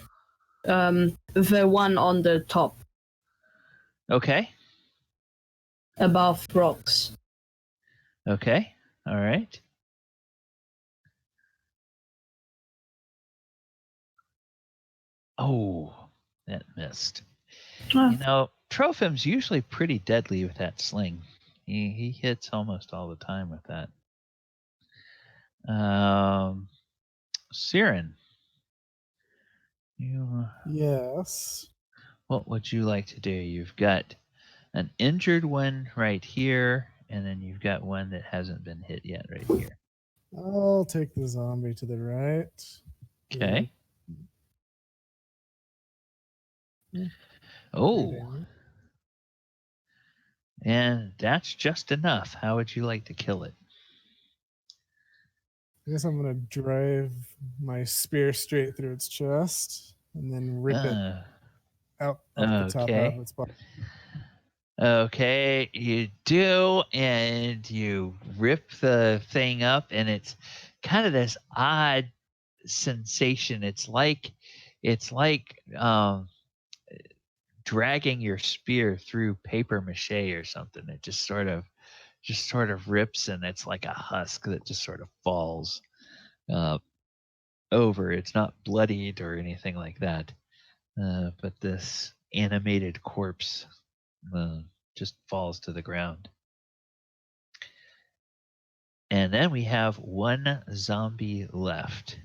the one on the top. Okay. Above rocks. Okay. All right. Oh, that missed. Oh. You know, Trophim's usually pretty deadly with that sling. He hits almost all the time with that. Siren. Yes. What would you like to do? You've got an injured one right here, and then you've got one that hasn't been hit yet right here. I'll take the zombie to the right. Okay. Yeah. Oh. And that's just enough. How would you like to kill it? I guess I'm going to drive my spear straight through its chest and then rip it out of the top half of its body. Okay, you do, and you rip the thing up, and it's kind of this odd sensation. It's like dragging your spear through paper mache or something. It just sort of rips, and it's like a husk that just sort of falls over. It's not bloodied or anything like that, but this animated corpse just falls to the ground. And then we have one zombie left.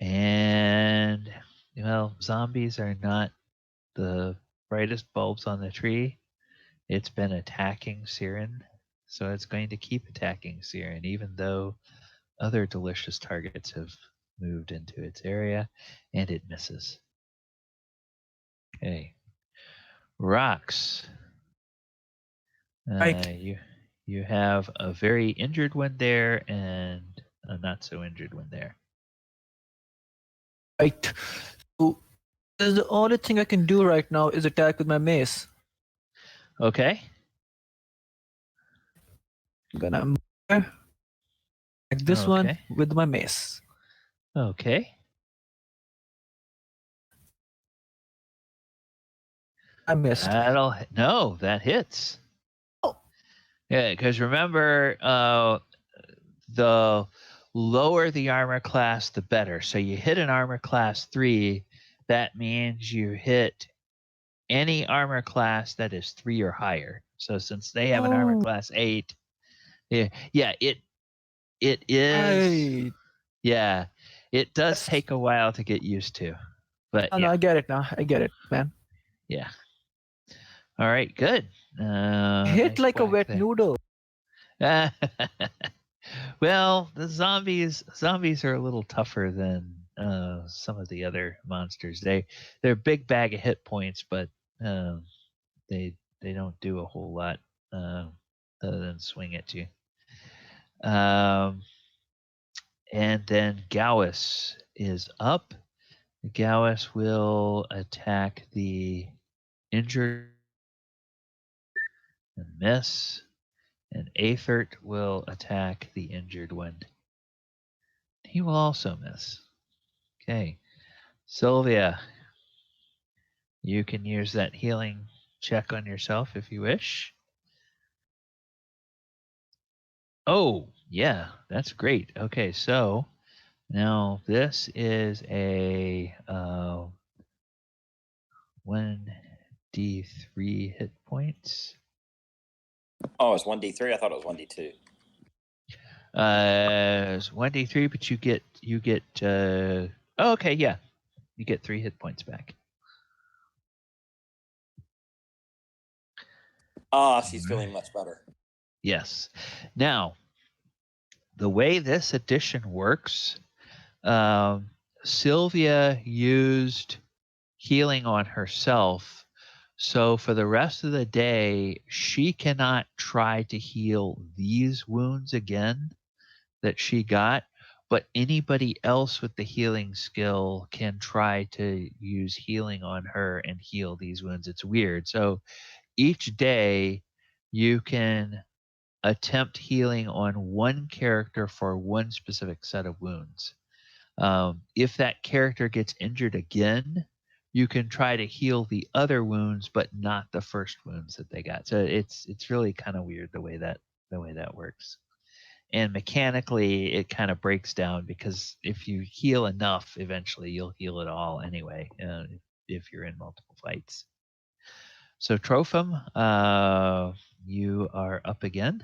And, well, zombies are not the brightest bulbs on the tree. It's been attacking Siren, so it's going to keep attacking Siren, even though other delicious targets have moved into its area, and it misses. Okay. Rocks. You have a very injured one there and a not so injured one there. Right. So the only thing I can do right now is attack with my mace. Okay. I'm gonna attack this one Okay. with my mace. Okay. I missed. No, that hits. Oh. Yeah, because remember, the lower the armor class, the better. So you hit an armor class 3, that means you hit any armor class that is 3 or higher. So since they have an armor Oh. class 8, it is. Right. Yeah, it does Yes. take a while to get used to, but Oh, no, yeah, I get it now. I get it, man. yeah. All right, good. Hit Nice like a whack wet there. noodle. Well, the zombies are a little tougher than some of the other monsters. They're a big bag of hit points, but they don't do a whole lot other than swing at you. And then Gowis is up. Gowis will attack the injured and miss, and Aethert will attack the injured one. He will also miss. Okay. Sylvia, you can use that healing check on yourself if you wish. Oh, yeah, that's great. Okay, so now this is a 1d3 hit points. Oh, it's 1d3. I thought it was 1d2. It's 1d3, but you get oh, okay, yeah. You get 3 hit points back. Ah, she's feeling much better. Yes. Now, the way this edition works, Sylvia used healing on herself. So for the rest of the day, she cannot try to heal these wounds again that she got, but anybody else with the healing skill can try to use healing on her and heal these wounds. It's weird. So each day you can attempt healing on one character for one specific set of wounds. If that character gets injured again, you can try to heal the other wounds, but not the first wounds that they got. So it's really kind of weird the way that works. And mechanically, it kind of breaks down because if you heal enough, eventually you'll heal it all anyway. If you're in multiple fights. So Trophim, you are up again.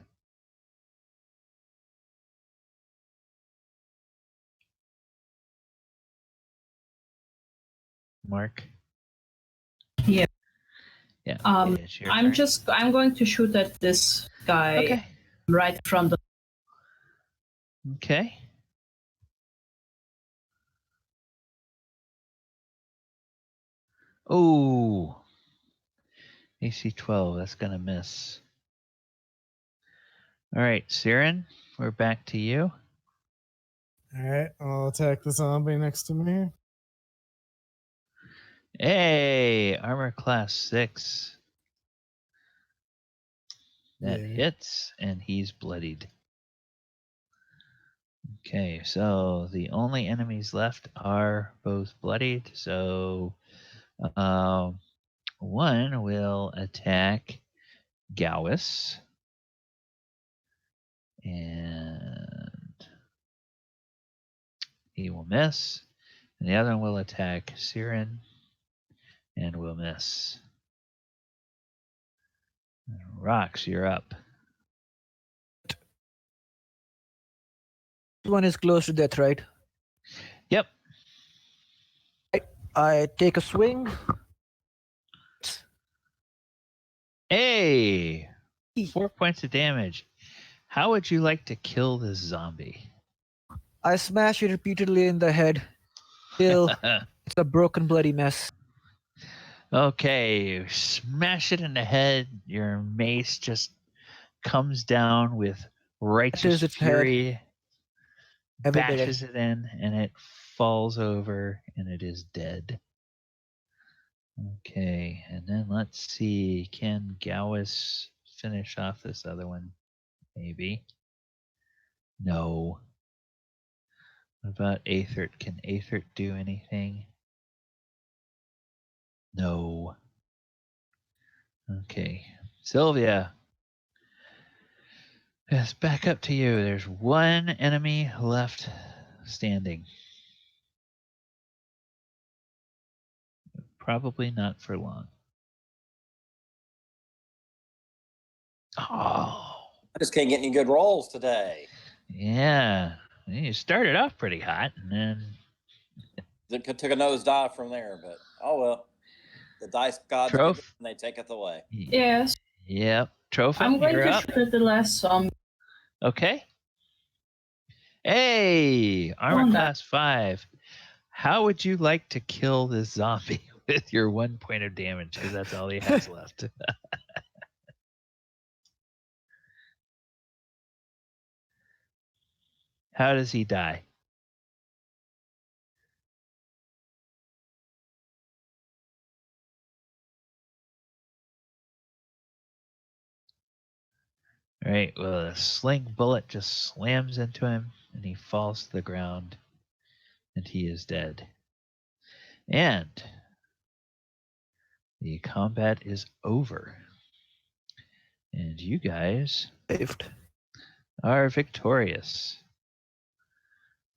Mark. Yeah. Yeah. It's your I'm turn. I'm going to shoot at this guy Okay. right from the. Okay. Oh. AC 12. That's gonna miss. All right, Siren, we're back to you. All right, I'll attack the zombie next to me. Hey, armor class 6. That Yeah. hits, and he's bloodied. Okay, so the only enemies left are both bloodied. So one will attack Gowis, and he will miss. And the other one will attack Siren, and will miss. Rox, you're up. This one is close to death, right? Yep. I take a swing. Hey, 4 points of damage. How would you like to kill this zombie? I smash it repeatedly in the head. Till it's a broken, bloody mess. Okay, smash it in the head. Your mace just comes down with righteous its head. fury. Everybody bashes it in, and it falls over, and it is dead. Okay, and then let's see. Can Gowis finish off this other one? Maybe. No. What about Aethert? Can Aethert do anything? No. Okay. Sylvia. Yes, back up to you. There's one enemy left standing. Probably not for long. Oh, I just can't get any good rolls today. yeah. You started off pretty hot, and then It took a nosedive from there, but oh well. The dice gods give it and they taketh away. Yes. Yep. Trophy, I'm going you're to up. shoot at the last zombie. Okay. Hey, armor Oh, class 5. How would you like to kill this zombie with your 1 point of damage? Because that's all he has left. How does he die? All right. Well, a sling bullet just slams into him, and he falls to the ground, and he is dead. And the combat is over. And you guys saved. are victorious.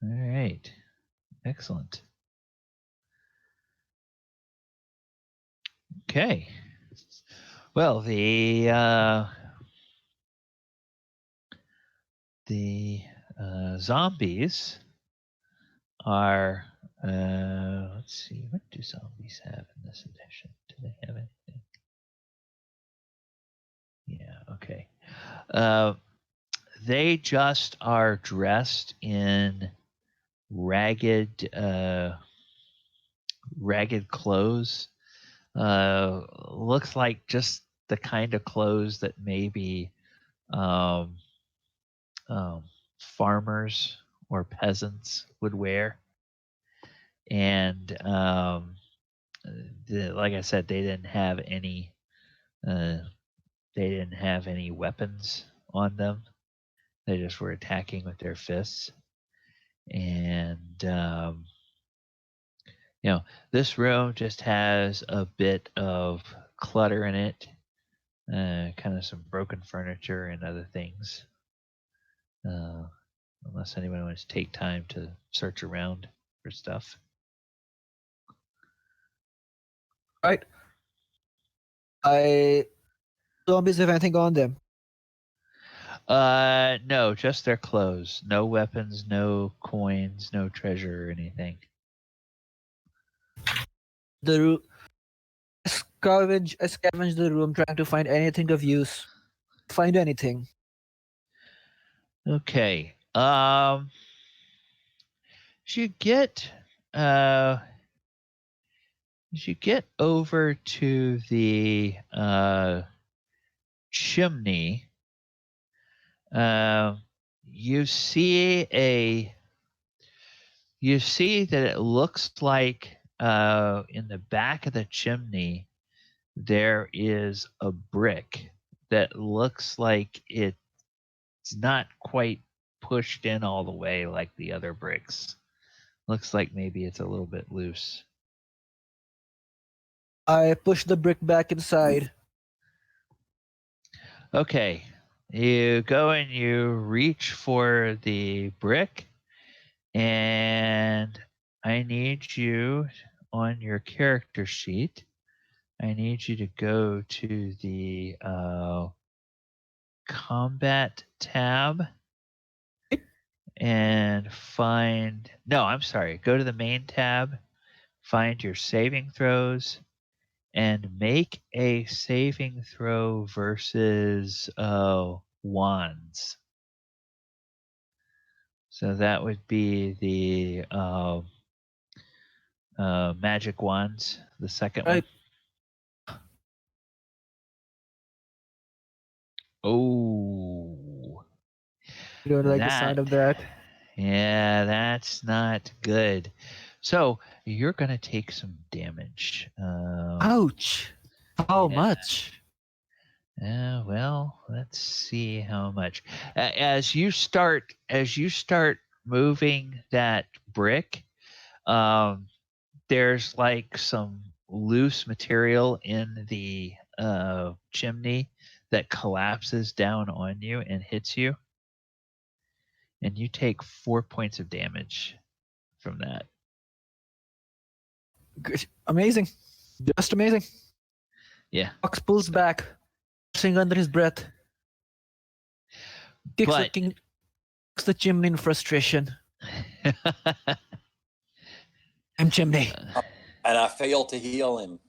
All right. Excellent. Okay. Well, the zombies are. Let's see. What do zombies have in this edition? Do they have anything? Yeah. Okay. They just are dressed in ragged clothes. Looks like just the kind of clothes that maybe um, farmers or peasants would wear. And like I said, they didn't have any. They didn't have any weapons on them. They just were attacking with their fists. And this room just has a bit of clutter in it, kind of some broken furniture and other things. Unless anyone wants to take time to search around for stuff. Right. Zombies have anything on them? No, just their clothes. No weapons, no coins, no treasure or anything. I scavenge the room trying to find anything of use. Find anything. Okay. As you get as you get over to the chimney, you see that it looks like in the back of the chimney there is a brick that looks like it's not quite pushed in all the way like the other bricks. Looks like maybe it's a little bit loose. I push the brick back inside. Okay. You go and you reach for the brick, and I need you on your character sheet. I need you to go to the combat tab and find. No, I'm sorry. Go to the main tab, find your saving throws, and make a saving throw versus wands. So that would be the magic wands, the second one. Right. Oh, You don't like the that sound of that? Yeah, that's not good. So you're gonna take some damage. Ouch! How Yeah. much? Well, let's see how much. As you start moving that brick, there's like some loose material in the chimney that collapses down on you and hits you, and you take 4 points of damage from that. Good. Amazing. Just amazing. Yeah, Fox pulls back, sing under his breath, kicks but the chimney in frustration. I'm chimney. And I failed to heal him.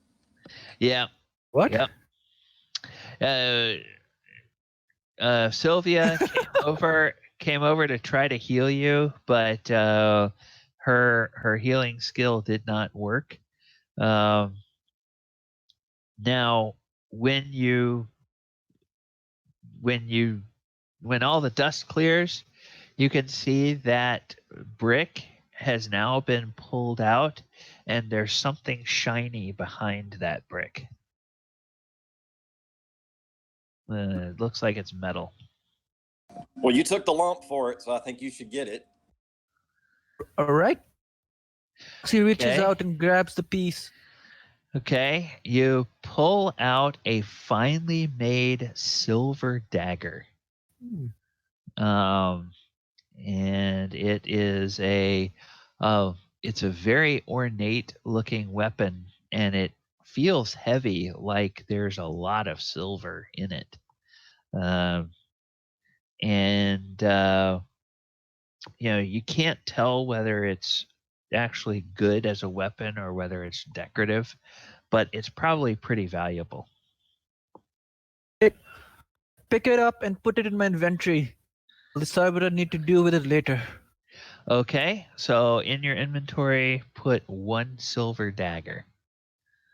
yeah, What? yep. Sylvia came over to try to heal you, but her healing skill did not work. Now, when all the dust clears, you can see that brick has now been pulled out, and there's something shiny behind that brick. It looks like it's metal. Well, you took the lump for it, so I think you should get it. All right. He reaches Okay. out and grabs the piece. Okay, you pull out a finely made silver dagger. And it is it's a very ornate looking weapon, and it feels heavy, like there's a lot of silver in it. You can't tell whether it's actually good as a weapon or whether it's decorative, but it's probably pretty valuable. Pick it up and put it in my inventory. I'll decide what I need to do with it later. Okay, so in your inventory, put 1 silver dagger.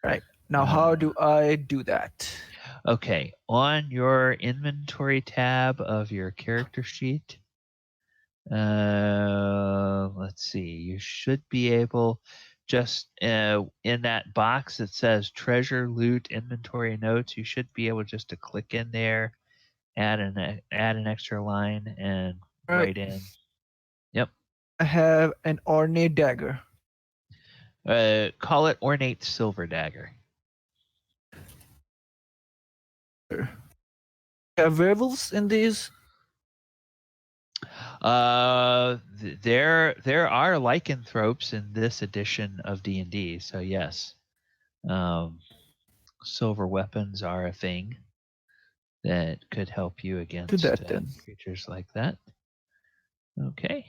Right. Now, how do I do that? Okay, on your inventory tab of your character sheet, let's see, you should be able, just in that box that says treasure, loot, inventory notes, you should be able just to click in there, add an extra line, and write in. Yep. I have an ornate dagger. Call it ornate silver dagger. Have werewolves in these? There are lycanthropes in this edition of D&D, so yes, silver weapons are a thing that could help you against that, then. creatures like that. Okay.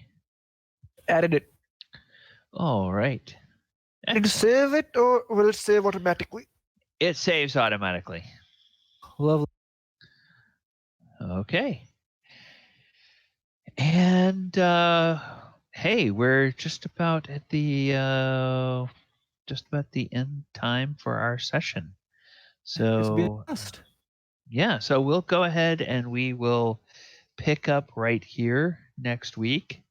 Added it. All right. Did you Excellent. save it, or will it save automatically? It saves automatically. Lovely. Okay. And hey, we're just about at the end time for our session. It's been So fast. yeah, so we'll go ahead and we will pick up right here next week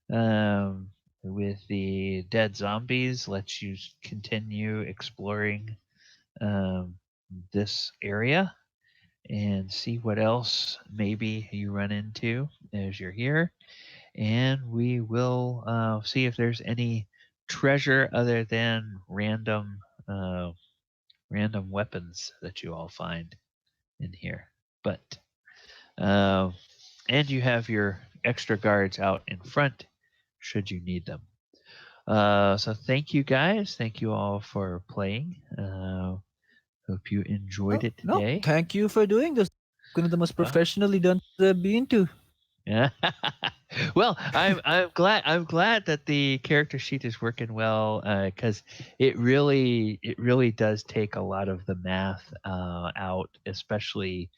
with the dead zombies. Let you continue exploring this area and see what else maybe you run into as you're here. And we will see if there's any treasure other than random weapons that you all find in here. But and you have your extra guards out in front should you need them. So thank you guys. Thank you all for playing. Hope you enjoyed it today. No, thank you for doing this. One of the most professionally done I've been to. Yeah. Well, I'm glad that the character sheet is working well, because it really does take a lot of the math out, especially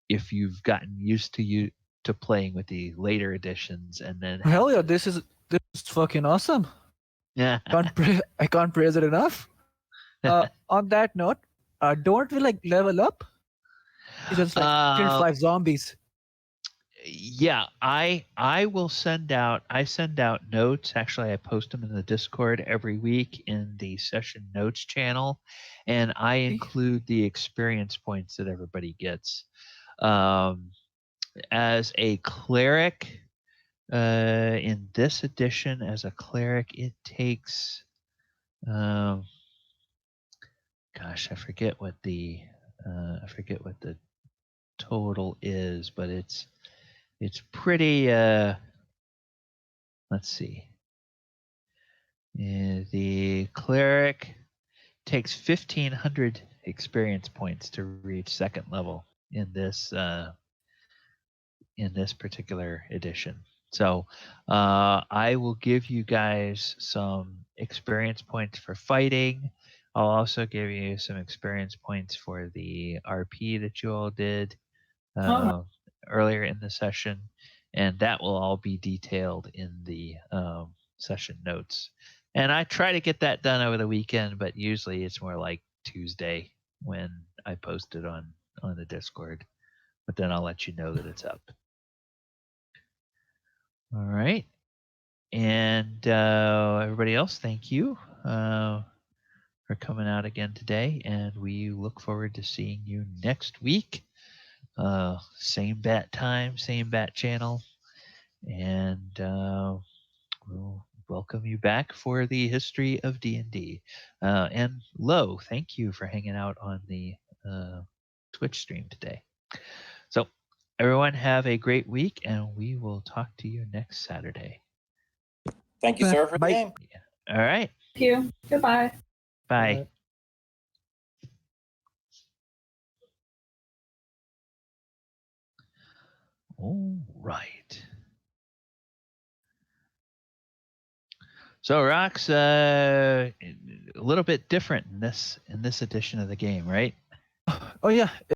if you've gotten used to playing with the later editions, and then Hell yeah, this is fucking awesome. yeah. I can't praise it enough. On that note, don't we like level up? It's just like 5 zombies. Yeah, I will send out. I send out notes. Actually, I post them in the Discord every week in the session notes channel, and I include the experience points that everybody gets. As a cleric, in this edition, as a cleric, it takes. Gosh, I forget what the total is, but it's pretty. Let's see. The cleric takes 1,500 experience points to reach second level in this particular edition. So I will give you guys some experience points for fighting. I'll also give you some experience points for the RP that you all did earlier in the session, and that will all be detailed in the session notes. And I try to get that done over the weekend, but usually it's more like Tuesday when I post it on the Discord. But then I'll let you know that it's up. All right. And everybody else, thank you for coming out again today. And we look forward to seeing you next week. Same bat time, same bat channel. And we'll welcome you back for the History of D&D. And Lo, thank you for hanging out on the Twitch stream today. So everyone have a great week, and we will talk to you next Saturday. Thank you, sir, for the game. All right. Thank you. Goodbye. Bye. All right. So Rox, a little bit different in this edition of the game, right? Oh yeah,